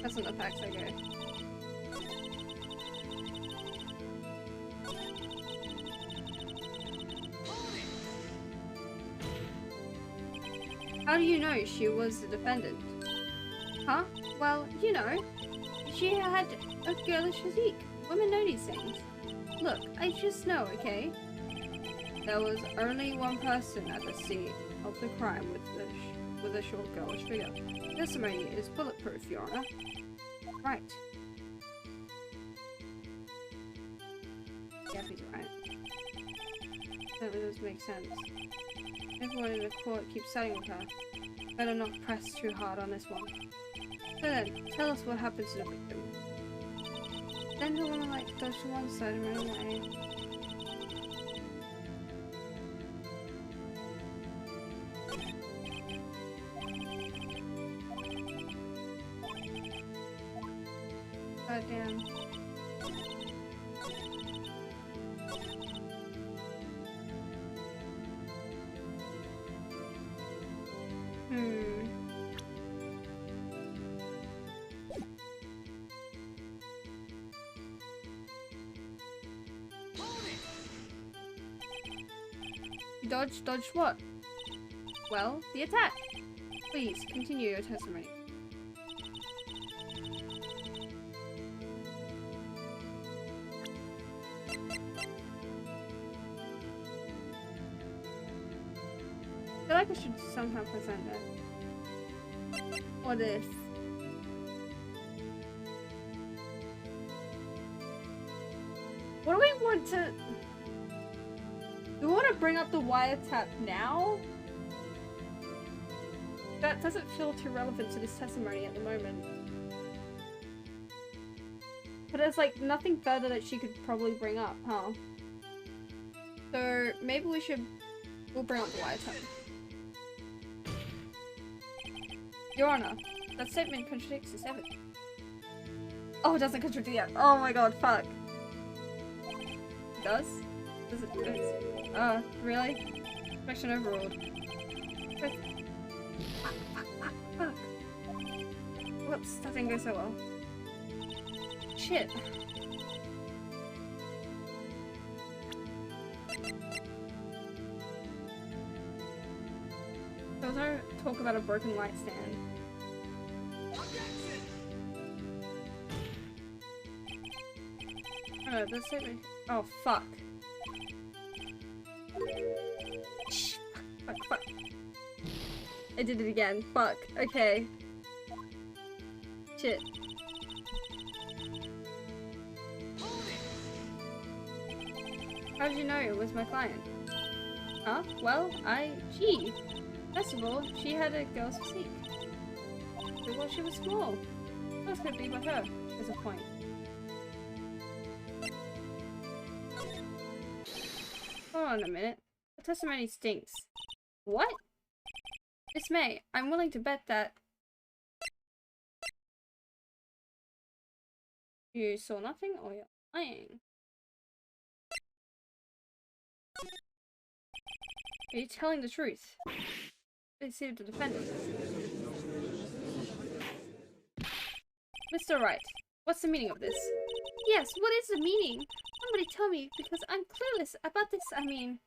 that's not the facts I go. How do you know she was the defendant? Huh? Well, you know, she had a girlish physique. Women know these things. Look, I just know, okay? There was only one person at the scene of the crime with a short girlish figure. Testimony is bulletproof, Your Honor. Right. Yeah, he's right. Certainly does make sense. Everyone in the court keeps siding with her. Better not press too hard on this one. So then, tell us what happened to the victim. Then the woman dodged to one side and ran away. God damn. Dodged what? Well, the attack. Please, continue your testimony. I feel like I should somehow present it. Or this. What do we want to... Do we want to bring up the wiretap now? That doesn't feel too relevant to this testimony at the moment. But there's nothing further that she could probably bring up, huh? So maybe we'll bring up the wiretap. Your Honor, that statement contradicts this evidence. Oh, it doesn't contradict it. Oh my god, fuck. It does? Does it? Really? Inspection overruled. Fuck. Whoops, that didn't go so well. Shit. There was no talk about a broken light stand. Oh, that's it. Oh, fuck. Fuck. I did it again. Fuck. Okay. Shit. How did you know it was my client? Huh? Well, gee. First of all, she had a girl's physique. Well, she was small. What could be but her? There's a point. Hold on a minute. The testimony stinks. What? Miss May, I'm willing to bet that you saw nothing or you're lying. Are you telling the truth? They see the defendant. Mr. Wright, what's the meaning of this? Yes, what is the meaning? Somebody tell me, because I'm clueless about this, I mean.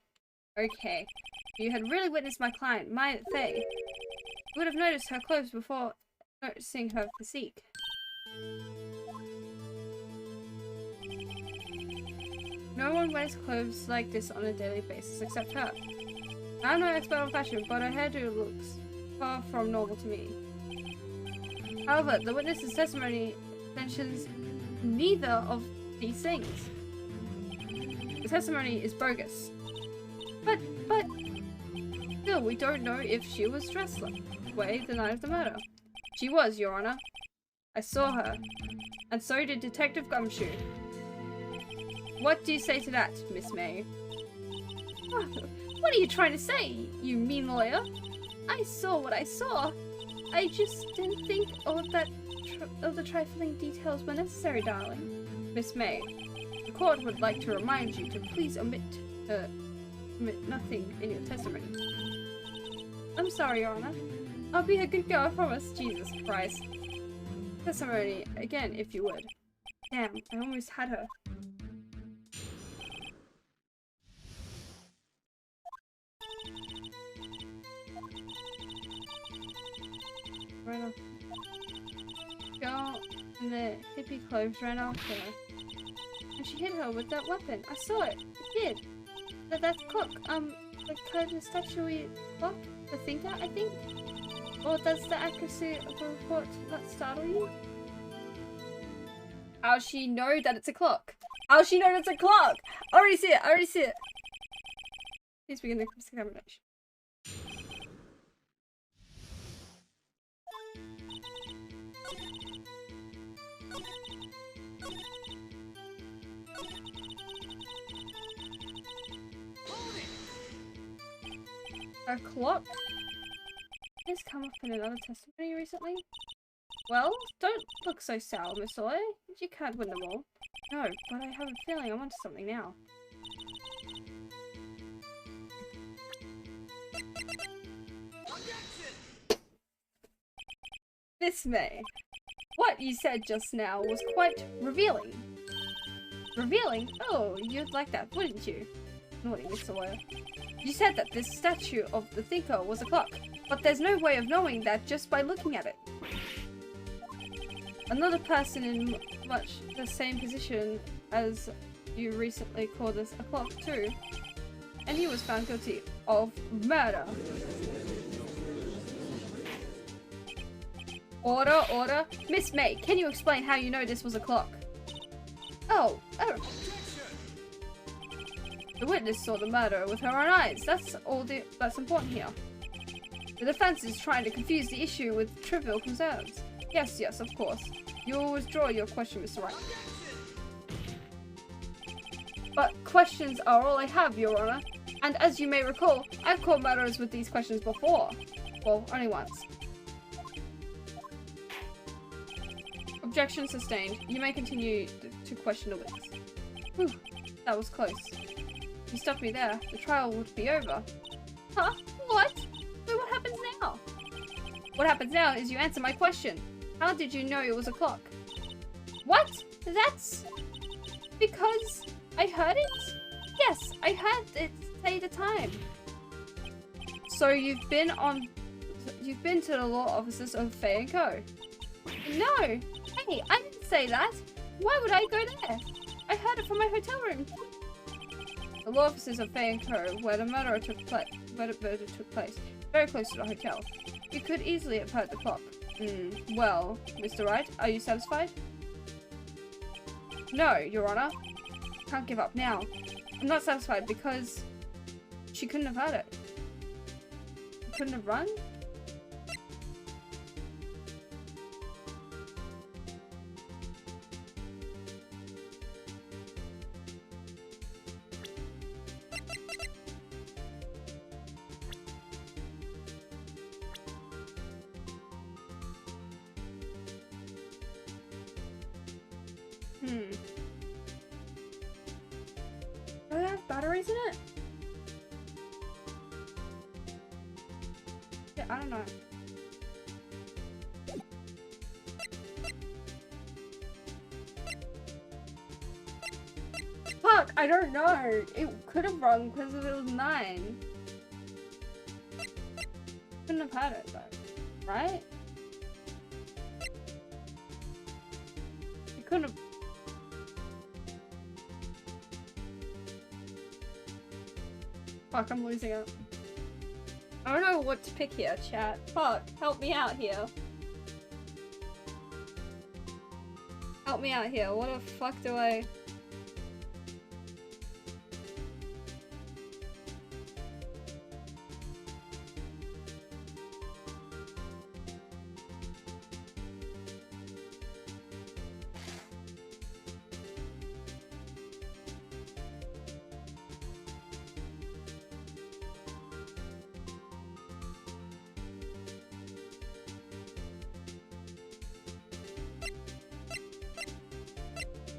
Okay, if you had really witnessed my client, Faye, you would have noticed her clothes before noticing her physique. No one wears clothes like this on a daily basis except her. I'm no expert on fashion, but her hairdo looks far from normal to me. However, the witness's testimony mentions neither of these things. The testimony is bogus. But, still, we don't know if she was dressed that way the night of the murder. She was, Your Honor. I saw her. And so did Detective Gumshoe. What do you say to that, Miss May? What are you trying to say, you mean lawyer? I saw what I saw. I just didn't think all of the trifling details were necessary, darling. Miss May, the court would like to remind you to please omit nothing in your testimony. I'm sorry, Your Honor. I'll be a good girl, I promise. Jesus Christ. Testimony again, if you would. Damn, I almost had her. Ran off. Girl in the hippie clothes ran after her. And she hit her with that weapon. I saw it. It did. That clock, the kind of statuary clock? The thinker, I think? Or does the accuracy of the report not startle you? How's she know that it's a clock? How's she know it's a clock? I already see it. Please begin the examination. A clock? Has come up in another testimony recently? Well, don't look so sour, Miss Saul. You can't win them all. No, but I have a feeling I'm onto something now. Miss May, what you said just now was quite revealing. Revealing? Oh, you'd like that, wouldn't you? Naughty Mr. Lawyer. You said that this statue of the thinker was a clock, but there's no way of knowing that just by looking at it. Another person in much the same position as you recently called this a clock too, and he was found guilty of murder. Order. Miss May, can you explain how you know this was a clock? Oh. The witness saw the murder with her own eyes. That's that's important here. The defense is trying to confuse the issue with trivial concerns. Yes, of course. You will withdraw your question, Mr. Wright. But questions are all I have, Your Honor. And as you may recall, I've caught murderers with these questions before. Well, only once. Objection sustained. You may continue to question the witness. Whew, that was close. If you stopped me there, the trial would be over. Huh? What? So what happens now? What happens now is you answer my question. How did you know it was a clock? What? That's because I heard it? Yes, I heard it say the time. So you've been on You've been to the law offices of Faye & Co. No! Hey, I didn't say that! Why would I go there? I heard it from my hotel room. The law offices of Faye & Co. where the murder took place. Very close to the hotel. You could easily have heard the clock. Well, Mr. Wright, are you satisfied? No, Your Honor. Can't give up now. I'm not satisfied because she couldn't have heard it. Couldn't have run? Do they have batteries in it? Yeah, I don't know. Fuck, I don't know. It could have rung because it was 9. Couldn't have had it though, right? You couldn't have. Fuck, I'm losing it. I don't know what to pick here, chat. Fuck, help me out here. Help me out here. What the fuck do I...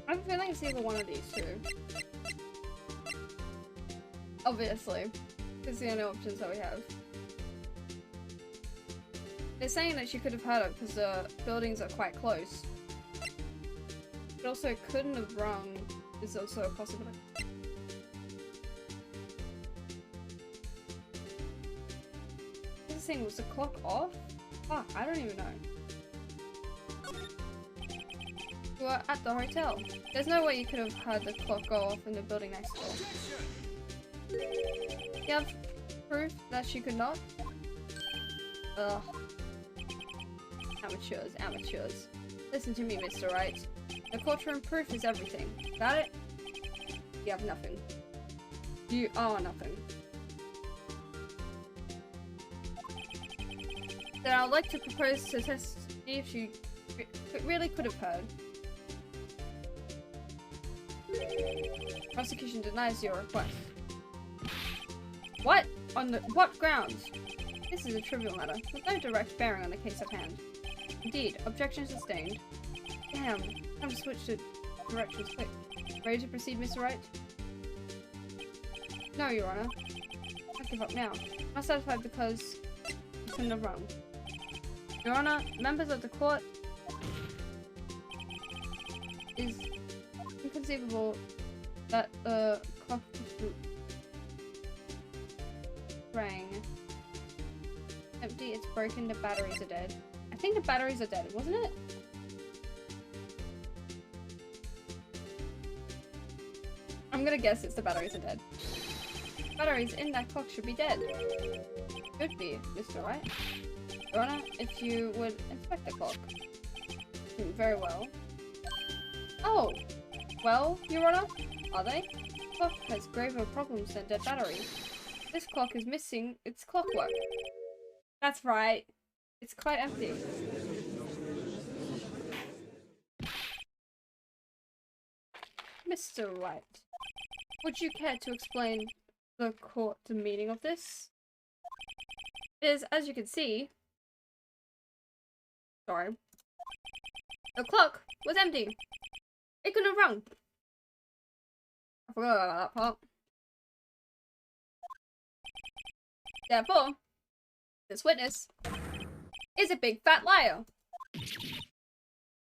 I'm feeling it's either one of these two. Obviously. It's the only options that we have. They're saying that she could have heard it because the buildings are quite close. But also couldn't have rung is also a possibility. This thing, was the clock off? Fuck, I don't even know. You were at the hotel. There's no way you could have had the clock go off in the building next door. You have proof that she could not? Ugh. Amateurs, amateurs. Listen to me, Mr. Wright. The courtroom proof is everything. Got it? You have nothing. You are nothing. Then I'd like to propose to test to see if she really could have heard. Prosecution denies your request. What? On what grounds? This is a trivial matter, with no direct bearing on the case at hand. Indeed, objection sustained. Damn, time to switch to directions quick. Ready to proceed, Mr. Wright? No, Your Honor. Can't give up now. I'm not satisfied because you couldn't have rung. Your Honor, members of the court, is inconceivable that the clock rang. Empty, it's broken, the batteries are dead. I think the batteries are dead, wasn't it? I'm gonna guess it's the batteries are dead. Batteries in that clock should be dead. Should be, Mr. Wright. Your Honor, if you would inspect the clock. Very well. Oh! Well, Your Honor, are they? The clock has graver problems than dead batteries. This clock is missing its clockwork. That's right. It's quite empty. Mr. Wright, would you care to explain the court the meaning of this? Is, as you can see, sorry, the clock was empty. It couldn't have rung. I forgot about that part. Therefore, this witness is a big fat liar.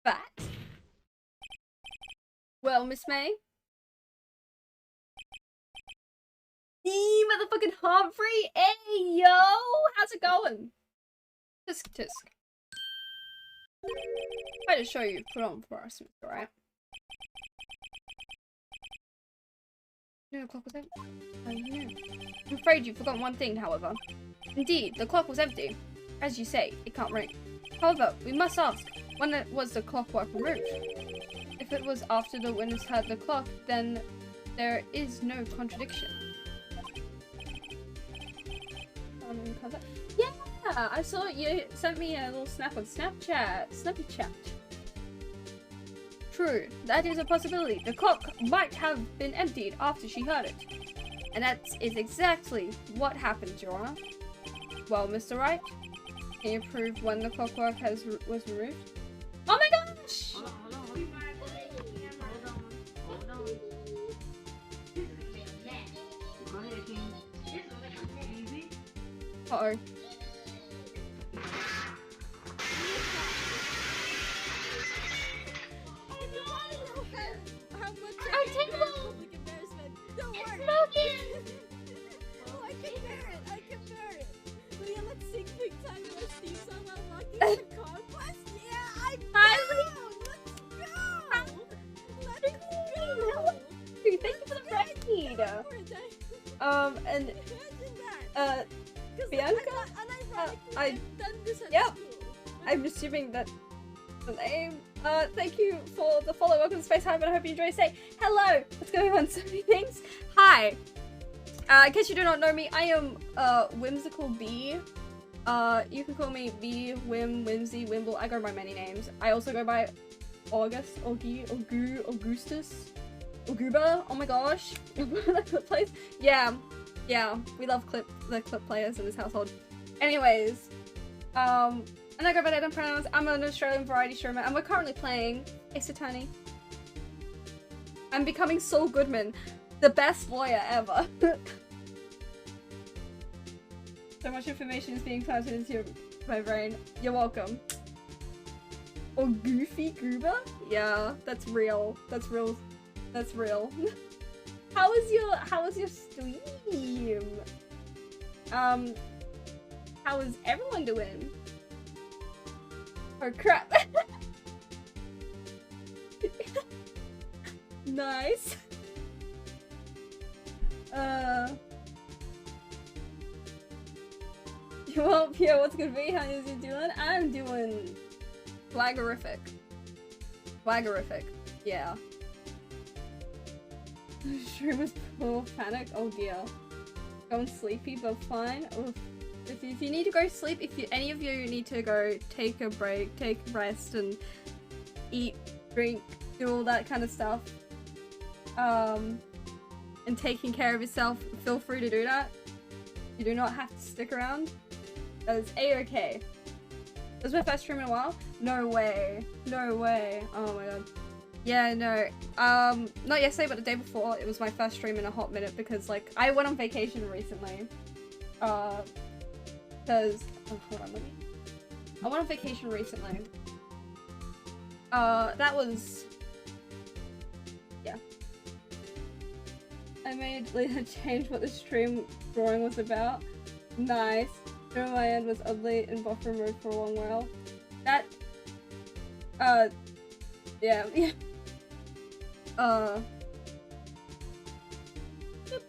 Fat? Well, Miss May? Motherfucking Humphrey! Hey, yo! How's it going? Tisk tisk. Try to show you put on for us, alright? No, the clock was empty. Oh, yeah. I'm afraid you've forgotten one thing, however. Indeed, the clock was empty. As you say, it can't ring. However, we must ask, when was the clockwork removed? If it was after the winners had the clock, then there is no contradiction. Yeah, I saw you sent me a little snap on Snapchat. Snappy chat. True, that is a possibility. The clock might have been emptied after she heard it. And that is exactly what happened, Your Honor. Well, Mr. Wright, can you prove when the clockwork was removed? Oh my gosh! Uh-oh. And Bianca? Yep. I'm assuming that's the name. Thank you for the follow. Welcome to Space Hive, and I hope you enjoy your stay. Hello! What's going on? So many things. Hi! In case you do not know me, I am Whimsical Bee. You can call me Bee, Whim, Whimsy, Wimble. I go by many names. I also go by August, Augie, Augu, Augustus, Auguba. Oh my gosh. Clip plays? Yeah, we love the clip players in this household. Anyways, and I go by that pronouns. I'm an Australian variety streamer, and we're currently playing Ace Attorney. I'm becoming Saul Goodman, the best lawyer ever. So much information is being planted into my brain. You're welcome. Or Goofy Goober? Yeah, that's real. That's real. That's real. How was your stream? How is everyone doing? Oh crap. Nice. Well, Pierre, what's good, V? How is you doing? I'm doing flagorific. Flagorific. Yeah. Streamers full of panic. Oh dear. Going sleepy, but fine. Oof. If you need to go sleep, any of you need to go take a break, take a rest, and eat, drink, do all that kind of stuff, and taking care of yourself, feel free to do that. You do not have to stick around. That is a-okay. This is my first stream in a while? No way. No way. Oh my god. Yeah, no. Not yesterday, but the day before. It was my first stream in a hot minute because, like, I went on vacation recently. Because... Oh, hold on, I went on vacation recently. That was... Yeah. I made Lena change what the stream drawing was about. Nice. Drawing my end was ugly in buffer mode for a long while. That... Yeah. Boop,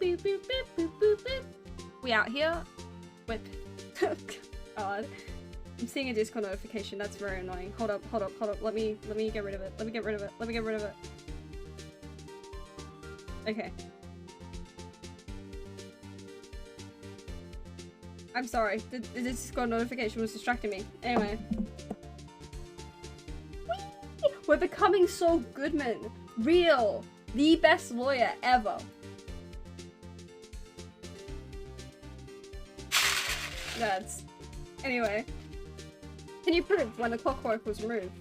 boop, boop, boop, boop, boop, boop. We out here with... God. I'm seeing a Discord notification. That's very annoying. Hold up. Let me get rid of it. Let me get rid of it. Okay. I'm sorry. The Discord notification was distracting me. Anyway. Whee! We're becoming Saul Goodman. Real. The best lawyer ever. That's... Anyway. Can you prove when the clockwork was removed?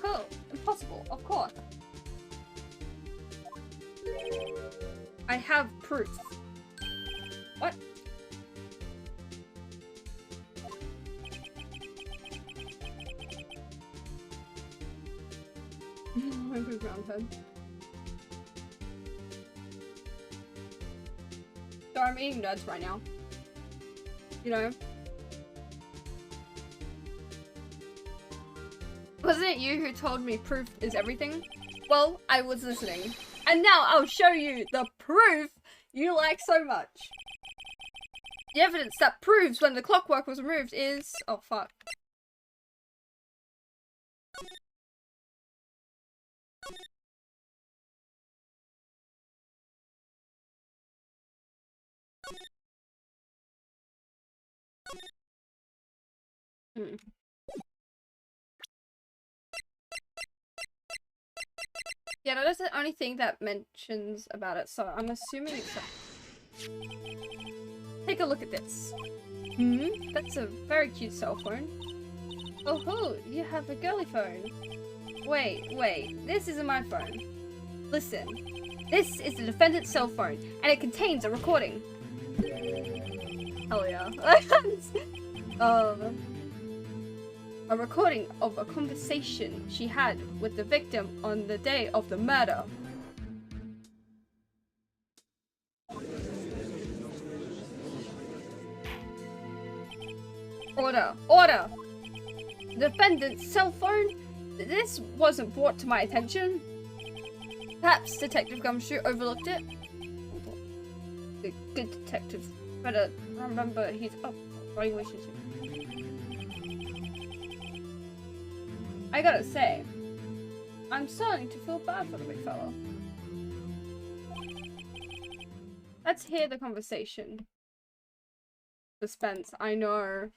Oh, impossible, of course. I have proof. What? My poop round head. So I'm eating nuts right now. You know? Wasn't it you who told me proof is everything? Well, I was listening. And now I'll show you the proof you like so much. The evidence that proves when the clockwork was removed is... Oh, fuck. Yeah, that is the only thing that mentions about it, so I'm assuming it's... Take a look at this. That's a very cute cell phone. Oh, you have a girly phone. Wait, this isn't my phone. Listen, this is the defendant's cell phone, and it contains a recording. Hell yeah. A recording of a conversation she had with the victim on the day of the murder. Order! The defendant's cell phone? This wasn't brought to my attention. Perhaps Detective Gumshoe overlooked it? The good detective better remember he's up for evaluation. I gotta say, I'm starting to feel bad for the big fella. Let's hear the conversation. Suspense, I know.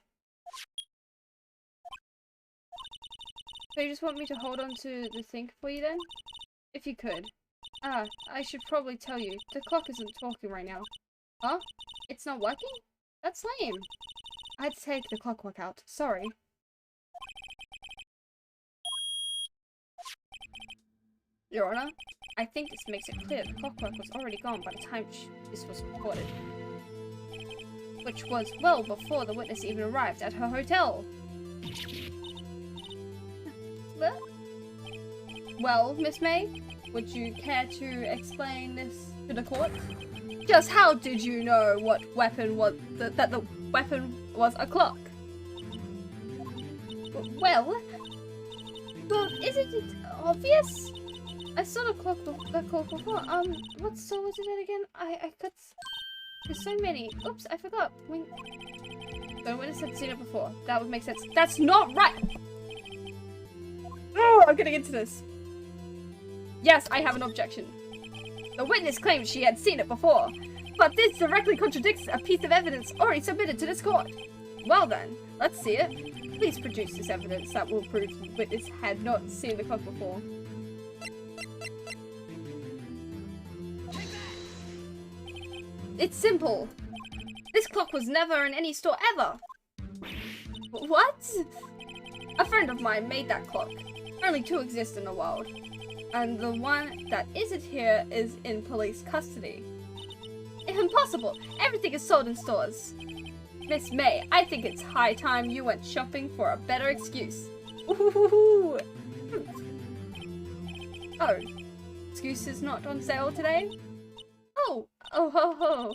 So you just want me to hold on to the thing for you then? If you could. I should probably tell you, the clock isn't talking right now. Huh? It's not working? That's lame. I had to take the clockwork out, sorry. Your Honor, I think this makes it clear the clockwork was already gone by the time this was recorded. Which was well before the witness even arrived at her hotel. Well, Miss May, would you care to explain this to the court? Just how did you know what weapon was that the weapon was a clock? Well, isn't it obvious? I saw the clock before. What store was it again? I could. There's so many. Oops, I forgot. The witness had seen it before. That would make sense. That's not right. Oh, I'm getting into this. Yes, I have an objection. The witness claimed she had seen it before, but this directly contradicts a piece of evidence already submitted to this court. Well then, let's see it. Please produce this evidence that will prove the witness had not seen the clock before. It's simple. This clock was never in any store ever. What? A friend of mine made that clock. Only two exist in the world. And the one that isn't here is in police custody. Impossible! Everything is sold in stores. Miss May, I think it's high time you went shopping for a better excuse. Ooh. Oh, excuse is not on sale today? Oh, ho, ho.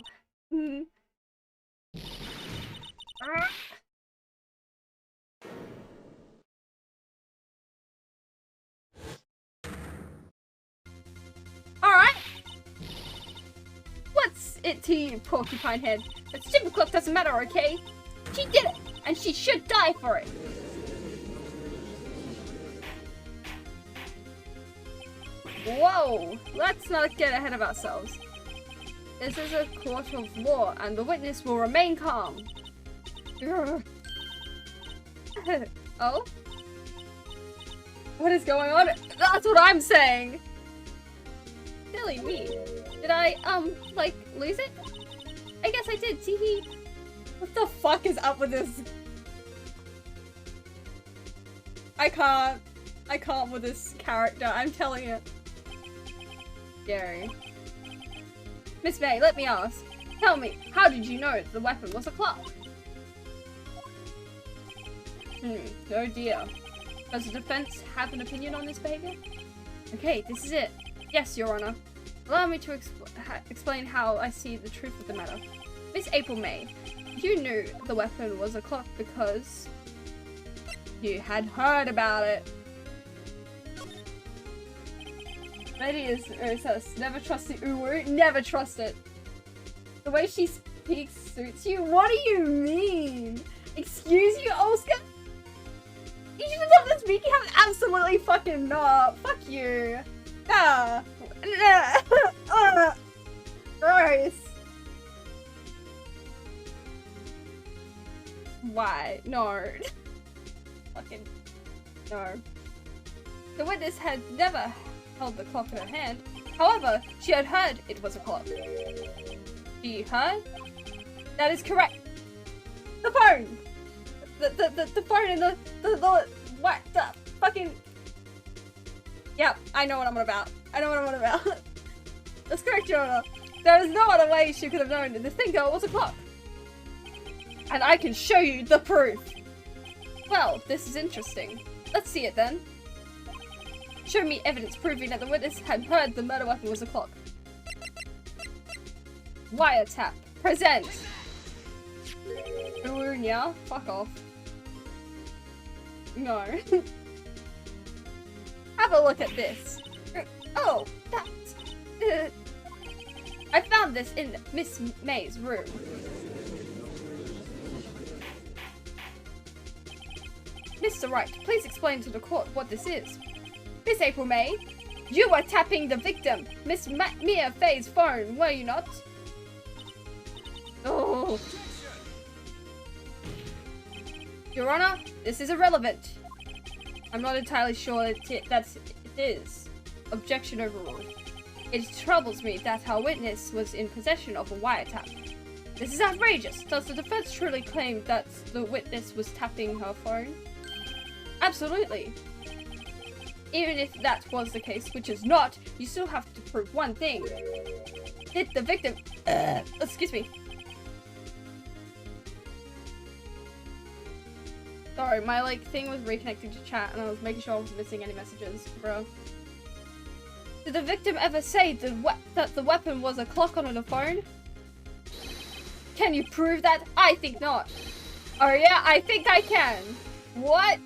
Alright. What's it to you, porcupine head? That stupid clock doesn't matter, okay? She did it, and she should die for it. Whoa, let's not get ahead of ourselves. This is a court of law, and the witness will remain calm. Oh? What is going on? That's what I'm saying! Silly me. Did I, like, lose it? I guess I did, teehee. What the fuck is up with this? I can't with this character, I'm telling you. Scary. Miss May, let me ask. Tell me, how did you know the weapon was a clock? Oh dear. Does the defense have an opinion on this behavior? Okay, this is it. Yes, Your Honor. Allow me to explain how I see the truth of the matter. Miss April May, you knew the weapon was a clock because you had heard about it. Lady is Ursus. Never trust the Uwu. Never trust it. The way she speaks suits you. What do you mean? Excuse you, Oscar? You should have done this week. You have absolutely fucking not. Fuck you. Ah. Gross. Why? No. Fucking no. The witness had never held the clock in her hand. However, she had heard it was a clock. She heard? That is correct. The phone! The phone and the what the fucking... Yep, I know what I'm on about. I know what I'm on about. That's correct, Your Honor. There is no other way she could have known that the thinker was a clock. And I can show you the proof. Well, this is interesting. Let's see it then. Show me evidence proving that the witness had heard the murder weapon was a clock. Wiretap. Present. Unya. Fuck off. No. Have a look at this. Oh, that's... I found this in Miss May's room. Mr. Wright, please explain to the court what this is. Miss April May, you were tapping the victim, Miss Mia Faye's phone, were you not? Oh. Your Honor, this is irrelevant. I'm not entirely sure that it is. Objection overruled. It troubles me that our witness was in possession of a wiretap. This is outrageous. Does the defense truly claim that the witness was tapping her phone? Absolutely. Even if that was the case, which is not, you still have to prove one thing. Did the victim... excuse me. Sorry, my thing was reconnecting to chat and I was making sure I wasn't missing any messages, bro. Did the victim ever say that the weapon was a clock on the phone? Can you prove that? I think not. Oh yeah, I think I can. What?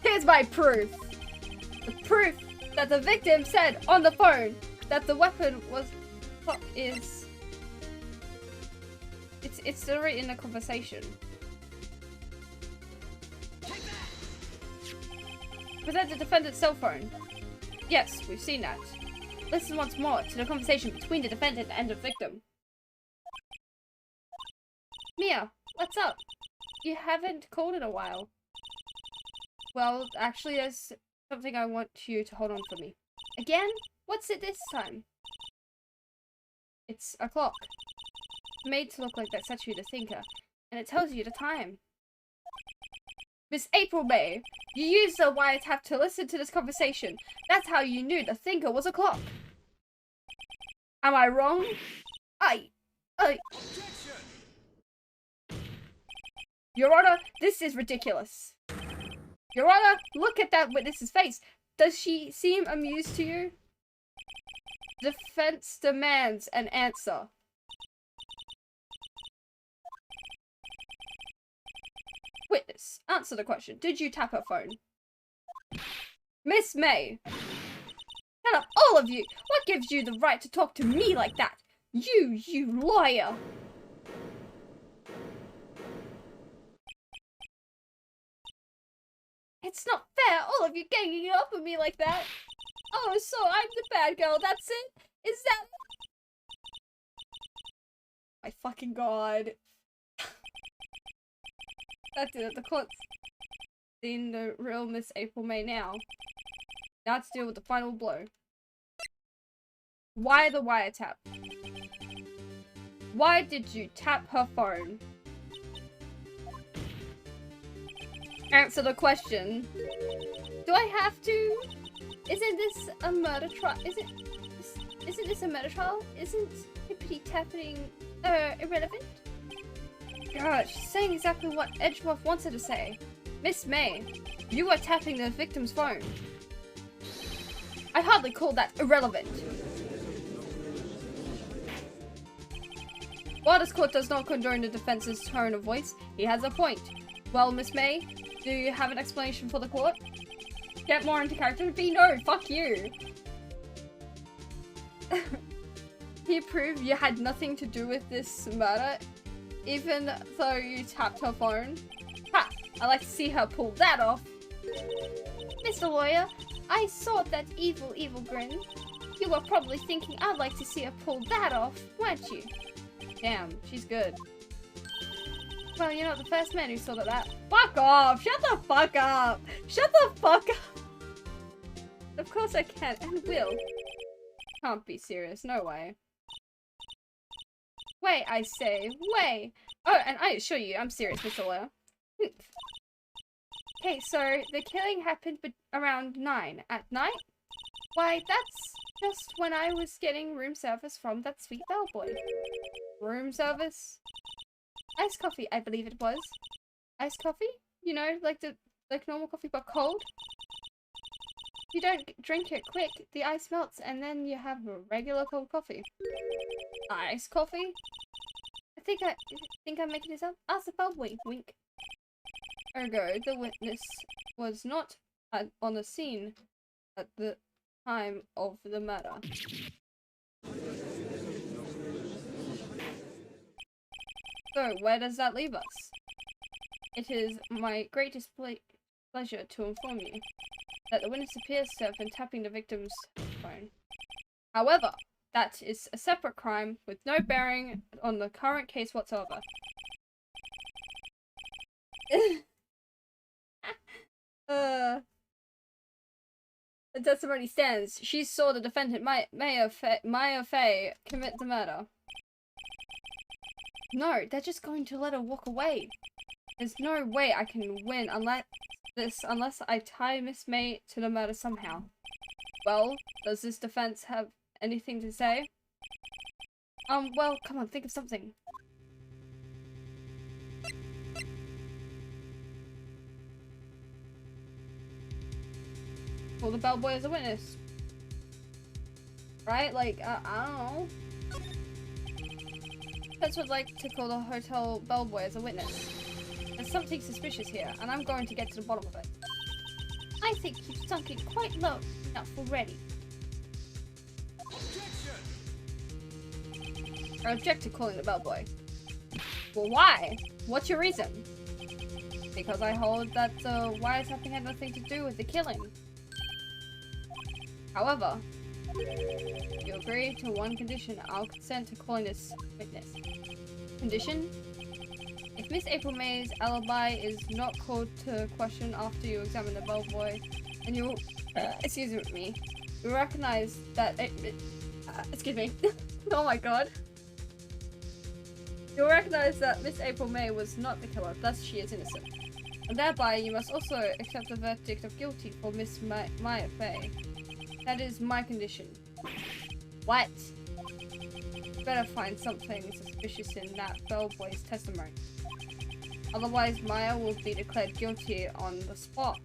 Here's my proof. The proof that the victim said on the phone that the weapon was clock is... It's still written in the conversation. Present the defendant's cell phone. Yes, we've seen that. Listen once more to the conversation between the defendant and the victim. Mia, what's up? You haven't called in a while. Well, actually, there's something I want you to hold on for me. Again? What's it this time? It's a clock. Made to look like that statue the thinker, and it tells you the time. Miss April May, you used the wiretap to listen to this conversation. That's how you knew the thinker was a clock. Am I wrong? Your Honor, this is ridiculous. Your Honor, look at that witness's face. Does she seem amused to you? Defense demands an answer. Witness, answer the question. Did you tap her phone? Miss May. Shut up, all of you. What gives you the right to talk to me like that? You lawyer. It's not fair, all of you ganging up on me like that. Oh, so I'm the bad girl, that's it? Is that... My fucking god. That's it, the court's seen the real Miss April May now. Now to deal with the final blow. Why the wiretap? Why did you tap her phone? Answer the question. Do I have to? Isn't this a murder trial? Isn't this a murder trial? Isn't hippity tapping irrelevant? God, she's saying exactly what Edgeworth wants her to say. Miss May, you were tapping the victim's phone. I hardly call that irrelevant. While this court does not condone the defense's tone of voice, he has a point. Well, Miss May, do you have an explanation for the court? Get more into character? B, no, fuck you. He proved you had nothing to do with this murder, even though you tapped her phone. Ha! I'd like to see her pull that off. Mr. Lawyer, I saw that evil grin. You were probably thinking I'd like to see her pull that off, weren't you? Damn, she's good. Well, you're not the first man who saw that. Fuck off! Shut the fuck up! Shut the fuck up! Of course I can and will. Can't be serious, no way. Wait, I say, wait! Oh, and I assure you, I'm serious, Mr. Lawyer. Okay, so the killing happened around 9 at night? Why, that's just when I was getting room service from that sweet bellboy. Room service? Iced coffee, I believe it was. Iced coffee? You know, like normal coffee but cold? If you don't drink it quick, the ice melts and then you have regular cold coffee. Iced coffee? I think I'm making this up. Ask the bellboy, wink. Ergo, the witness was not on the scene at the time of the murder. So, where does that leave us? It is my greatest pleasure to inform you that the witness appears to have been tapping the victim's phone. However, that is a separate crime with no bearing on the current case whatsoever. The testimony stands. She saw the defendant, Maya Fey, commit the murder. No, they're just going to let her walk away. There's no way I can win unless I tie Miss May to the murder somehow. Well, does this defense have anything to say? Well, come on, think of something. Call the bellboy as a witness. Right? Like, I don't know. Defense would like to call the hotel bellboy as a witness. There's something suspicious here, and I'm going to get to the bottom of it. I think you've sunk it quite low enough already. I object to calling the bellboy. Well, why? What's your reason? Because I hold that the wiretapping had nothing to do with the killing. However, if you agree to one condition, I'll consent to calling this witness. Condition? If Miss April May's alibi is not called to question after you examine the bellboy, and you, excuse me, you recognize that, excuse me, oh my god. You'll recognize that Miss April May was not the killer, thus she is innocent. And thereby, you must also accept the verdict of guilty for Miss Maya Fey. That is my condition. What? You better find something suspicious in that bellboy's testimony. Otherwise, Maya will be declared guilty on the spot.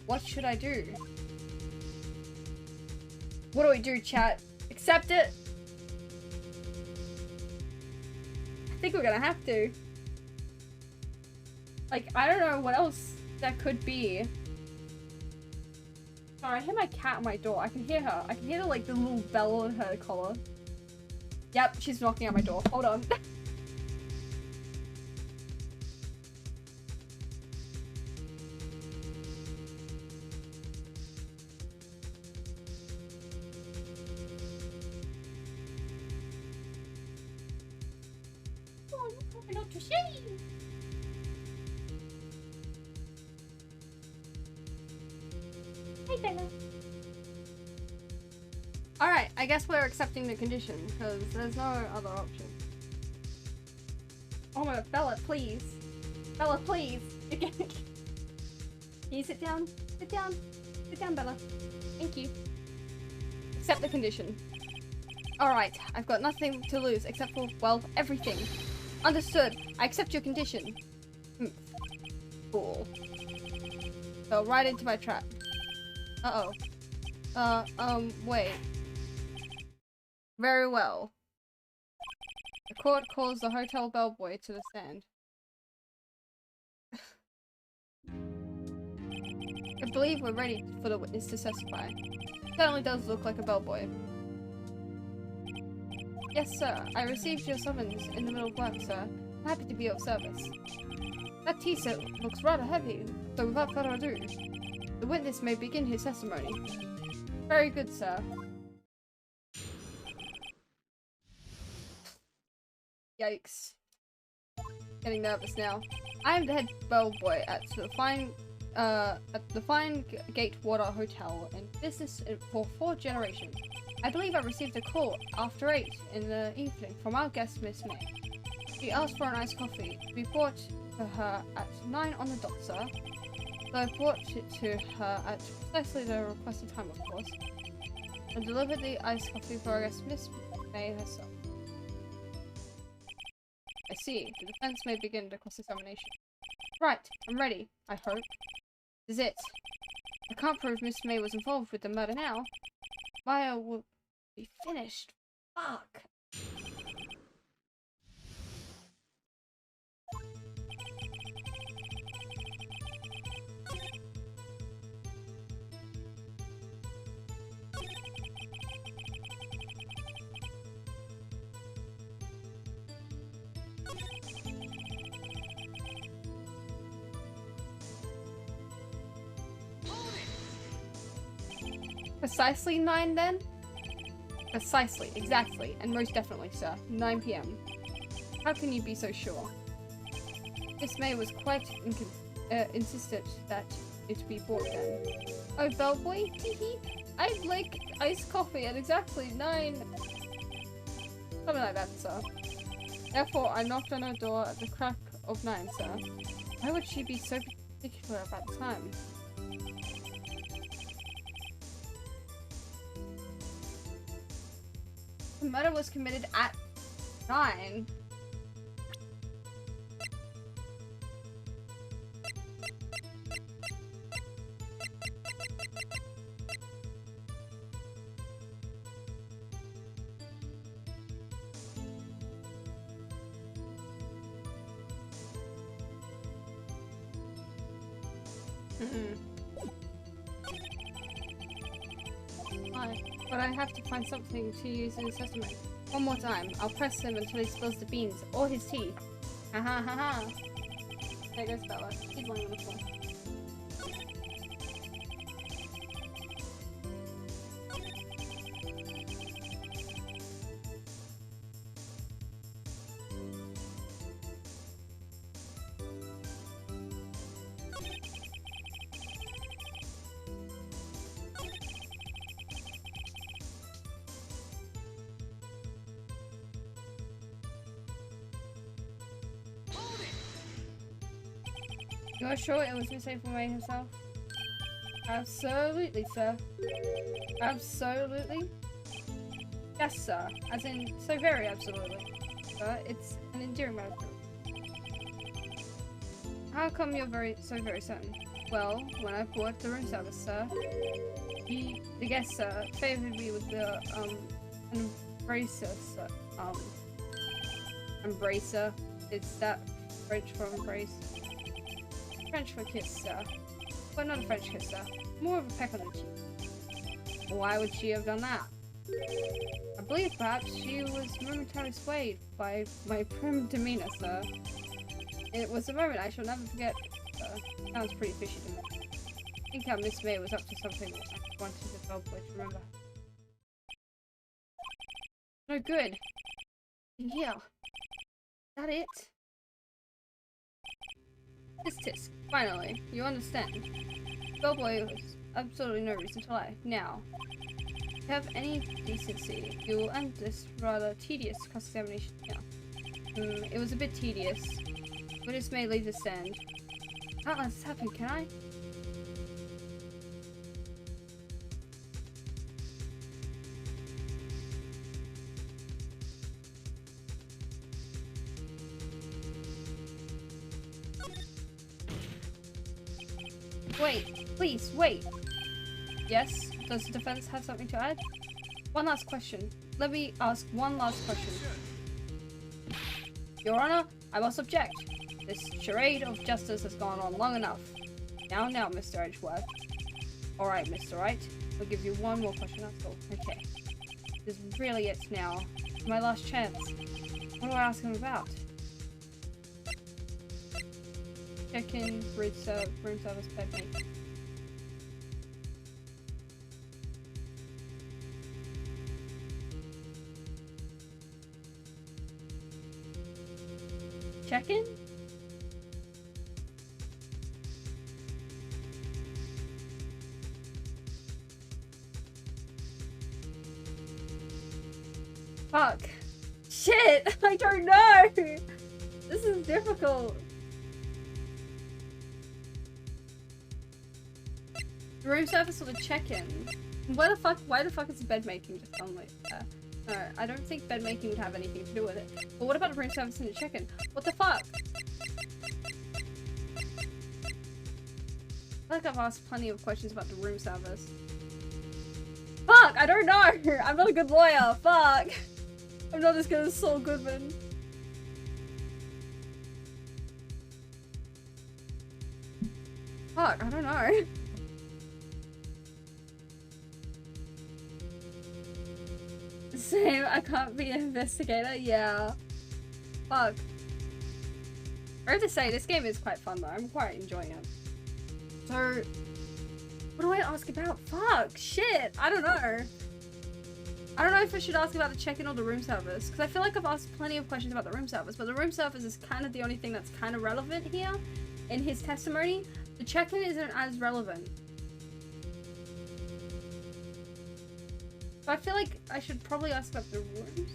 What should I do? What do we do, chat? Accept it? I think we're gonna have to. Like, I don't know what else that could be. Sorry, I hear my cat on my door. I can hear her. I can hear the, like, the little bell on her collar. Yep, she's knocking at my door. Hold on. Not to shame. Hey, Bella. Alright, I guess we're accepting the condition, because there's no other option. Oh my god, Bella, please. Bella, please. Can you sit down? Sit down. Sit down, Bella. Thank you. Accept the condition. Alright, I've got nothing to lose except for, well, everything. Understood. I accept your condition. Cool. Fell right into my trap. Uh-oh. Wait. Very well. The court calls the hotel bellboy to the stand. I believe we're ready for the witness to testify. Certainly does look like a bellboy. Yes, sir. I received your summons in the middle of work, sir. I'm happy to be of service. That tea set looks rather heavy, so without further ado, the witness may begin his testimony. Very good, sir. Yikes. Getting nervous now. I am the head bellboy at the Fine Gatewater Hotel in business for 4 generations. I believe I received a call after 8 in the evening from our guest, Miss May. She asked for an iced coffee to be brought to her at 9 on the dot, sir. So I brought it to her at precisely the requested time, of course, and delivered the iced coffee for our guest, Miss May herself. I see. The defense may begin the cross-examination. Right, I'm ready, I hope. This is it. I can't prove Miss May was involved with the murder now. Maya will be finished. Fuck. Precisely 9 then? Precisely, exactly, and most definitely, sir. 9 PM. How can you be so sure? Miss May was quite insistent that it be brought then. Oh, bellboy? Teehee. I'd like iced coffee at exactly 9. Something like that, sir. Therefore, I knocked on her door at the crack of 9, sir. Why would she be so particular about the time? The murder was committed at 9. But I have to find something to use in his testimony. One more time. I'll press him until he spills the beans or his tea. Ha ha ha ha. There goes Bella. He's lying on the floor. You are sure it was Miss May himself? Absolutely, sir. Absolutely? Yes, sir. As in, so very absolutely. Sir, it's an endearing matter. How come you're so very certain? Well, when I bought the room service, sir, the guest, sir, favored me with the, embracer, sir. Embracer. It's that French for embrace. French for kiss, sir. But not a French kiss, sir. More of a peck on the cheek. Why would she have done that? I believe perhaps she was momentarily swayed by my prim demeanor, sir. It was a moment I shall never forget, sir. Sounds pretty fishy to me. I think how Miss May was up to something I wanted the bellboy to remember. No good. Yeah. Is that it? Tisk, finally, you understand. Bellboy was absolutely no reason to lie. Now, if you have any decency, you will end this rather tedious cross-examination now. It was a bit tedious. Witness may leave the stand. Can't let this happen, can I? Wait, please, wait. Yes, does the defense have something to add? One last question. Let me ask one last question. Your Honor, I must object. This charade of justice has gone on long enough. Now, Mr. Edgeworth. Alright, Mr. Wright. I'll give you one more question, that's all. Okay. This is really it now. My last chance. What do I ask him about? Check-in, room service, bed mate. Check-in? Fuck. Shit! I don't know! This is difficult. The room service or the check-in? Why the fuck is bed making just on like there? No, I don't think bed making would have anything to do with it. But what about the room service and the check-in? What the fuck? I feel like I've asked plenty of questions about the room service. Fuck! I don't know! I'm not a good lawyer! Fuck! I'm not as good as Saul Goodman. Fuck, I don't know. Same, I can't be an investigator, yeah. Fuck. I have to say, this game is quite fun though, I'm quite enjoying it. So, what do I ask about? Fuck, shit, I don't know. I don't know if I should ask about the check-in or the room service, because I feel like I've asked plenty of questions about the room service, but the room service is kind of the only thing that's kind of relevant here in his testimony. The check-in isn't as relevant. So I feel like I should probably ask about the room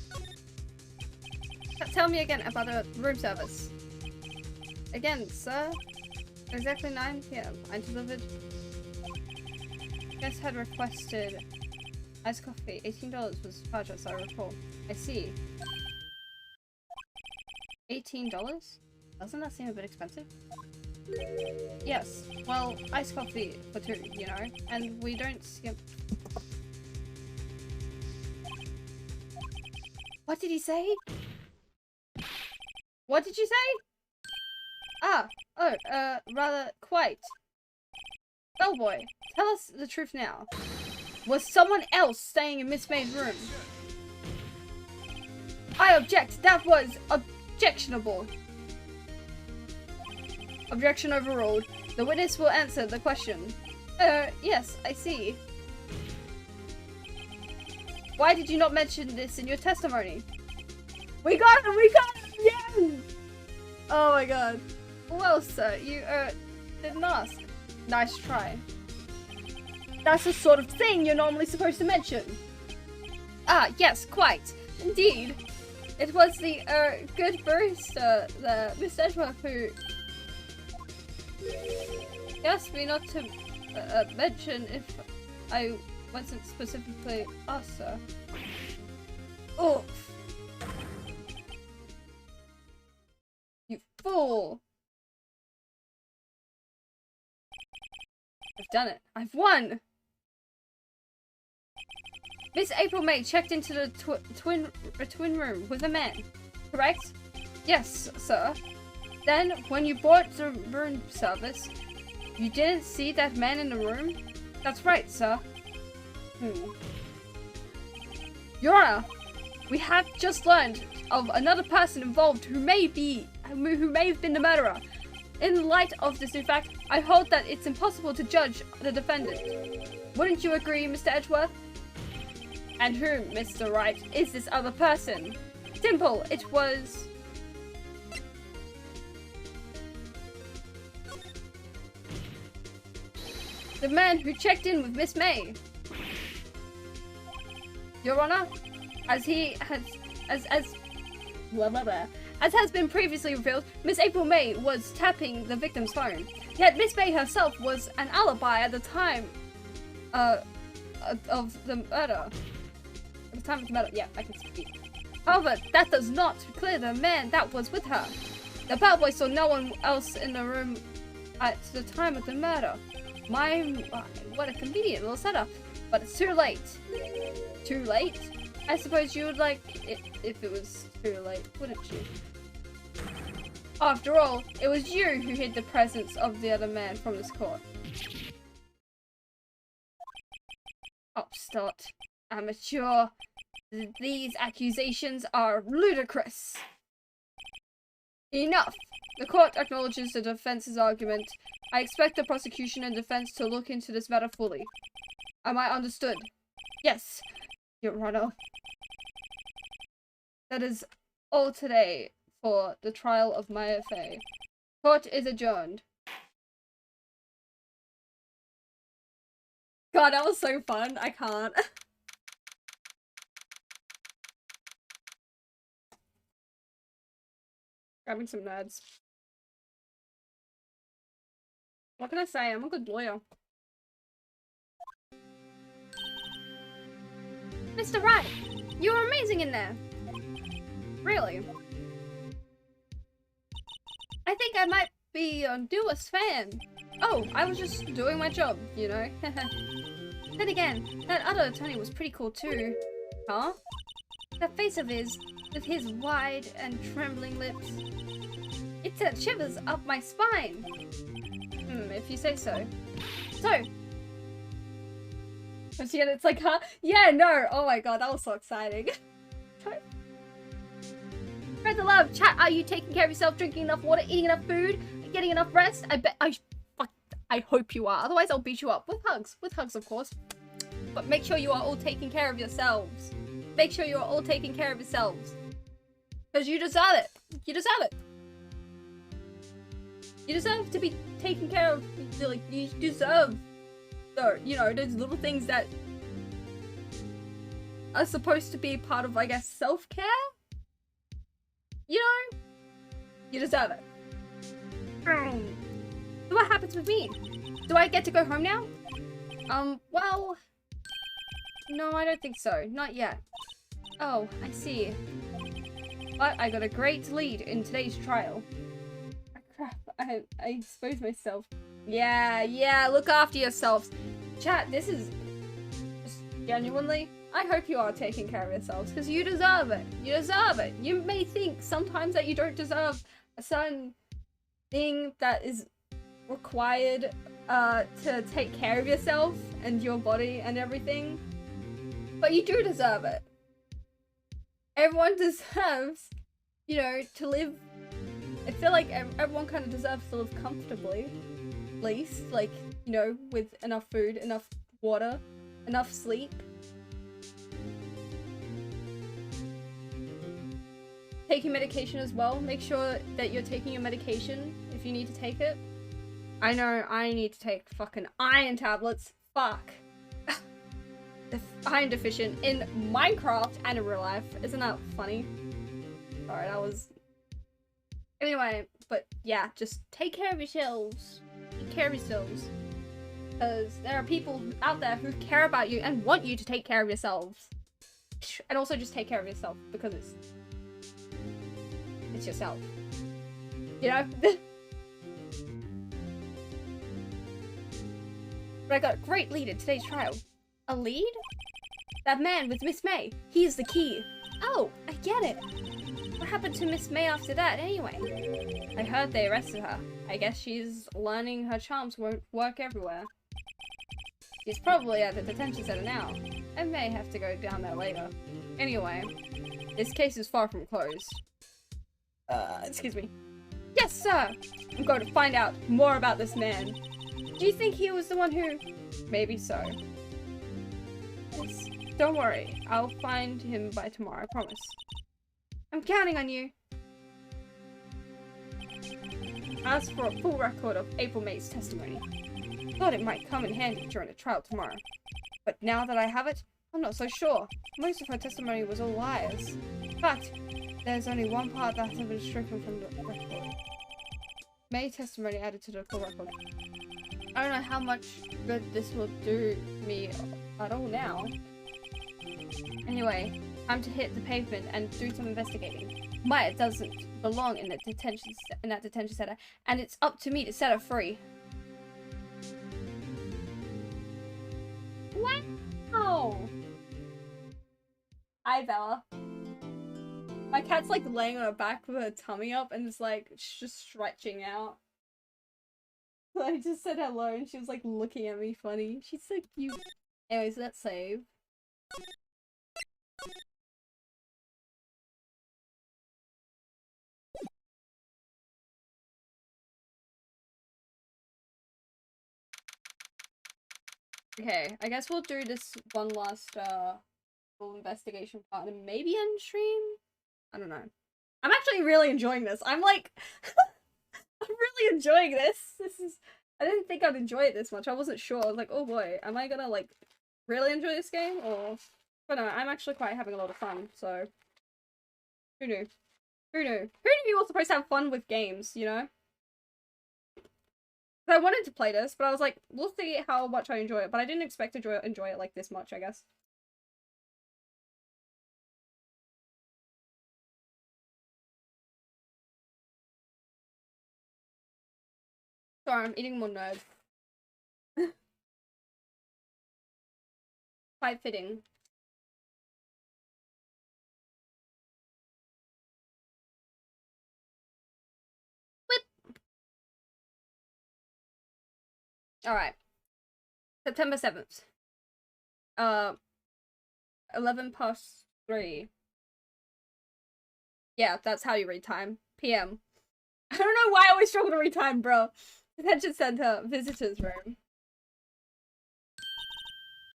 service. Tell me again about the room service. Again, sir. Exactly 9 PM. I delivered. Guest had requested iced coffee. $18 was purchased, I recall. I see. $18? Doesn't that seem a bit expensive? Yes. Well, iced coffee for 2, you know, and we don't skip. What did he say? What did you say? Rather quite. Bellboy, tell us the truth now. Was someone else staying in Miss May's room? I object. That was objectionable. Objection overruled. The witness will answer the question. Yes, I see. Why did you not mention this in your testimony? We got him! We got him! Yes! Oh my god. Well, sir, you, didn't ask. Nice try. That's the sort of thing you're normally supposed to mention. Ah, yes, quite. Indeed. It was the, good barista, Miss Edgeworth, who... He asked me not to, mention if I wasn't specifically asked, sir. Oof. You fool! I've done it. I've won! Miss April May checked into the twin room with a man, correct? Yes, sir. Then, when you bought the room service, you didn't see that man in the room? That's right, sir. Your Honor, we have just learned of another person involved who may have been the murderer. In light of this new fact, I hold that it's impossible to judge the defendant. Wouldn't you agree, Mr. Edgeworth? And who, Mr. Wright, is this other person? Simple, it was... the man who checked in with Miss May. Your Honor, as has been previously revealed, Miss April May was tapping the victim's phone. Yet Miss May herself was an alibi at the time of the murder. At the time of the murder, yeah, I can speak. However, that does not clear the man that was with her. The bellboy saw no one else in the room at the time of the murder. What a convenient little setup. But it's too late. Too late? I suppose you would like it if it was too late, wouldn't you? After all, it was you who hid the presence of the other man from this court. Upstart. Amateur. These accusations are ludicrous. Enough! The court acknowledges the defense's argument. I expect the prosecution and defense to look into this matter fully. Am I understood? Yes, Your Honor. That is all today for the trial of Maya Fey. Court is adjourned. God, that was so fun. I can't. Grabbing some nerds. What can I say? I'm a good lawyer. Mr. Wright, you were amazing in there. Really? I think I might be your newest fan. Oh, I was just doing my job, you know. Then again, that other attorney was pretty cool too. Huh? That face of his, with his wide and trembling lips. It sent shivers up my spine. If you say so. So. It's like, huh? Yeah, no. Oh my god, that was so exciting. Spread the love. Chat, are you taking care of yourself, drinking enough water, eating enough food, getting enough rest? I hope you are. Otherwise, I'll beat you up. With hugs. With hugs, of course. But make sure you are all taking care of yourselves. Make sure you are all taking care of yourselves. Because you deserve it. You deserve it. You deserve to be taken care of. Like, you deserve, you know, those little things that are supposed to be part of, I guess, self-care? You know? You deserve it. So what happens with me? Do I get to go home now? Well... No, I don't think so. Not yet. Oh, I see. But I got a great lead in today's trial. Crap, I exposed myself. Yeah, look after yourselves. Chat, this is... just genuinely, I hope you are taking care of yourselves, because you deserve it. You deserve it. You may think sometimes that you don't deserve a certain thing that is required to take care of yourself and your body and everything. But you do deserve it. Everyone deserves, you know, to live... I feel like everyone kind of deserves to live comfortably. At least, like, you know, with enough food, enough water, enough sleep. Taking medication as well. Make sure that you're taking your medication if you need to take it. I know I need to take fucking iron tablets. Fuck. Iron deficient in Minecraft and in real life. Isn't that funny? Sorry, that was... Anyway, but yeah, just take care of yourselves. Take care of yourselves. Because there are people out there who care about you and want you to take care of yourselves. And also just take care of yourself, because it's yourself. You know? But I got a great lead in today's trial. A lead? That man with Miss May. He is the key. Oh, I get it. What happened to Miss May after that, anyway? I heard they arrested her. I guess she's learning her charms won't work everywhere. She's probably at the detention center now. I may have to go down there later. Anyway, this case is far from closed. Excuse me. Yes, sir! I'm going to find out more about this man. Do you think he was the one who... Maybe so. Yes. Don't worry. I'll find him by tomorrow, I promise. I'm counting on you. As for a full record of April May's testimony, thought it might come in handy during the trial tomorrow. But now that I have it, I'm not so sure. Most of her testimony was all lies. But there's only one part that has been stricken from the record. May testimony added to the full record. I don't know how much good this will do me at all now. Anyway, time to hit the pavement and do some investigating. Maya doesn't belong in that detention center, and it's up to me to set her free. Hi, Bella. My cat's like laying on her back with her tummy up and it's like just stretching out. I just said hello and she was like looking at me funny. She's so cute. Anyways, let's save. Okay, I guess we'll do this one last full investigation part and maybe end stream? I don't know. I'm actually really enjoying this. I'm like I'm really enjoying this. I didn't think I'd enjoy it this much. I wasn't sure. I was like, oh boy, am I gonna like really enjoy this game or but no, I'm actually quite having a lot of fun, so who knew? Who knew? Who knew you were supposed to have fun with games, you know? I wanted to play this, but I was like, we'll see how much I enjoy it, but I didn't expect to enjoy it like this much, I guess. Sorry, I'm eating more nerd. Quite fitting. Whip! Alright. September 7th. 11 past 3. Yeah, that's how you read time. PM. I don't know why I always struggle to read time, bro. Detention center, visitors room.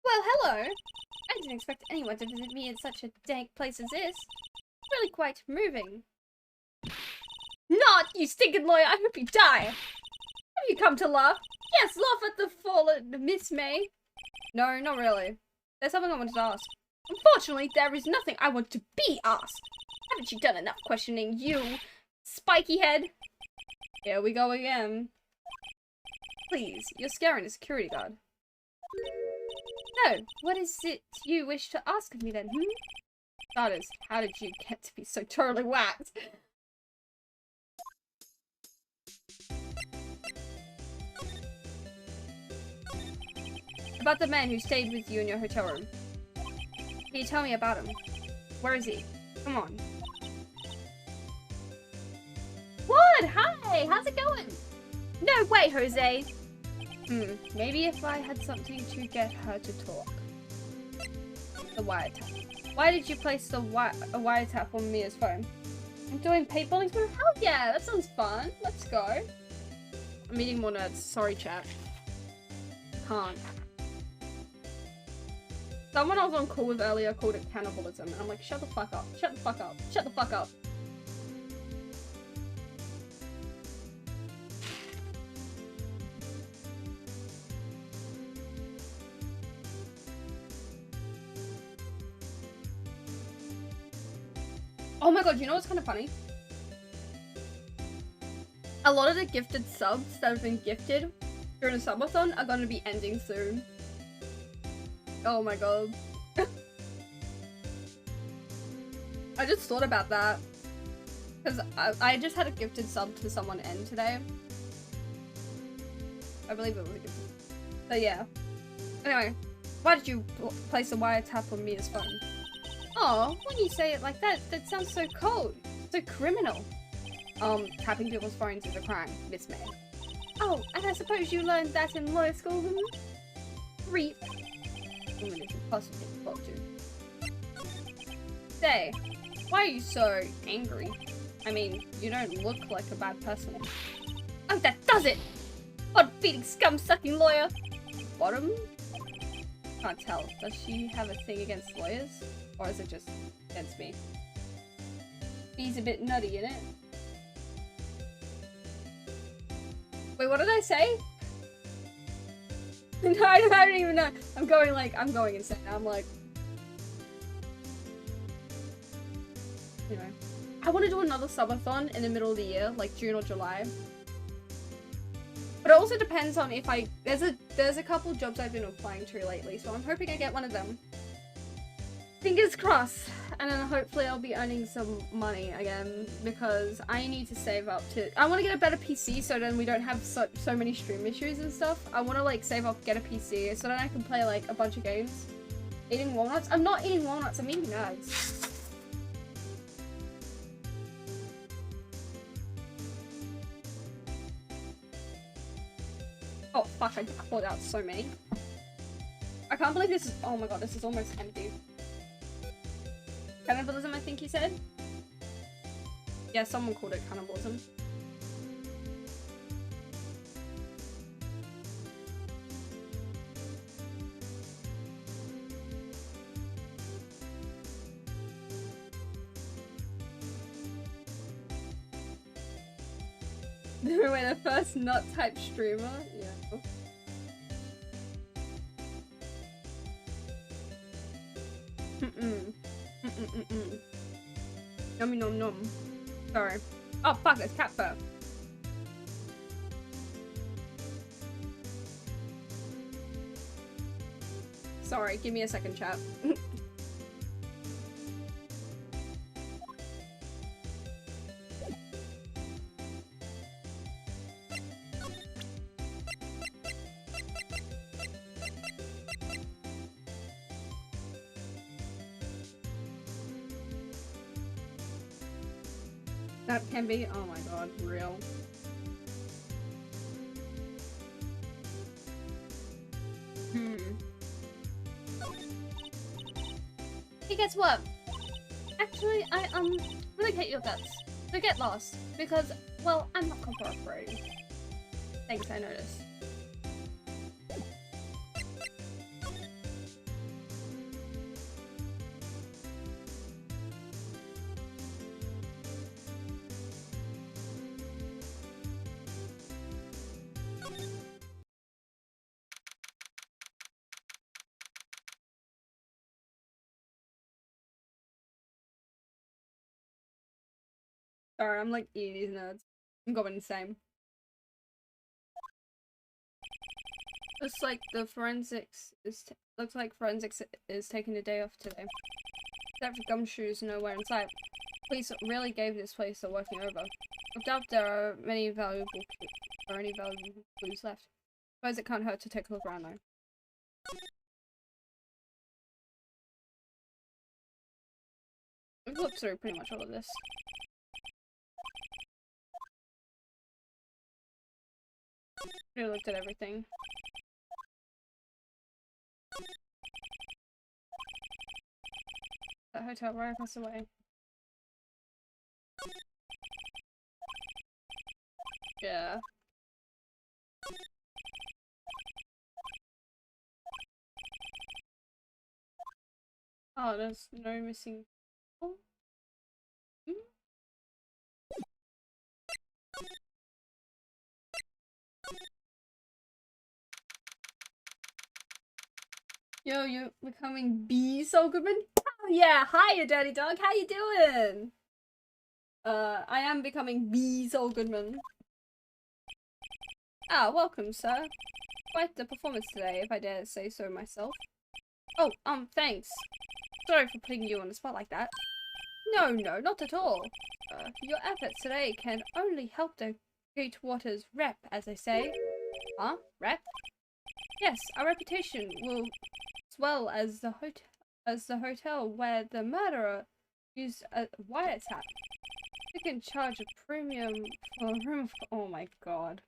Well, hello. I didn't expect anyone to visit me in such a dank place as this. Really quite moving. Not, you stinking lawyer, I hope you die. Have you come to laugh? Yes, laugh at the fallen Miss May. No, not really. There's something I wanted to ask. Unfortunately, there is nothing I want to be asked. Haven't you done enough questioning, you spiky head? Here we go again. Please, you're scaring a security guard. No, what is it you wish to ask of me then, Starters, how did you get to be so totally whacked? About the man who stayed with you in your hotel room. Can you tell me about him? Where is he? Come on. What? Hi! How's it going? No way, Jose! Maybe if I had something to get her to talk. The wiretap. Why did you place a wiretap on Mia's phone? I'm doing paintballing for her? Hell yeah! That sounds fun. Let's go. I'm eating more nerds. Sorry, chat. Can't. Someone I was on call with earlier called it cannibalism, and I'm like, shut the fuck up. Shut the fuck up. Shut the fuck up. Oh my god, you know what's kind of funny? A lot of the gifted subs that have been gifted during the subathon are going to be ending soon. Oh my god. I just thought about that. Because I just had a gifted sub to someone end today. I believe it was a gifted. So yeah. Anyway, why did you place a wiretap on Mia's phone? Oh, when you say it like that, that sounds so cold. So criminal. Tapping people's phones is a crime, Miss May. Oh, and I suppose you learned that in lawyer school, Reap. Woman is impossible to talk to. Say, why are you so angry? I mean, you don't look like a bad person. Oh, that does it! Hot-feeding, scum-sucking lawyer! Bottom? Can't tell. Does she have a thing against lawyers? Or is it just against me? He's a bit nutty, innit? Wait, what did I say? No, I don't even know. I'm going insane. I'm like... Anyway. I want to do another subathon in the middle of the year, like June or July. But it also depends on if there's a couple jobs I've been applying to lately, so I'm hoping I get one of them. Fingers crossed, and then hopefully I'll be earning some money again, because I need to save up to... I want to get a better PC so then we don't have so many stream issues and stuff. I want to like save up, get a PC, so then I can play like a bunch of games. Eating walnuts? I'm not eating walnuts, I'm eating nuts. Oh fuck, I poured out so many. I can't believe this is- oh my god, this is almost empty. Cannibalism, I think you said? Yeah, someone called it cannibalism. We're the first nut type streamer? Yeah. Yummy nom nom. Sorry. Oh fuck, it's cat fur. Sorry, give me a second, chat. That can be, oh my god, real. Hey, guess what? Actually, I really hate your guts. So get lost, because, well, I'm not cooperating. Thanks, I noticed. Sorry, I'm like eating these nuts. I'm going insane. Looks like forensics is taking a day off today. Except for Gumshoe's nowhere in sight. Police really gave this place a working over. I doubt there are any valuable clues left. Suppose it can't hurt to take a look around though. We've looked through pretty much all of this. We looked at everything. That hotel right across the way. Yeah. Oh, there's no missing. Oh. Hmm? Yo, you're becoming Saul Goodman? Oh yeah, hiya dirty dog, how you doing? I am becoming Saul Goodman. Ah, welcome, sir. Quite the performance today, if I dare say so myself. Oh, thanks. Sorry for putting you on the spot like that. No, not at all. Your efforts today can only help the Gatewater's rep, as they say. Huh? Rep? Yes, our reputation will swell as the hotel where the murderer used a wiretap. We can charge a premium for a room. Oh my god.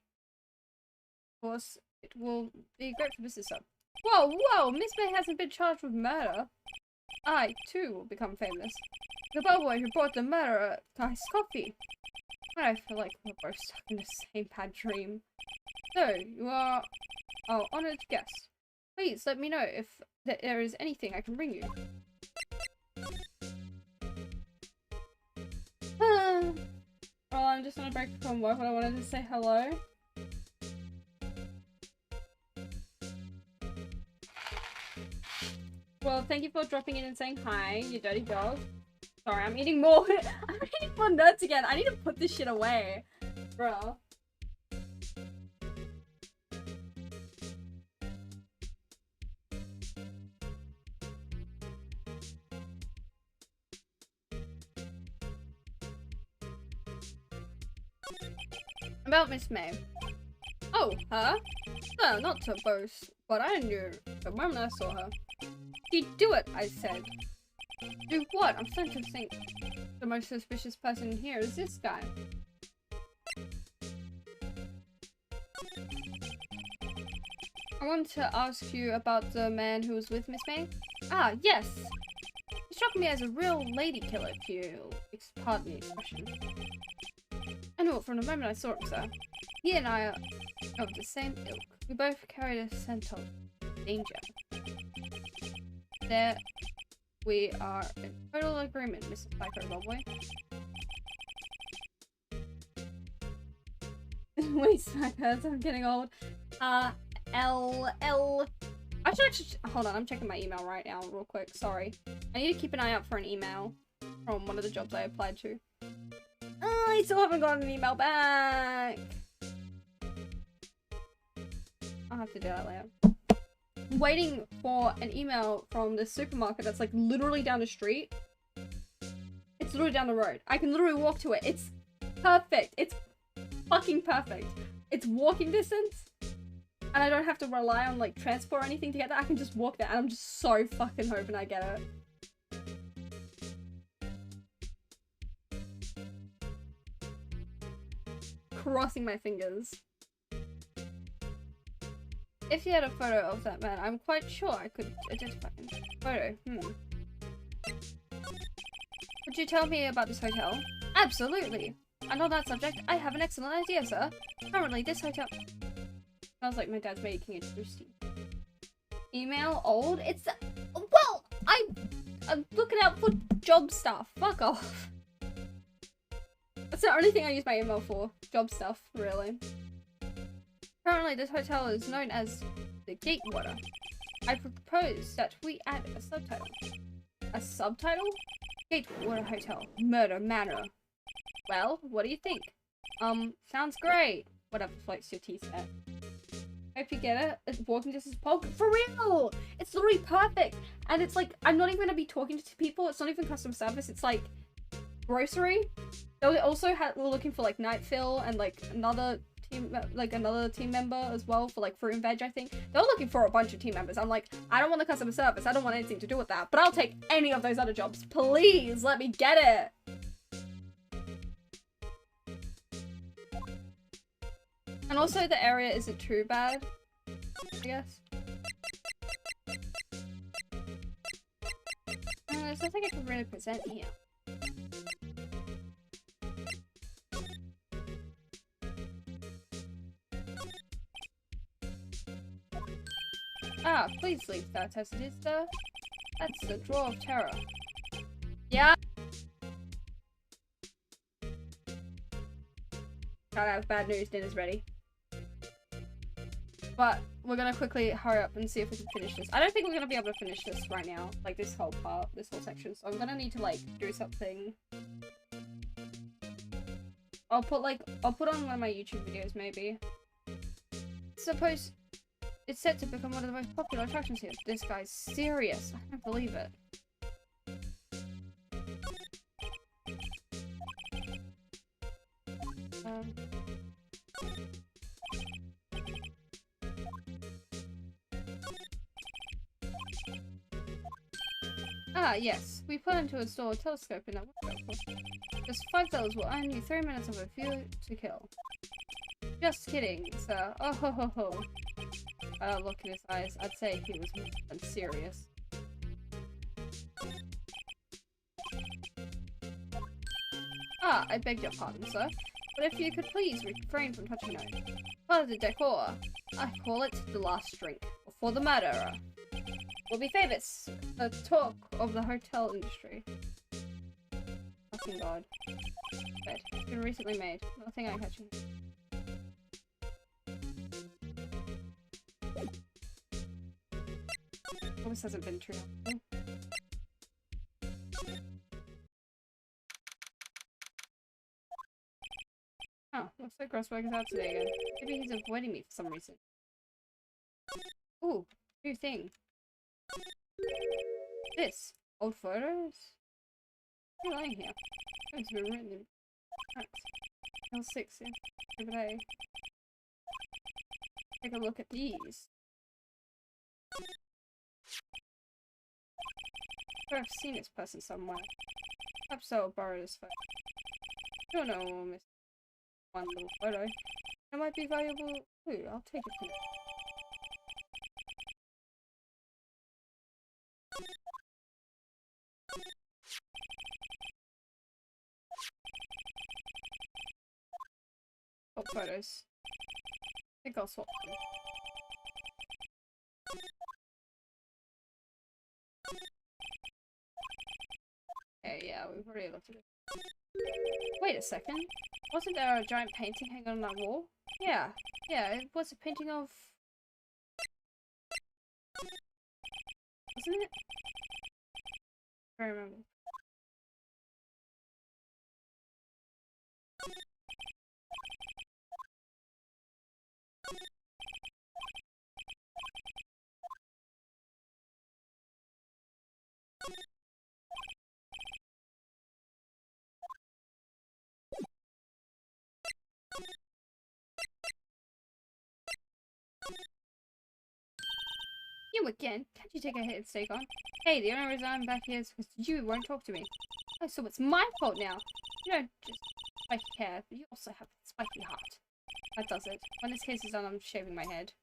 Of course, it will be great for business. Whoa! Miss May hasn't been charged with murder. I too will become famous. The bellboy who brought the murderer iced coffee. I feel like we're both stuck in the same bad dream. So, you are our honoured guest. Please let me know if there is anything I can bring you. Well, I'm just on a break from work, but I wanted to say hello. Well, thank you for dropping in and saying hi, you dirty dog. Sorry, I'm eating more. I'm eating more nuts again. I need to put this shit away, bro. About Miss May. Oh, her? No, not to boast, but I knew the moment I saw her. she'd do it, I said. Do what? I'm starting to think the most suspicious person here is this guy. I want to ask you about the man who was with Miss May. Ah, yes. He struck me as a real lady killer, if you pardon the expression. I knew it from the moment I saw him, sir. He and I are of the same ilk. We both carried a scent of danger. There we are in total agreement, Mr. Psycho Bellboy. Wait, psychos, I'm getting old. I should actually, hold on, I'm checking my email right now real quick, sorry. I need to keep an eye out for an email from one of the jobs I applied to. I still haven't gotten an email back. I'll have to do that later. I'm waiting for an email from the supermarket that's like literally down the street. It's literally down the road. I can literally walk to it. It's perfect. It's fucking perfect. It's walking distance. And I don't have to rely on like transport or anything to get there. I can just walk there and I'm just so fucking hoping I get it. Crossing my fingers. If you had a photo of that man, I'm quite sure I could identify him. Photo, Would you tell me about this hotel? Absolutely. And on that subject, I have an excellent idea, sir. Currently, this hotel... Sounds like my dad's making it thirsty. Email old? It's... Well, I'm looking out for job stuff. Fuck off. That's the only thing I use my email for. Job stuff, really. Currently, this hotel is known as the Gatewater. I propose that we add a subtitle. A subtitle? Gatewater Hotel. Murder Manor. Well, what do you think? Sounds great. Whatever floats your teeth at. Hope you get it. It's walking distance pulp. For real! It's literally perfect. And it's like, I'm not even gonna be talking to people. It's not even customer service. It's like grocery. They also were looking for like night fill and like another team member as well for like fruit and veg, I think. They were looking for a bunch of team members. I'm like, I don't want the customer service. I don't want anything to do with that. But I'll take any of those other jobs. Please let me get it. And also the area isn't too bad, I guess. There's nothing I can really present here. Ah, please leave that as it is, sir. That's the drawer of terror. Yeah. Gotta have bad news, dinner's ready. But we're gonna quickly hurry up and see if we can finish this. I don't think we're gonna be able to finish this right now. Like this whole part, this whole section. So I'm gonna need to like do something. I'll put on one of my YouTube videos maybe. Suppose it's set to become one of the most popular attractions here. This guy's serious. I can't believe it. Ah, yes. We plan to install a telescope in that window. Just $5 will earn you 3 minutes of a view to kill. Just kidding, sir. Oh ho ho ho. By the look in his eyes, I'd say he was more than serious. Ah, I beg your pardon, sir. But if you could please refrain from touching it. Part of the decor. I call it the last drink before the murderer. Will be favorites. The talk of the hotel industry. Fucking god. Bed. It's been recently made. Nothing eye-catching. Well, this hasn't been true. Oh, looks like Grossberg is out today again. Maybe he's avoiding me for some reason. Ooh, new thing. This. Old photos? What's lying here? It's been written in L6, yeah. Exhibit A. Take a look at these. I've seen this person somewhere. Perhaps I'll borrow this photo. I don't know, I'll miss one little photo. It might be valuable too. I'll take it from you. Swap photos. I think I'll swap them. Okay, yeah, we've already looked at it. Wait a second. Wasn't there a giant painting hanging on that wall? Yeah, it was a painting of... Wasn't it? I don't remember. You again? Can't you take a hit and stay gone? Hey, the only reason I'm back here is because you won't talk to me. Oh, so it's my fault now. You don't just spiky hair, but you also have a spiky heart. That does it. When this case is done, I'm shaving my head.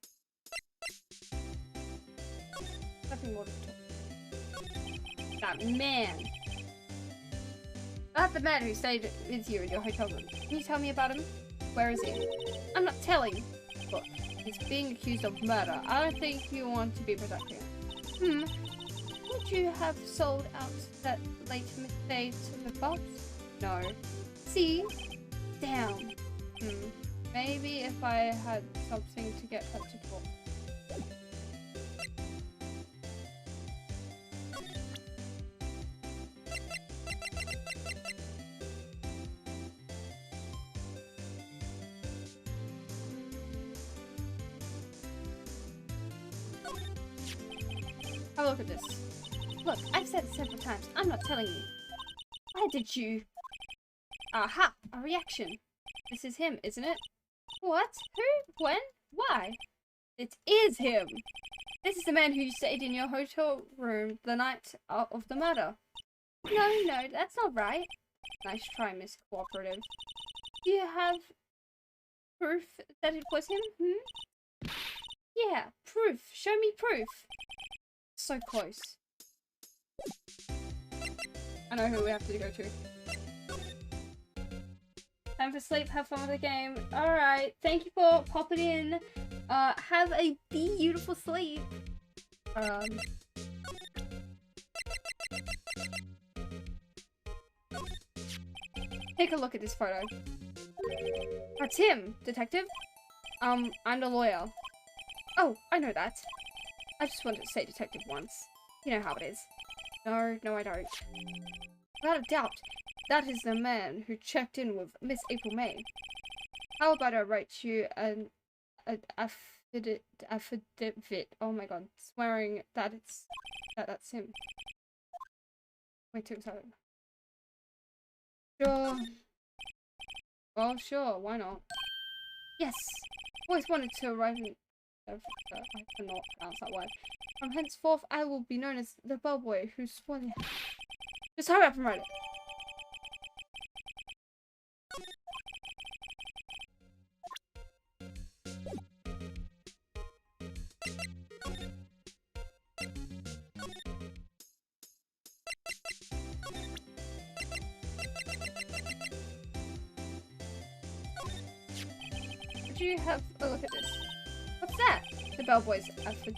Nothing more to talk. That man! That's the man who stayed with you in your hotel room. Can you tell me about him? Where is he? I'm not telling. Look, he's being accused of murder. I don't think you want to be protecting him. Would you have sold out that late Miss Day to the boss? No. See? Down. Maybe if I had something to get her to talk. Have a look at this. Look, I've said it several times. I'm not telling you. Why did you? Aha! A reaction. This is him, isn't it? What? Who? When? Why? It is him! This is the man who stayed in your hotel room the night of the murder. No, that's not right. Nice try, Miss Cooperative. Do you have proof that it was him? Yeah, proof. Show me proof. So close. I know who we have to go to. Time for sleep, have fun with the game. Alright, thank you for popping in. Have a beautiful sleep. Take a look at this photo. That's him, detective. I'm the lawyer. Oh, I know that. I just wanted to say detective once. You know how it is. No, I don't. Without a doubt, that is the man who checked in with Miss April May. How about I write you an affidavit? Oh my god, swearing that that's him. Wait, too excited. Sure. Well, sure, why not? Yes! Always wanted to arrive in... I cannot pronounce that word. From henceforth, I will be known as the bellboy who swore... Just hurry up and write it. Would you have a look at this? What's that? The bellboy's outfit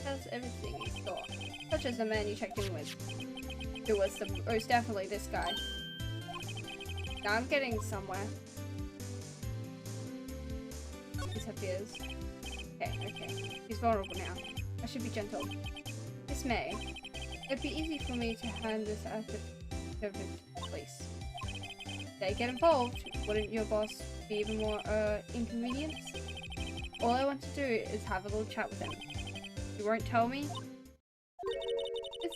has everything he's got, such as the man you checked in with, who was most definitely this guy. Now I'm getting somewhere. Disappears. Okay. He's vulnerable now. I should be gentle. Miss May, it'd be easy for me to hand this outfit over to the police. If they get involved, wouldn't your boss be even more inconvenienced? All I want to do is have a little chat with him. You won't tell me? Is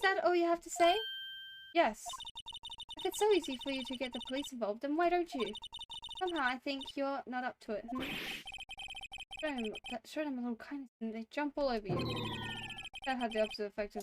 that all you have to say? Yes. If it's so easy for you to get the police involved, then why don't you? Somehow I think you're not up to it. Show them a little kindness and they jump all over you. That had the opposite effect of...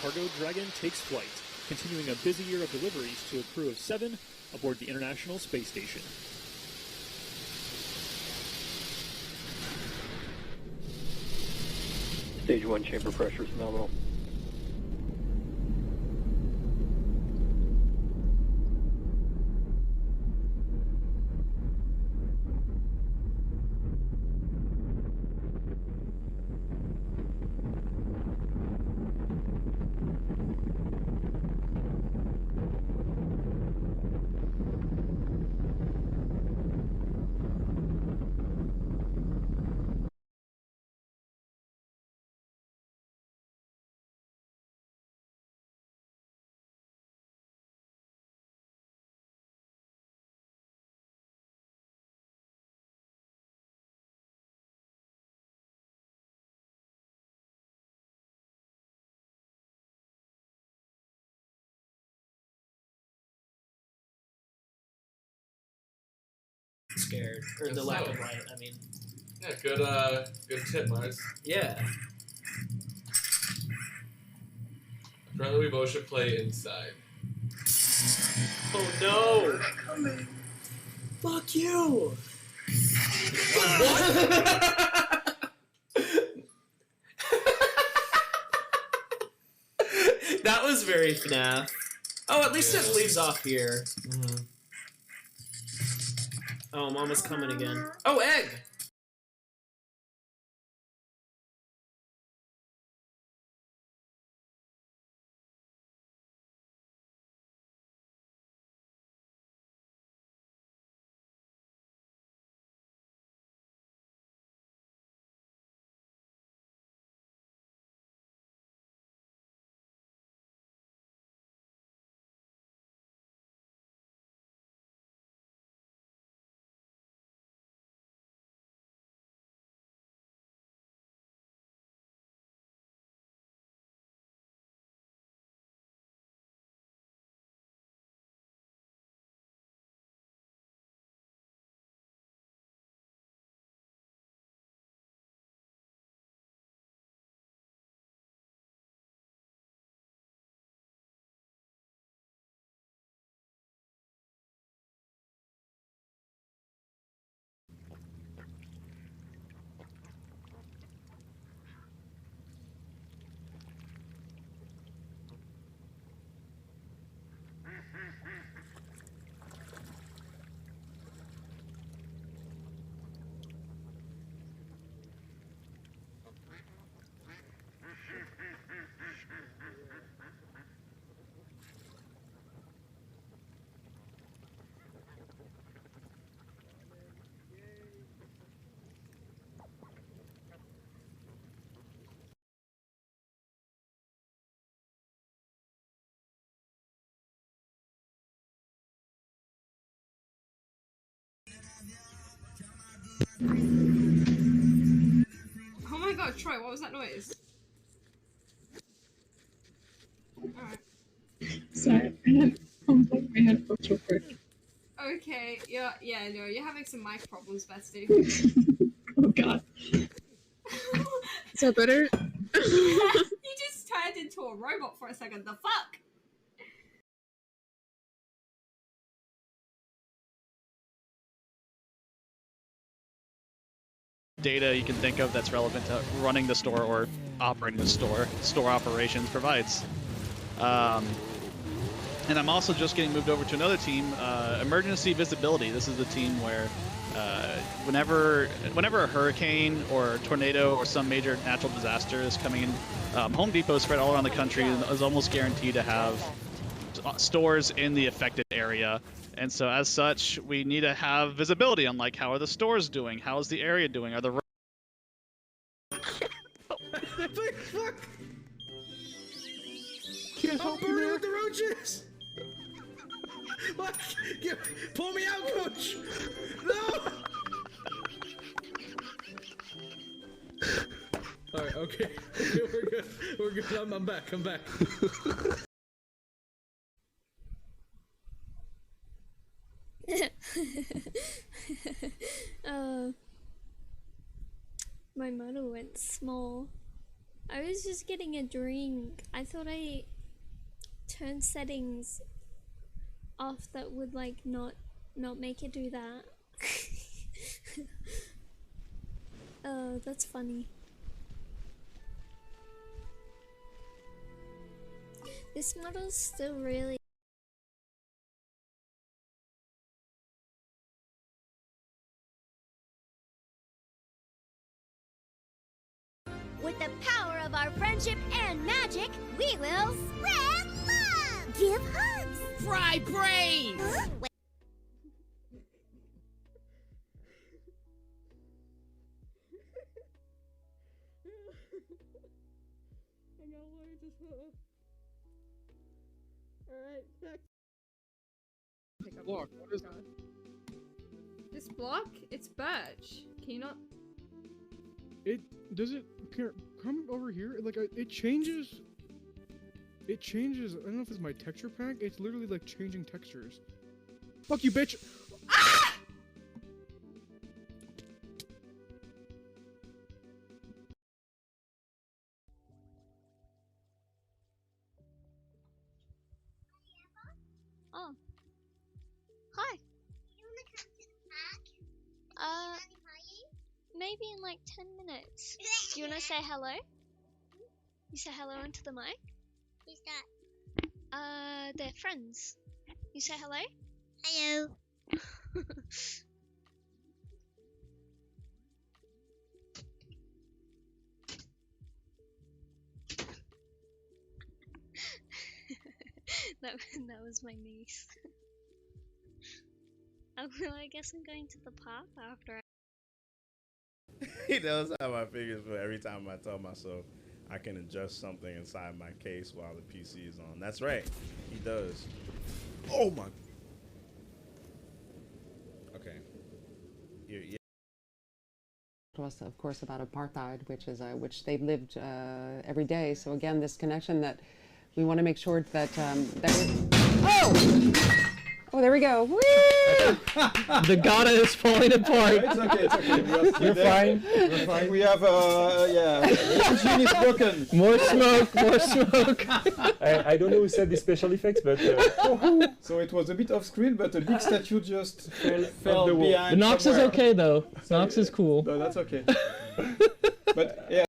cargo dragon takes flight, continuing a busy year of deliveries to a crew of 7 aboard the International Space Station. Stage 1 chamber pressure is nominal. Scared, or the lack of light. I mean, yeah, good tip, Mars. Yeah. Apparently, we both should play inside. Oh no! Fuck you! That was very FNAF. Oh, at least it leaves off here. Mm-hmm. Oh, Mama's coming again. Oh, egg! Oh my god, Troy, what was that noise? Alright. Sorry, I had to unplug my headphones real quick. Okay, yeah, no, you're having some mic problems, bestie. Oh god. Is that better? You just turned into a robot for a second, the fuck? Data you can think of that's relevant to running the store or operating the store operations provides. And I'm also just getting moved over to another team, emergency visibility. This is the team where whenever a hurricane or a tornado or some major natural disaster is coming in, Home Depot spread all around the country is almost guaranteed to have stores in the affected area. And so as such, we need to have visibility on like, how are the stores doing? How is the area doing? Are the Fuck! Can't I'm burning with the roaches! What? Pull me out, coach! No! Alright, okay. We're good. We're good. I'm back. I'm back. My model went small. I was just getting a drink. I thought I turned settings off that would like not make it do that. Oh, that's funny. This model's still really with the power of our friendship and magic, we will spread love! Give hugs! Fry brains! Huh? Alright, back. Block. What is that? This block? It's birch. Can you not? It does it here, come over here. Like it changes. It changes. I don't know if it's my texture pack. It's literally like changing textures. Fuck you, bitch. Ah! Oh. Hi. You wanna come to the park? Maybe in like 10 minutes. Do you wanna say hello? You say hello into the mic? Who's that? They're friends. You say hello? Hello. that was my niece. Oh, well, I guess I'm going to the park after. He knows how my fingers feel every time I tell myself I can adjust something inside my case while the PC is on. That's right, he does. Oh my. Okay. Yeah. To us, of course, about apartheid, which they've lived every day. So again, this connection that we want to make sure that oh, there we go. Whee! The Ghana is falling apart. It's okay, it's okay. You're fine. You're fine. We have, yeah, the machine is broken. More smoke, more smoke. I don't know who said the special effects, but... So it was a bit off screen, but a big statue just fell the wall. behind. The Nox somewhere. is okay, though. Nox is cool. No, that's okay. But, yeah.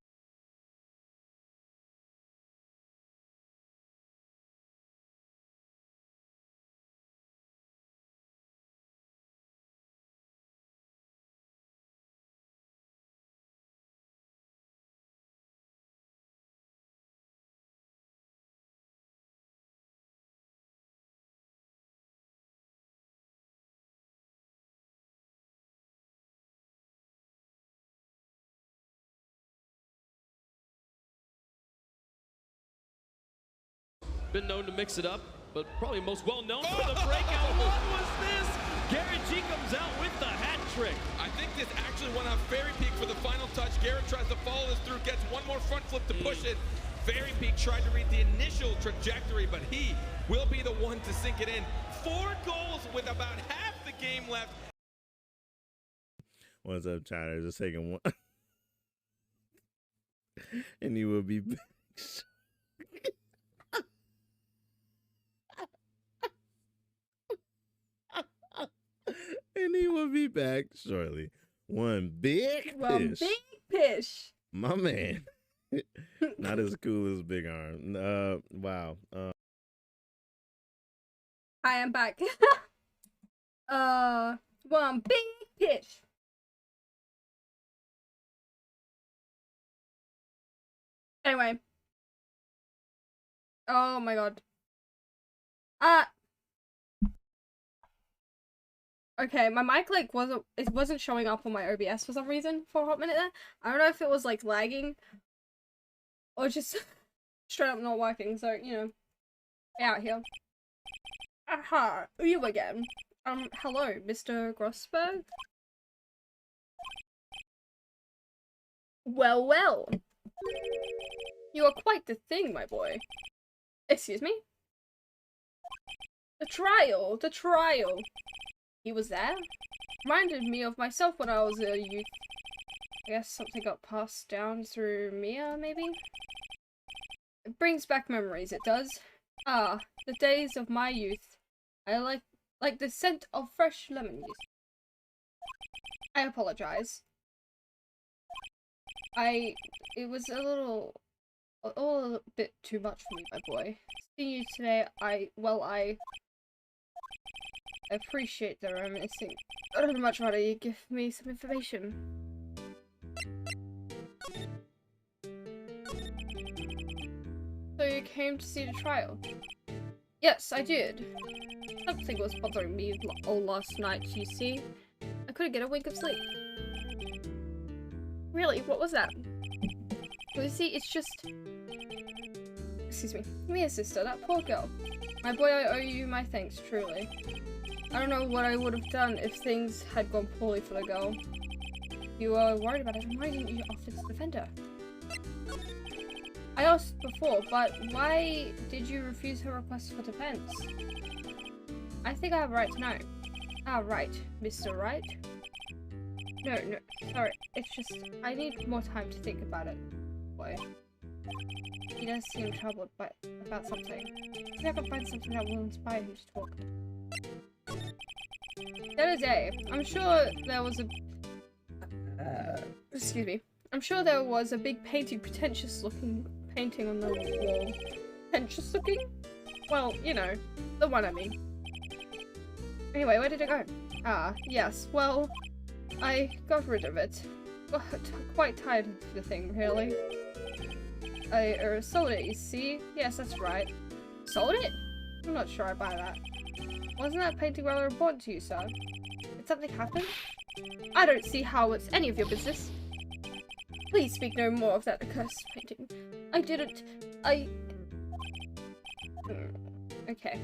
Been known to mix it up, but probably most well known for the breakout. What was this? Garrett G comes out with the hat trick. I think this actually went on Fairy Peak for the final touch. Garrett tries to follow this through, gets one more front flip to push it. Fairy Peak tried to read the initial trajectory, but he will be the one to sink it in. 4 goals with about half the game left. What's up, chatter? Just taking one. And he will be back. And he will be back shortly. One big fish. My man. Not as cool as Big Arm. Wow. I am back. One big fish. Anyway. Oh my god. Okay, my mic like wasn't showing up on my OBS for some reason for a hot minute there. I don't know if it was like lagging or just straight up not working, so you know. Out here. Aha, you again. Hello, Mr. Grossberg. Well, well. You are quite the thing, my boy. Excuse me? The trial. He was there? Reminded me of myself when I was a youth. I guess something got passed down through Mia, maybe? It brings back memories, it does. Ah, the days of my youth. I like the scent of fresh lemon juice. I apologize. It was a little bit too much for me, my boy. Seeing you today, I appreciate the reminiscing. I'd much rather you give me some information. So you came to see the trial? Yes, I did. Something was bothering me all last night, you see. I couldn't get a wink of sleep. Really? What was that? Well, you see, it's just... Excuse me. Mia, sister, that poor girl. My boy, I owe you my thanks, truly. I don't know what I would have done if things had gone poorly for the girl. You were worried about it, why didn't you offer to defend her? I asked before, but why did you refuse her request for defense? I think I have a right to know. Ah, right. Mr. Wright? No, sorry. It's just, I need more time to think about it. Boy. He does seem troubled about something. Maybe I can find something that will inspire him to talk. That is A. I'm sure there was a... excuse me. I'm sure there was a big painting, pretentious looking painting on the wall. Pretentious looking? Well, you know, the one I mean. Anyway, where did it go? Ah, yes, well, I got rid of it. Got quite tired of the thing, really. I sold it, you see? Yes, that's right. Sold it? I'm not sure I buy that. Wasn't that painting rather important to you, sir? Did something happen? I don't see how it's any of your business. Please speak no more of that accursed painting. I didn't... Okay.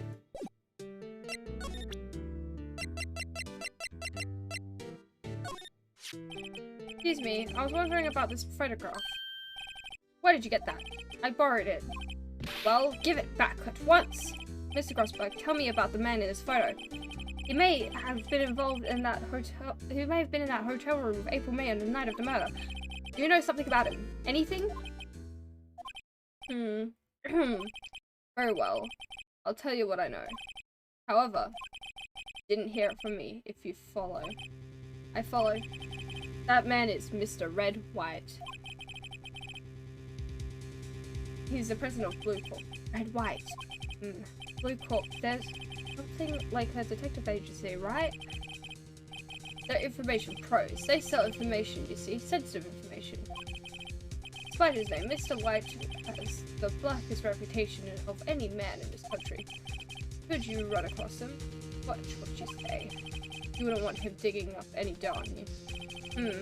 Excuse me, I was wondering about this photograph. Where did you get that? I borrowed it. Well, give it back at once. Mr. Grossberg, tell me about the man in this photo. He may have been involved in that hotel. He may have been in that hotel room with April May on the night of the murder. Do you know something about him? Anything? Very well. I'll tell you what I know. However, didn't hear it from me. If you follow, I follow. That man is Mr. Red White. He's the president of Blue Corp. Red White. Blue Corp. There's something like a detective agency, right? They're information pros. They sell information, you see. Sensitive information. Despite his name, Mr. White has the blackest reputation of any man in this country. Could you run across him? What would you say? You wouldn't want him digging up any dirt on you.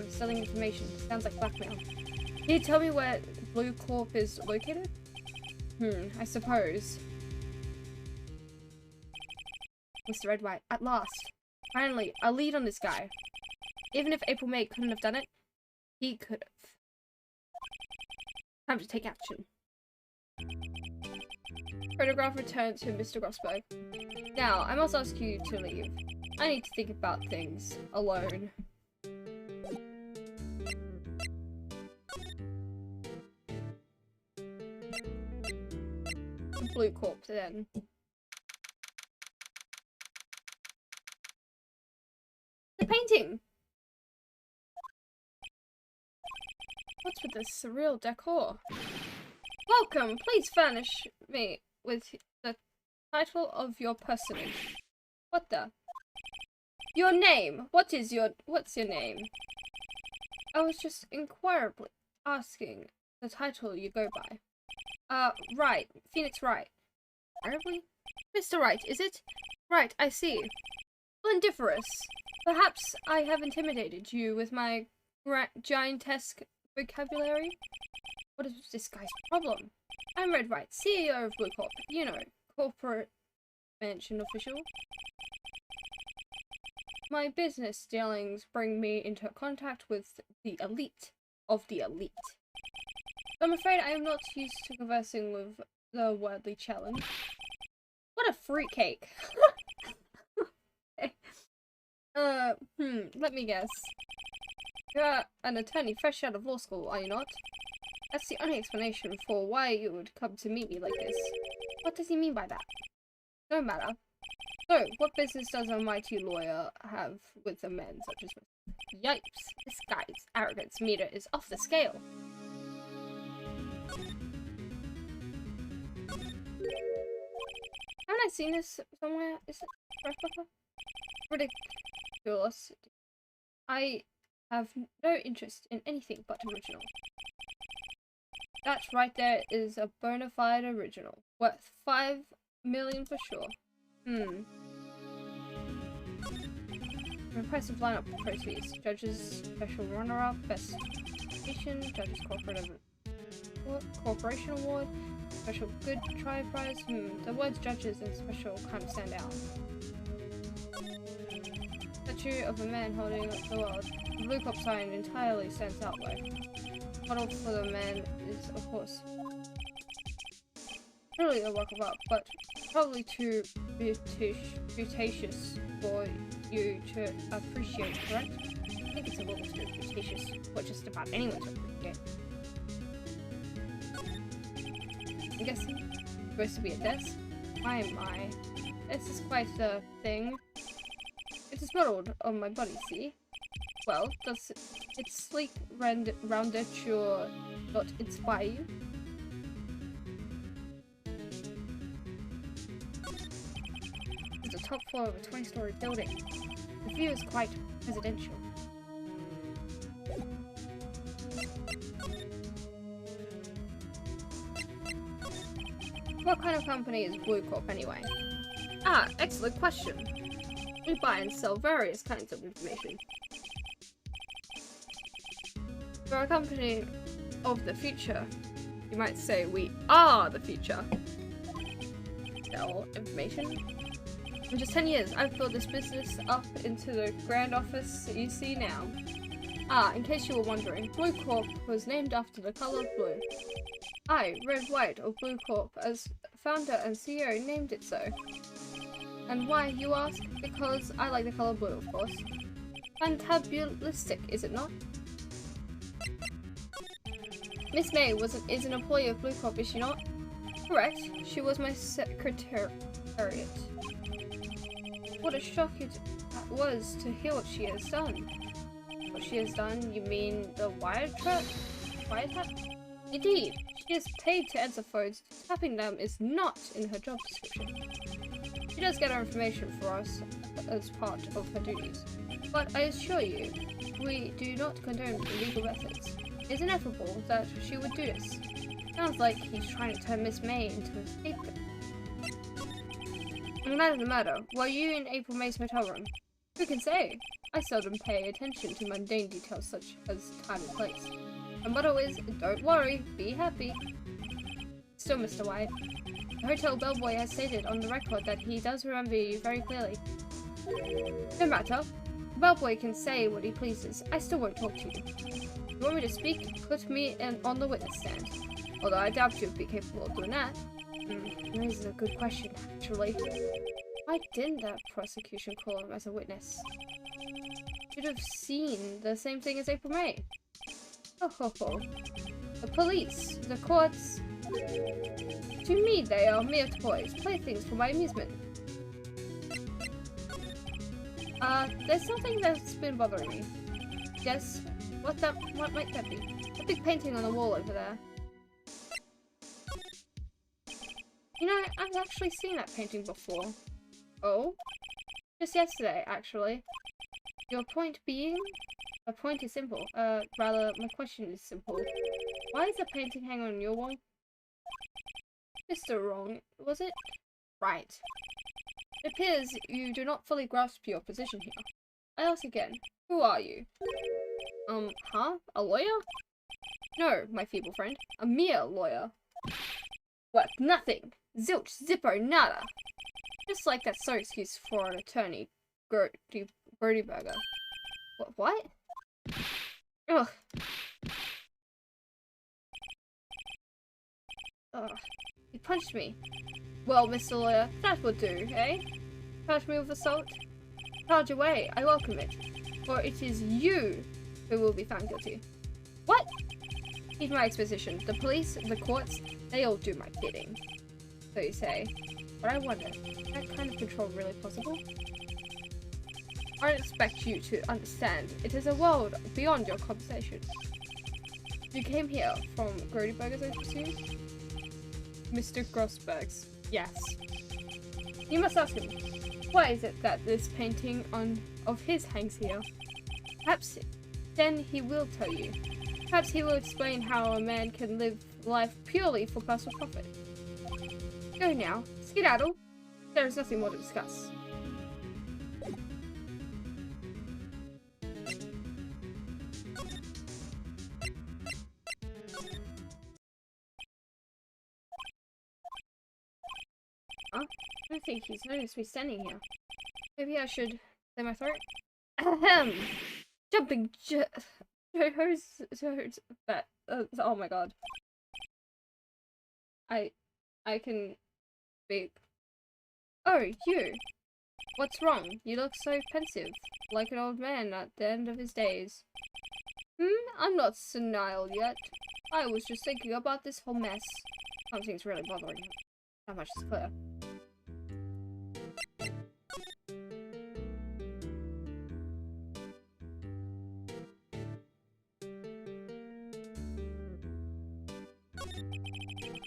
Selling information. Sounds like blackmail. Can you tell me where Blue Corp is located? I suppose. Mr. Red White, at last. Finally, a lead on this guy. Even if April May couldn't have done it, he could have. Time to take action. Photograph returned to Mr. Grossberg. Now, I must ask you to leave. I need to think about things alone. Blue Corp then. The painting! What's with this surreal decor? Welcome! Please furnish me with the title of your personage. What the? Your name! What's your name? I was just inquirably asking the title you go by. Wright. Pheonix Wright. Terribly? Mr. Wright, is it? Right, I see. Splendiferous. Perhaps I have intimidated you with my giantesque vocabulary? What is this guy's problem? I'm Red Wright, CEO of Blue Corp. You know, corporate mansion official. My business dealings bring me into contact with the elite of the elite. I'm afraid I am not used to conversing with the worldly challenge. What a fruitcake! Okay. Let me guess. You're an attorney fresh out of law school, are you not? That's the only explanation for why you would come to meet me like this. What does he mean by that? No matter. So, what business does a mighty lawyer have with a man such as me? Yipes! This guy's arrogance meter is off the scale. Haven't I seen this somewhere? Is it replica? Ridiculous. I have no interest in anything but original. That right there is a bona fide original. Worth 5 million for sure. Impressive lineup of trophies. Judges special runner-up, best station, judges corporation award, special good try prize. The words judges and special kind of stand out. Statue of a man holding up the world. The blue cop sign entirely stands out though. Model for the man is, of course, really a work of art, but probably too beauticious for you to appreciate, correct? I think it's a little too beauticious for just about anyone to appreciate. I'm guessing it's supposed to be a desk? My. This is quite a thing. It is modeled on my body, see? Well, does its sleek roundature not inspire you? It's the top floor of a 20-story building. The view is quite residential. What kind of company is Blue Corp anyway? Ah, excellent question. We buy and sell various kinds of information. We're a company of the future. You might say we are the future. Sell information. In just 10 years, I've built this business up into the grand office you see now. Ah, in case you were wondering, Blue Corp was named after the color of blue. I, Wright of Blue Corp, as founder and CEO, named it so. And why, you ask? Because I like the color blue, of course. Fantabulistic, is it not? Miss May is an employee of Blue Corp, is she not? Correct. She was my secretariat. What a shock it was to hear what she has done. What she has done? You mean the wiretap? Indeed. She is paid to answer phones. Tapping them is not in her job description. She does get our information for us as part of her duties. But I assure you, we do not condone illegal methods. It's ineffable that she would do this. Sounds like he's trying to turn Miss May into a scapegoat. And that is the matter. Were you in April May's motel room? Who can say? I seldom pay attention to mundane details such as time and place. My motto is, don't worry, be happy. Still, Mr. White, the hotel bellboy has stated on the record that he does remember you very clearly. No matter. The bellboy can say what he pleases. I still won't talk to you. If you want me to speak, put me on the witness stand. Although I doubt you'd be capable of doing that. Raises a good question, actually. Why didn't that prosecution call him as a witness? Should have seen the same thing as April May. Oh ho ho. The police, the courts. To me, they are mere toys, playthings for my amusement. There's something that's been bothering me. Yes, what might that be? A big painting on the wall over there. You know, I've actually seen that painting before. Oh? Just yesterday, actually. Your point being? My point is simple. Rather, my question is simple. Why is the painting hanging on your wall? Mr. Wrong, was it? Right. It appears you do not fully grasp your position here. I ask again, who are you? Huh? A lawyer? No, my feeble friend. A mere lawyer. What? Nothing. Zilch, zippo, nada. Just like that so excuse for an attorney, Brody Burger. What? Ugh. Ugh. He punched me. Well, Mr. Lawyer, that will do, eh? Charge me with assault? Charge away, I welcome it. For it is you who will be found guilty. What? Here's my exposition. The police, the courts, they all do my bidding. So you say. But I wonder, is that kind of control really possible? I don't expect you to understand. It is a world beyond your conversation. You came here from Grody Burgers, I presume? Mr. Grossberg's. Yes. You must ask him, why is it that this painting of his hangs here? Perhaps then he will tell you. Perhaps he will explain how a man can live life purely for personal profit. Go now. Skedaddle. There is nothing more to discuss. Huh? I don't think he's noticed me standing here. Maybe I should clear my throat? Ahem! Jumping oh my god. I can speak. Oh, you! What's wrong? You look so pensive, like an old man at the end of his days. I'm not senile yet. I was just thinking about this whole mess. Something's really bothering me. That much is clear.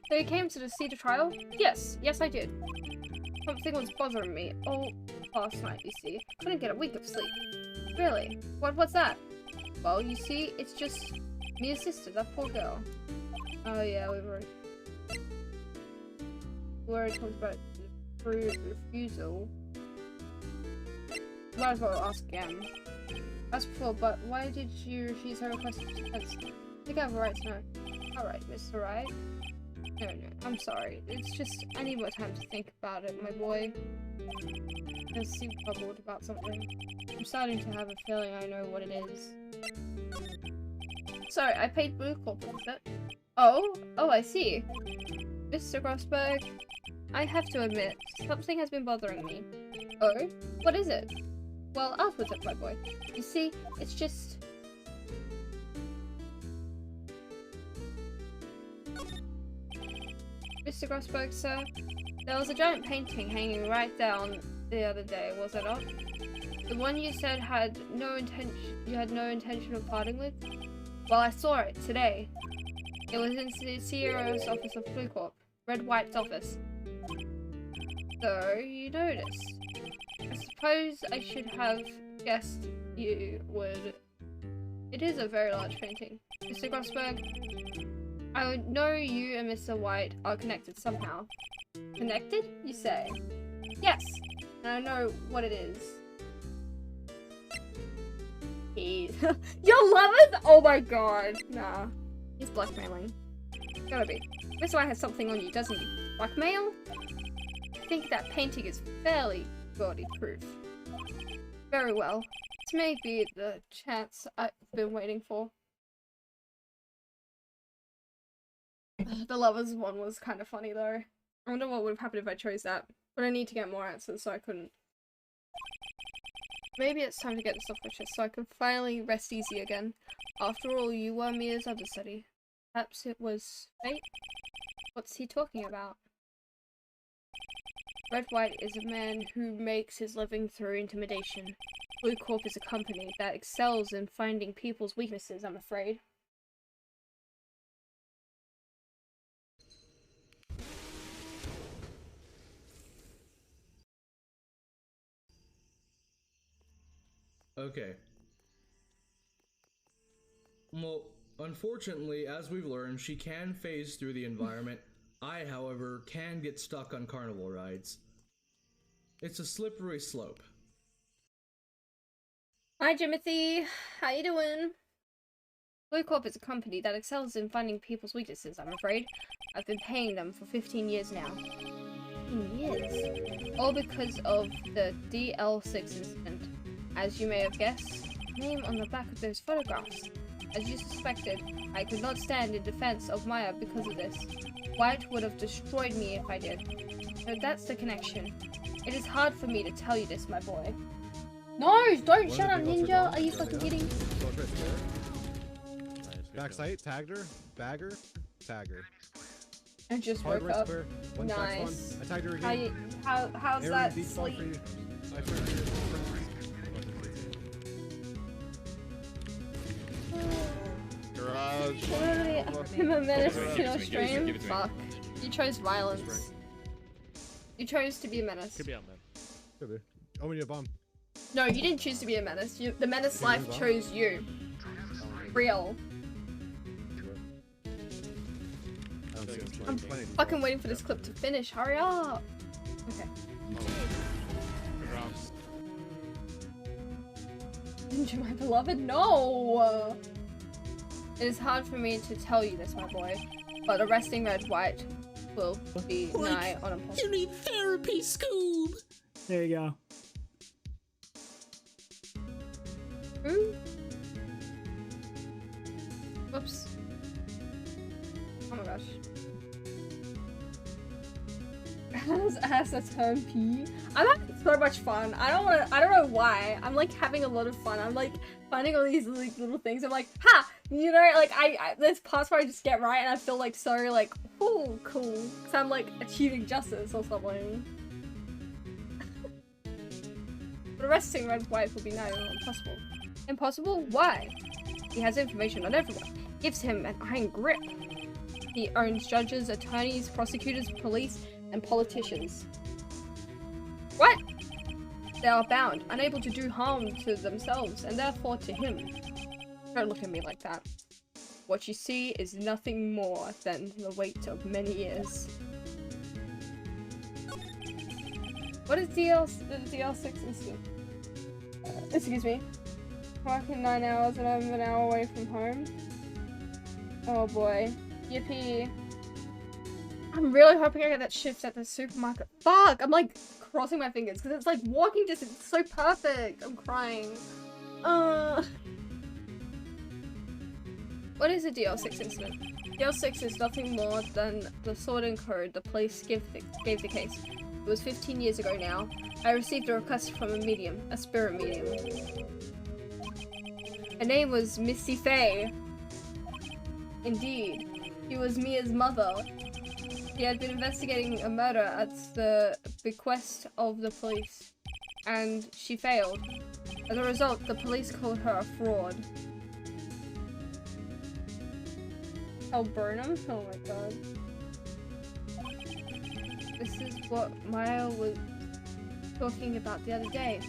So you came to see the trial? Yes, I did. Something was bothering me all last night, you see. Couldn't get a wink of sleep. Really? What was that? Well, you see, it's just Mia's sister, that poor girl. Oh yeah, we already talked about the refusal. Might as well ask again. As before, but why did you refuse her request for defense? I think I have a right to know. Alright, Mr. Wright. No, I'm sorry. It's just, I need more time to think about it, my boy. I seem troubled about something. I'm starting to have a feeling I know what it is. Sorry, I paid Blue Corp with it. Oh, I see. Mr. Grossberg, I have to admit, something has been bothering me. Oh? What is it? Well, out with it, my boy. You see, it's just... Mr. Grossberg, sir, there was a giant painting hanging right down the other day, was it not? The one you said you had no intention of parting with? Well, I saw it today. It was in the CEO's office of Blue Corp, Red White's office. So, you noticed. I suppose I should have guessed you would. It is a very large painting. Mr. Grossberg, I know you and Mr. White are connected somehow. Connected, you say? Yes, and I know what it is. Your lovers? Oh my god. Nah. He's blackmailing. Gotta be. Mr. White has something on you, doesn't he? Blackmail? I think that painting is fairly gaudy proof. Very well. This may be the chance I've been waiting for. The lovers one was kind of funny though. I wonder what would have happened if I chose that. But I need to get more answers, so I couldn't. Maybe it's time to get this off my chest so I can finally rest easy again. After all, you were Mia's understudy. Perhaps it was fate? What's he talking about? Red White is a man who makes his living through intimidation. Blue Corp is a company that excels in finding people's weaknesses, I'm afraid. Okay. Well, unfortunately, as we've learned, she can phase through the environment. I, however, can get stuck on carnival rides. It's a slippery slope. Hi, Jimothy. How you doing? Blue Corp is a company that excels in finding people's weaknesses, I'm afraid. I've been paying them for 15 years now. 15 years? All because of the DL6 incident. As you may have guessed, name on the back of those photographs. As you suspected, I could not stand in defense of Maya because of this. White would have destroyed me if I did. So that's the connection. It is hard for me to tell you this, my boy. No, don't shut up, Ninja! Are you fucking kidding? Backside, tagged her, bagger, tagger. I just Hard woke right up. square, one back one. Nice. I tagged her again. How's Aaron, that deep ball sleep? for you. I figured it. Garage. Literally, I'm a menace Give it to to me, your give it to me, stream. give it to me. Fuck. You chose violence. You chose to be a menace. Could be on that. Could be. Oh, we need a bomb. No, you didn't choose to be a menace. The menace life bomb? chose you. Real. I don't see it. I'm fucking waiting for this clip to finish. Hurry up. Okay. Didn't you, my beloved? No! It is hard for me to tell you this, my boy, but arresting Red White will be nigh on impossible. You need therapy, Scoob. There you go. Whoops. Oh my gosh. Has a term P. I'm having so much fun. I don't know why. I'm like having a lot of fun. I'm like finding all these like little things. I'm like, ha! You know, like I there's parts where I just get right and I feel like so like, ooh, cool. Cause I'm like achieving justice or something. But arresting Red White will be now impossible. Impossible? Why? He has information on everyone. Gives him an iron grip. He owns judges, attorneys, prosecutors, police, and politicians. What? They are bound, unable to do harm to themselves, and therefore to him. Don't look at me like that. What you see is nothing more than the weight of many years. What is DL6 incident? Excuse me. Working 9 hours and I'm an hour away from home. Oh boy. Yippee. I'm really hoping I get that shift at the supermarket. Fuck! I'm like crossing my fingers because it's like walking distance. It's so perfect. I'm crying. What is a DL6 incident? DL6 is nothing more than the sorting code the police gave the case. It was 15 years ago now. I received a request from a medium, a spirit medium. Her name was Missy Faye. Indeed. She was Mia's mother. She had been investigating a murder at the bequest of the police, and she failed. As a result, the police called her a fraud. Oh, Burnham? Oh my god. This is what Maya was talking about the other day.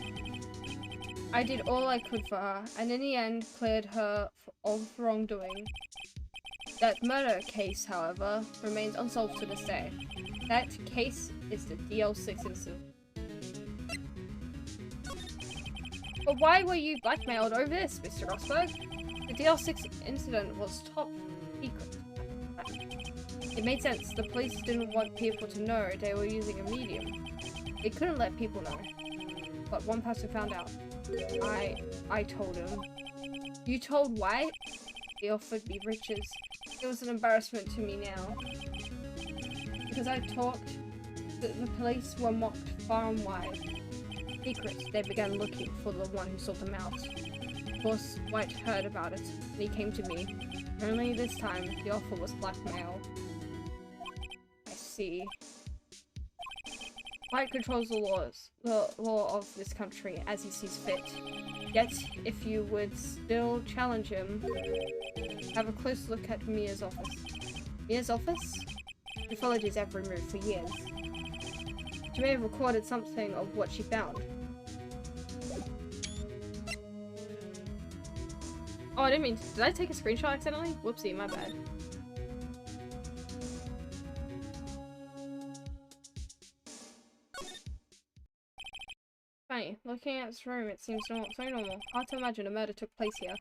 I did all I could for her, and in the end cleared her of wrongdoing. That murder case, however, remains unsolved to this day. That case is the DL6 incident. But why were you blackmailed over this, Mr. Rosberg? The DL6 incident was top secret. It made sense. The police didn't want people to know they were using a medium. They couldn't let people know. But one person found out. I told him. You told White? He offered me riches. It was an embarrassment to me now. Because I talked, the police were mocked far and wide. Secret, they began looking for the one who sold them out. Of course, White heard about it, and he came to me. Only this time, the offer was blackmail. I see. White controls the law of this country as he sees fit. Yet, if you would still challenge him, have a close look at Mia's office. Mia's office? She followed his every move for years. She may have recorded something of what she found. Oh, I didn't mean to. Did I take a screenshot accidentally? Whoopsie, my bad. Funny, looking at this room, it seems so normal. Hard to imagine a murder took place here.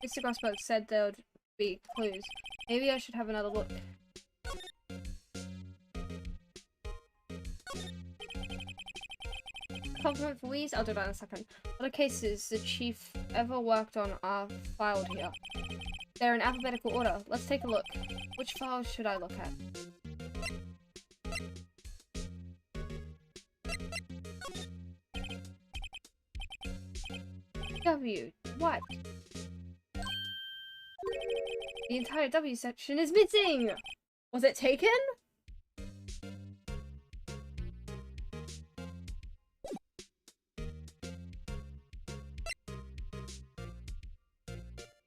Mr. Grossberg said there would be clues. Maybe I should have another look. Compliment for Weeze? I'll do that in a second. Other cases the chief ever worked on are filed here. They're in alphabetical order. Let's take a look. Which file should I look at? W. What? The entire W section is missing! Was it taken?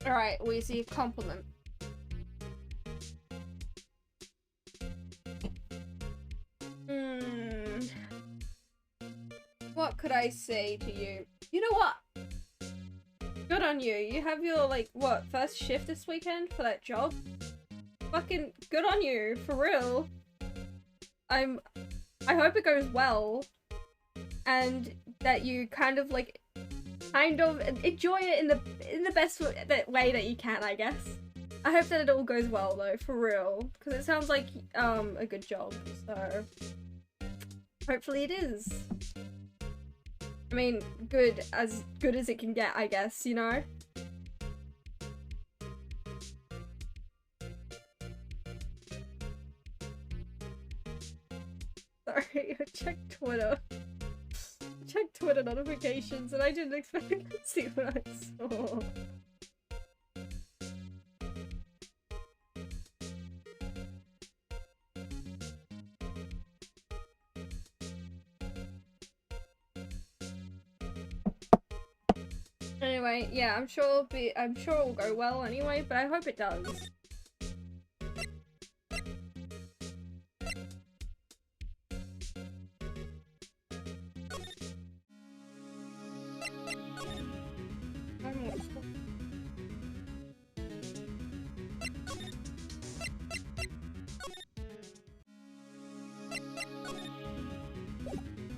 Alright, we see a compliment. What could I say to you? You know what? Good on you. You have your, like, what, first shift this weekend for that job? Fucking good on you, for real. I hope it goes well. And that you kind of enjoy it in the best way that you can, I guess. I hope that it all goes well though, for real. Because it sounds like a good job, so hopefully it is. I mean, good as it can get, I guess, you know? Sorry, I checked Twitter. Checked Twitter notifications and I didn't expect to see what I saw. Anyway, yeah, I'm sure it will go well anyway, but I hope it does.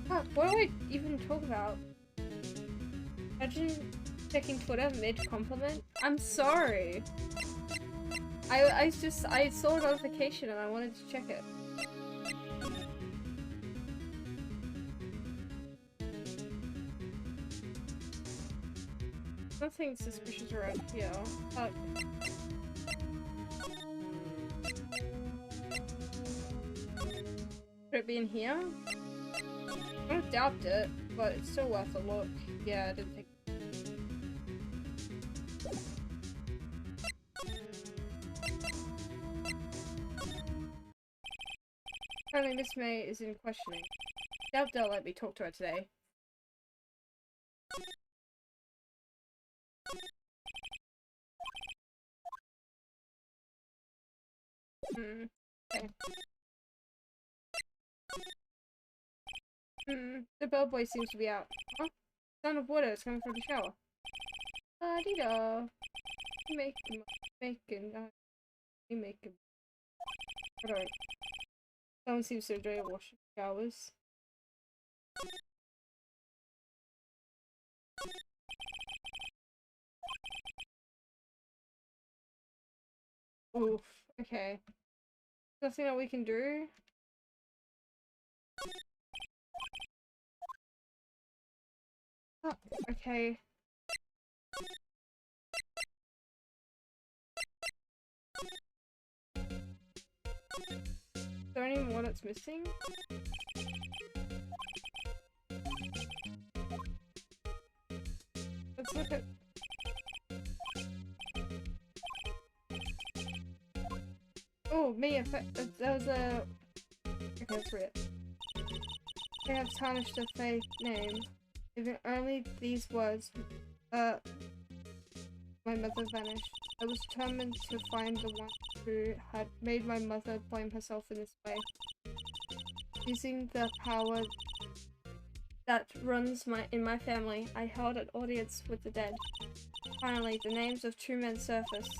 Fuck, what do I even talk about? Imagine checking Twitter mid-compliment? I'm sorry. I saw a notification and I wanted to check it. Nothing suspicious around here. Fuck. Could it be in here? I don't doubt it, but it's still worth a look. Yeah, I didn't think. Apparently Miss May is in questioning. Doubt they'll let me talk to her today. Okay. The bellboy seems to be out. Oh, sound of water is coming from the shower. La-dee-da. Make him. Alright. Someone seems to enjoy washing showers. Oof. Okay. Nothing that we can do. Oh, okay. Is there any more that's missing? Let's look at... Oh, Mia, that was a... Okay, let's read it. They have tarnished a fake name. If only these words, my mother vanished. I was determined to find the one who had made my mother blame herself in this way. Using the power that runs in my family, I held an audience with the dead. Finally, the names of two men surfaced.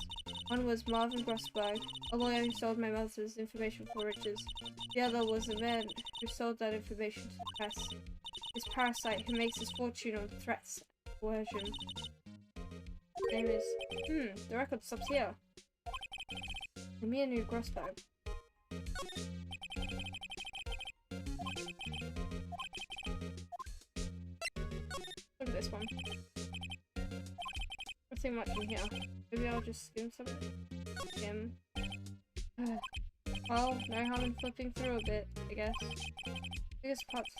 One was Marvin Grossberg, a lawyer who sold my mother's information for riches. The other was a man who sold that information to the press. This parasite who makes his fortune on threats and coercion. His name is... the record stops here. Give me a new Grossberg. Look at this one. Nothing much in here. Maybe I'll just skim some of it. Skim. Well, no harm in flipping through a bit, I guess. Biggest parts.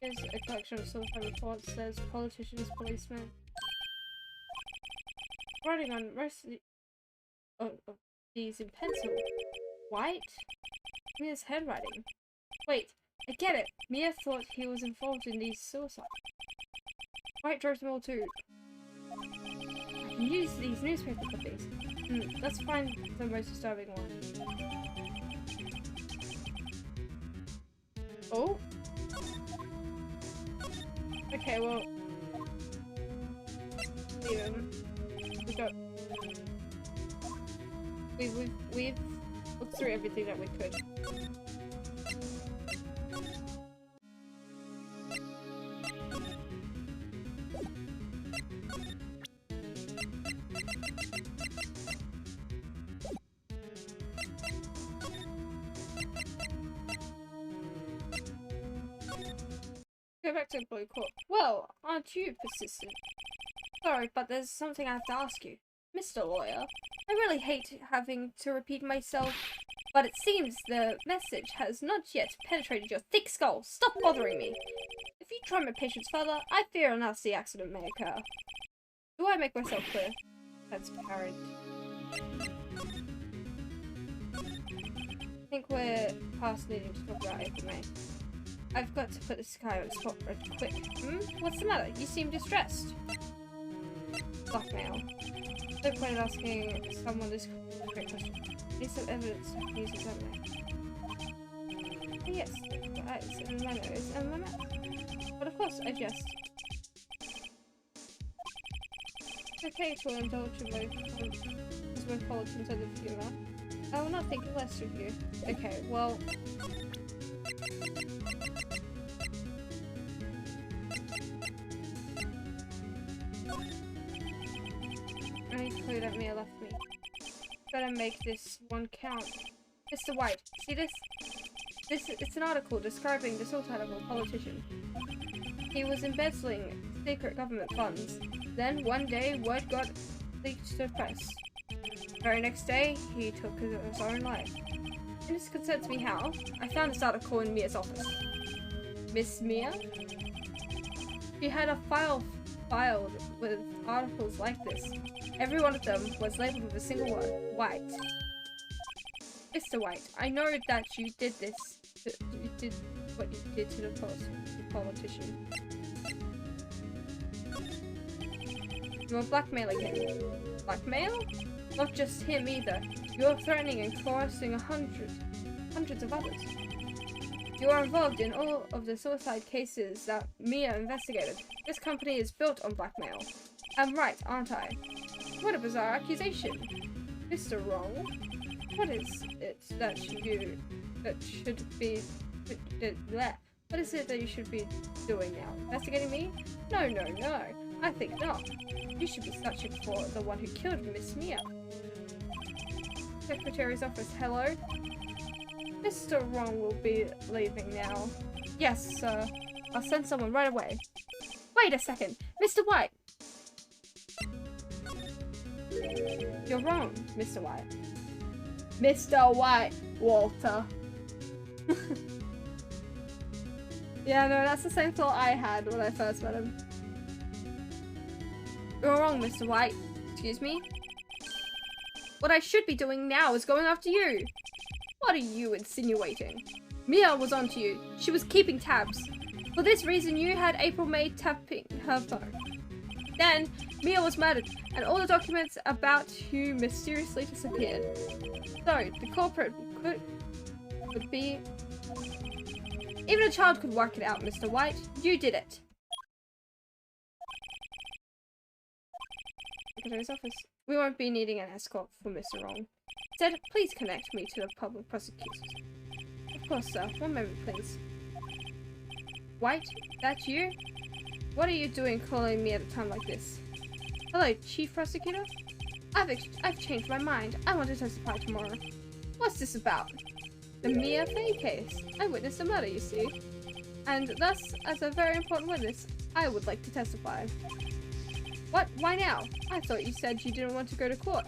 Here's a collection of certified reports. There's politicians, policemen. writing on most of these in pencil. White? Mia's handwriting. Wait, I get it. Mia thought he was involved in these suicides. White drove them all too. I can use these newspaper clippings. Let's find the most disturbing one. Oh? Okay, well... We've looked through everything that we could. Go back to the blue court. Well, aren't you persistent? Sorry, but there's something I have to ask you. Mr. Lawyer, I really hate having to repeat myself, but it seems the message has not yet penetrated your thick skull. Stop bothering me. If you try my patience further, I fear a nasty accident may occur. Do I make myself clear? Transparent. I think we're past needing to talk about April May. I've got to put this guy on the spot right quick. What's the matter? You seem distressed. Blackmail. No point in asking someone this great question. Need some evidence I can use as evidence. Yes, it's in my nose and my mouth. But of course, I jest. It's okay to indulge in my cosmopolitan sense of humor. I will not think less of you. Okay, well... Any clue that Mia left me. Better make this one count. Mr. White, see this? It's an article describing the suicide of a politician. He was embezzling secret government funds. Then one day, word got leaked to the press. The very next day, he took his own life. And this concerns me how? I found this article in Mia's office. Miss Mia? She had a file filed with articles like this. Every one of them was labeled with a single word, White. Mr. White, I know that you did this. You did what you did to the politician. You are blackmailing him. Blackmail? Not just him either. You are threatening and coercing hundreds of others. You are involved in all of the suicide cases that Mia investigated. This company is built on blackmail. I'm right, aren't I? What a bizarre accusation. Mr. Wrong? What is it that you should be doing now? Investigating me? No. I think not. You should be searching for the one who killed Miss Mia. Secretary's office, hello? Mr. Wrong will be leaving now. Yes, sir. I'll send someone right away. Wait a second. Mr. White! You're wrong, Mr. White. Mr. White, Walter. Yeah, no, that's the same thought I had when I first met him. You're wrong, Mr. White. Excuse me? What I should be doing now is going after you. What are you insinuating? Mia was onto you. She was keeping tabs. For this reason, you had April May tapping her phone. Then, Mia was murdered, and all the documents about you mysteriously disappeared. So, the culprit could be... Even a child could work it out, Mr. White. You did it. Secretary's office. We won't be needing an escort for Mr. Wrong. Instead, please connect me to the public prosecutors. Of course, sir. One moment, please. White, that you? What are you doing calling me at a time like this? Hello, Chief Prosecutor? I've changed my mind. I want to testify tomorrow. What's this about? The Mia Fey case. I witnessed a murder, you see. And thus, as a very important witness, I would like to testify. What? Why now? I thought you said you didn't want to go to court.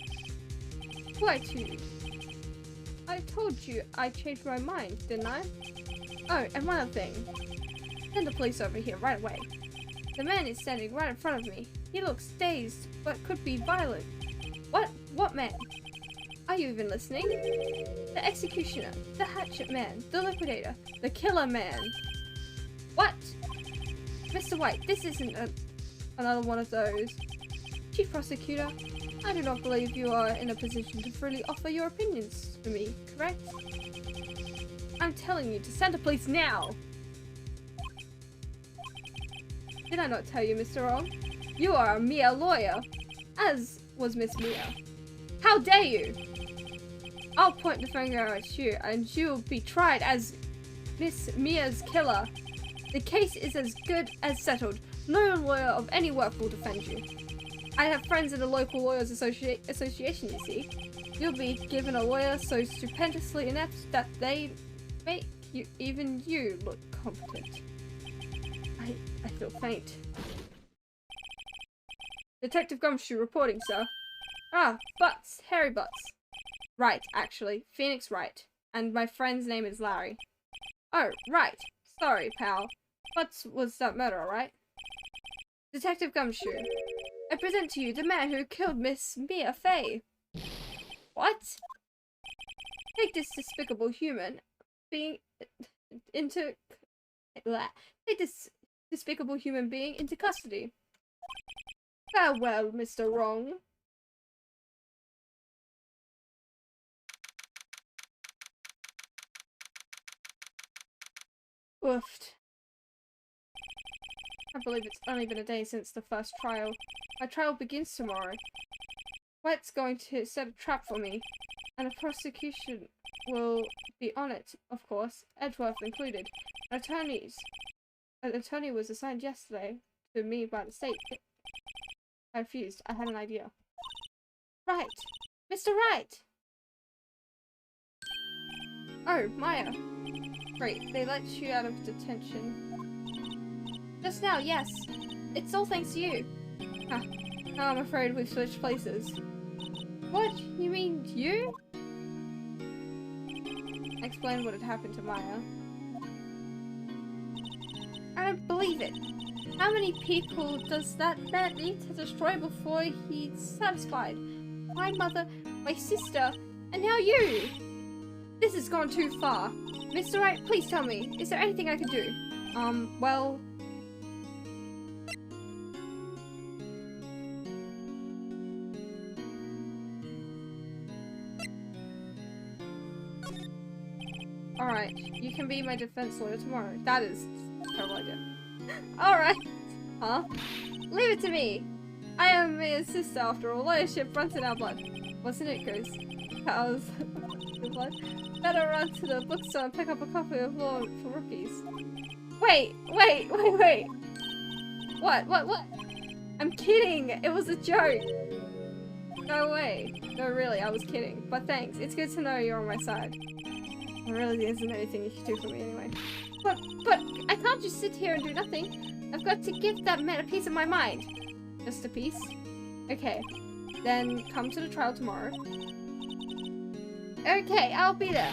Why, too? I told you I changed my mind, didn't I? Oh, and one other thing. Send the police over here right away. The man is standing right in front of me. He looks dazed, but could be violent. What? What man? Are you even listening? The executioner, the hatchet man, the liquidator, the killer man. What? Mr. White, this isn't another one of those. Chief Prosecutor, I do not believe you are in a position to freely offer your opinions to me, correct? I'm telling you to send the police now! Did I not tell you, Mr. Wrong? You are a Mia lawyer, as was Miss Mia. How dare you! I'll point the finger at you, and you will be tried as Miss Mia's killer. The case is as good as settled. No lawyer of any worth will defend you. I have friends in the local lawyers association, you see. You'll be given a lawyer so stupendously inept that they make you, even you, look competent. I feel faint. Detective Gumshoe reporting, sir. Ah, Butts. Harry Butts. Right, actually. Pheonix Wright. And my friend's name is Larry. Oh, right. Sorry, pal. Butts was that murderer, right? Detective Gumshoe. I present to you the man who killed Miss Mia Fey. What? Take this despicable human being into... Take this despicable human being into custody. Farewell, Mr. Wrong. Oofed. I believe it's only been a day since the first trial. My trial begins tomorrow. White's going to set a trap for me, and a prosecution will be on it, of course, Edgeworth included. An attorney was assigned yesterday to me by the state. I refused. I had an idea. Right! Mr. Wright! Oh, Maya. Great, they let you out of detention. Just now, yes. It's all thanks to you. Huh. Now I'm afraid we've switched places. What? You mean you? Explain what had happened to Maya. I don't believe it. How many people does that man need to destroy before he's satisfied? My mother, my sister, and now you! This has gone too far. Mr. Wright, please tell me, is there anything I can do? Well... Alright, you can be my defense lawyer tomorrow. That is a terrible idea. Alright. Huh? Leave it to me. I am Mia's sister after all. Lawyership runs in our blood. Wasn't it, Goose? Cows. Blood. Better run to the bookstore and pick up a copy of Law for Rookies. Wait. What? I'm kidding. It was a joke. No way. No, really, I was kidding. But thanks. It's good to know you're on my side. There really isn't anything you can do for me anyway. But I can't just sit here and do nothing. I've got to give that man a piece of my mind. Just a piece? Okay. Then come to the trial tomorrow. Okay, I'll be there.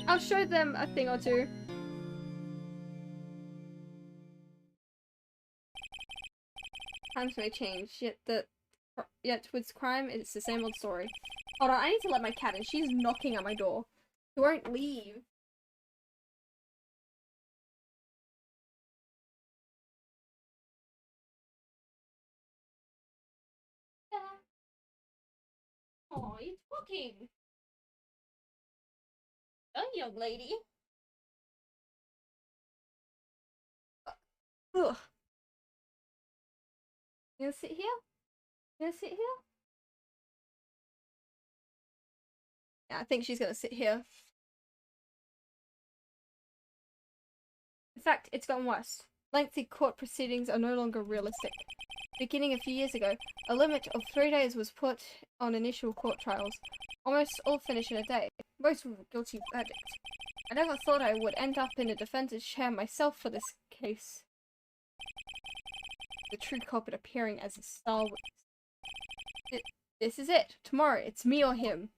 I'll show them a thing or two. Times may change, yet with crime, it's the same old story. Hold on, I need to let my cat in. She's knocking at my door. She won't leave. Oh, you're talking. Oh, young lady. Ugh. You gonna sit here? You gonna sit here? Yeah, I think she's gonna sit here. In fact, it's gotten worse. Lengthy court proceedings are no longer realistic. Beginning a few years ago, a limit of 3 days was put on initial court trials. Almost all finish in a day. Most with a guilty verdict. I never thought I would end up in a defender's chair myself for this case. The true culprit appearing as a star witness. This is it. Tomorrow, it's me or him.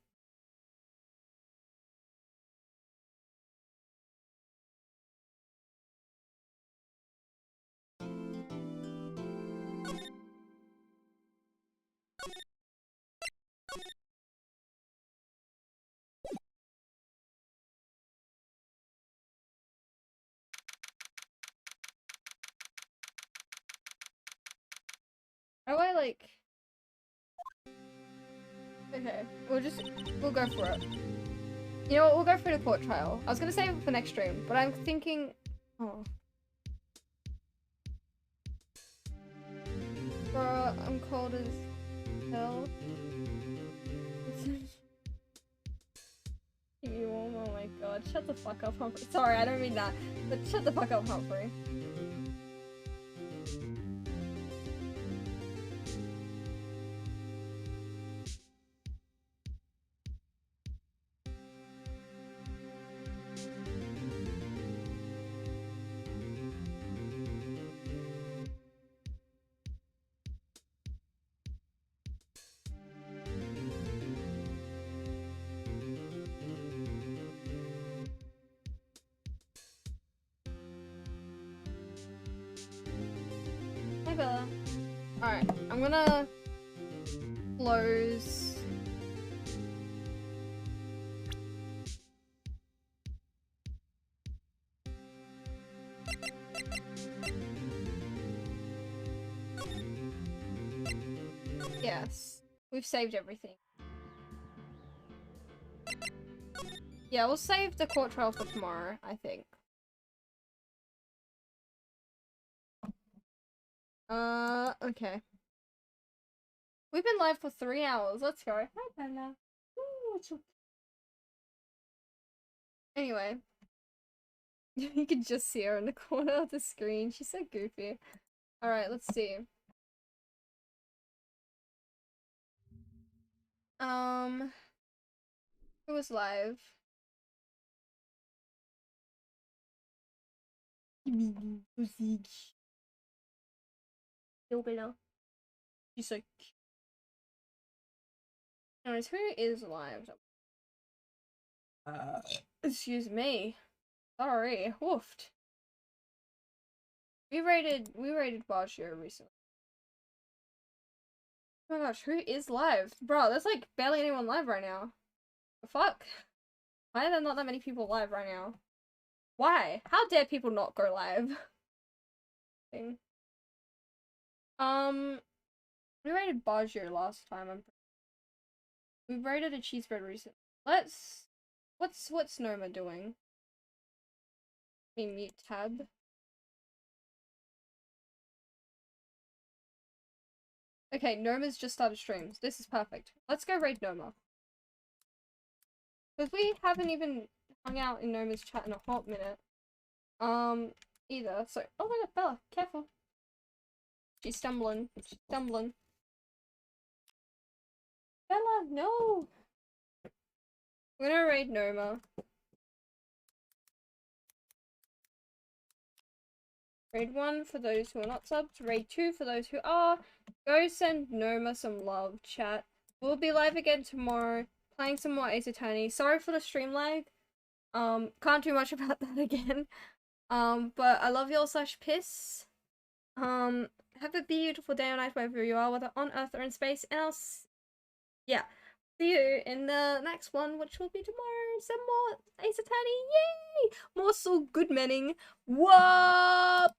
like... Okay, we'll go for it. You know what, we'll go for the court trial. I was gonna save it for next stream, but I'm thinking... Oh. Bro, I'm cold as hell. You, oh my god, shut the fuck up, Humphrey. Sorry, I don't mean that, but shut the fuck up, Humphrey. Hey Bella. Alright, I'm gonna close. Yes, we've saved everything. Yeah, we'll save the court trial for tomorrow, I think. Okay. We've been live for 3 hours. Let's go. Hi, Panda. Anyway. You can just see her in the corner of the screen. She's so goofy. Alright, let's see. Who was live? She's like... Anyways, who is live? Excuse me. Sorry, woofed. We rated Bajio recently. Oh my gosh, who is live? Bro, there's like barely anyone live right now. The fuck? Why are there not that many people live right now? Why? How dare people not go live? We rated Bajio last time. We rated a cheese bread recently. What's Noma doing? Let me mute tab. Okay, Noma's just started streams. This is perfect. Let's go raid Noma. Because we haven't even hung out in Noma's chat in a hot minute. Either. So, oh my god, Bella, careful. She's stumbling. She's stumbling. Bella, no! We're gonna raid Noma. Raid 1 for those who are not subbed. Raid 2 for those who are. Go send Noma some love, chat. We'll be live again tomorrow. Playing some more Ace Attorney. Sorry for the stream lag. Can't do much about that again. But I love y'all / piss. Have a beautiful day or night wherever you are, whether on Earth or in space. And yeah. See you in the next one, which will be tomorrow. Some more Ace Attorney. Yay! More Saul Goodmaning. What?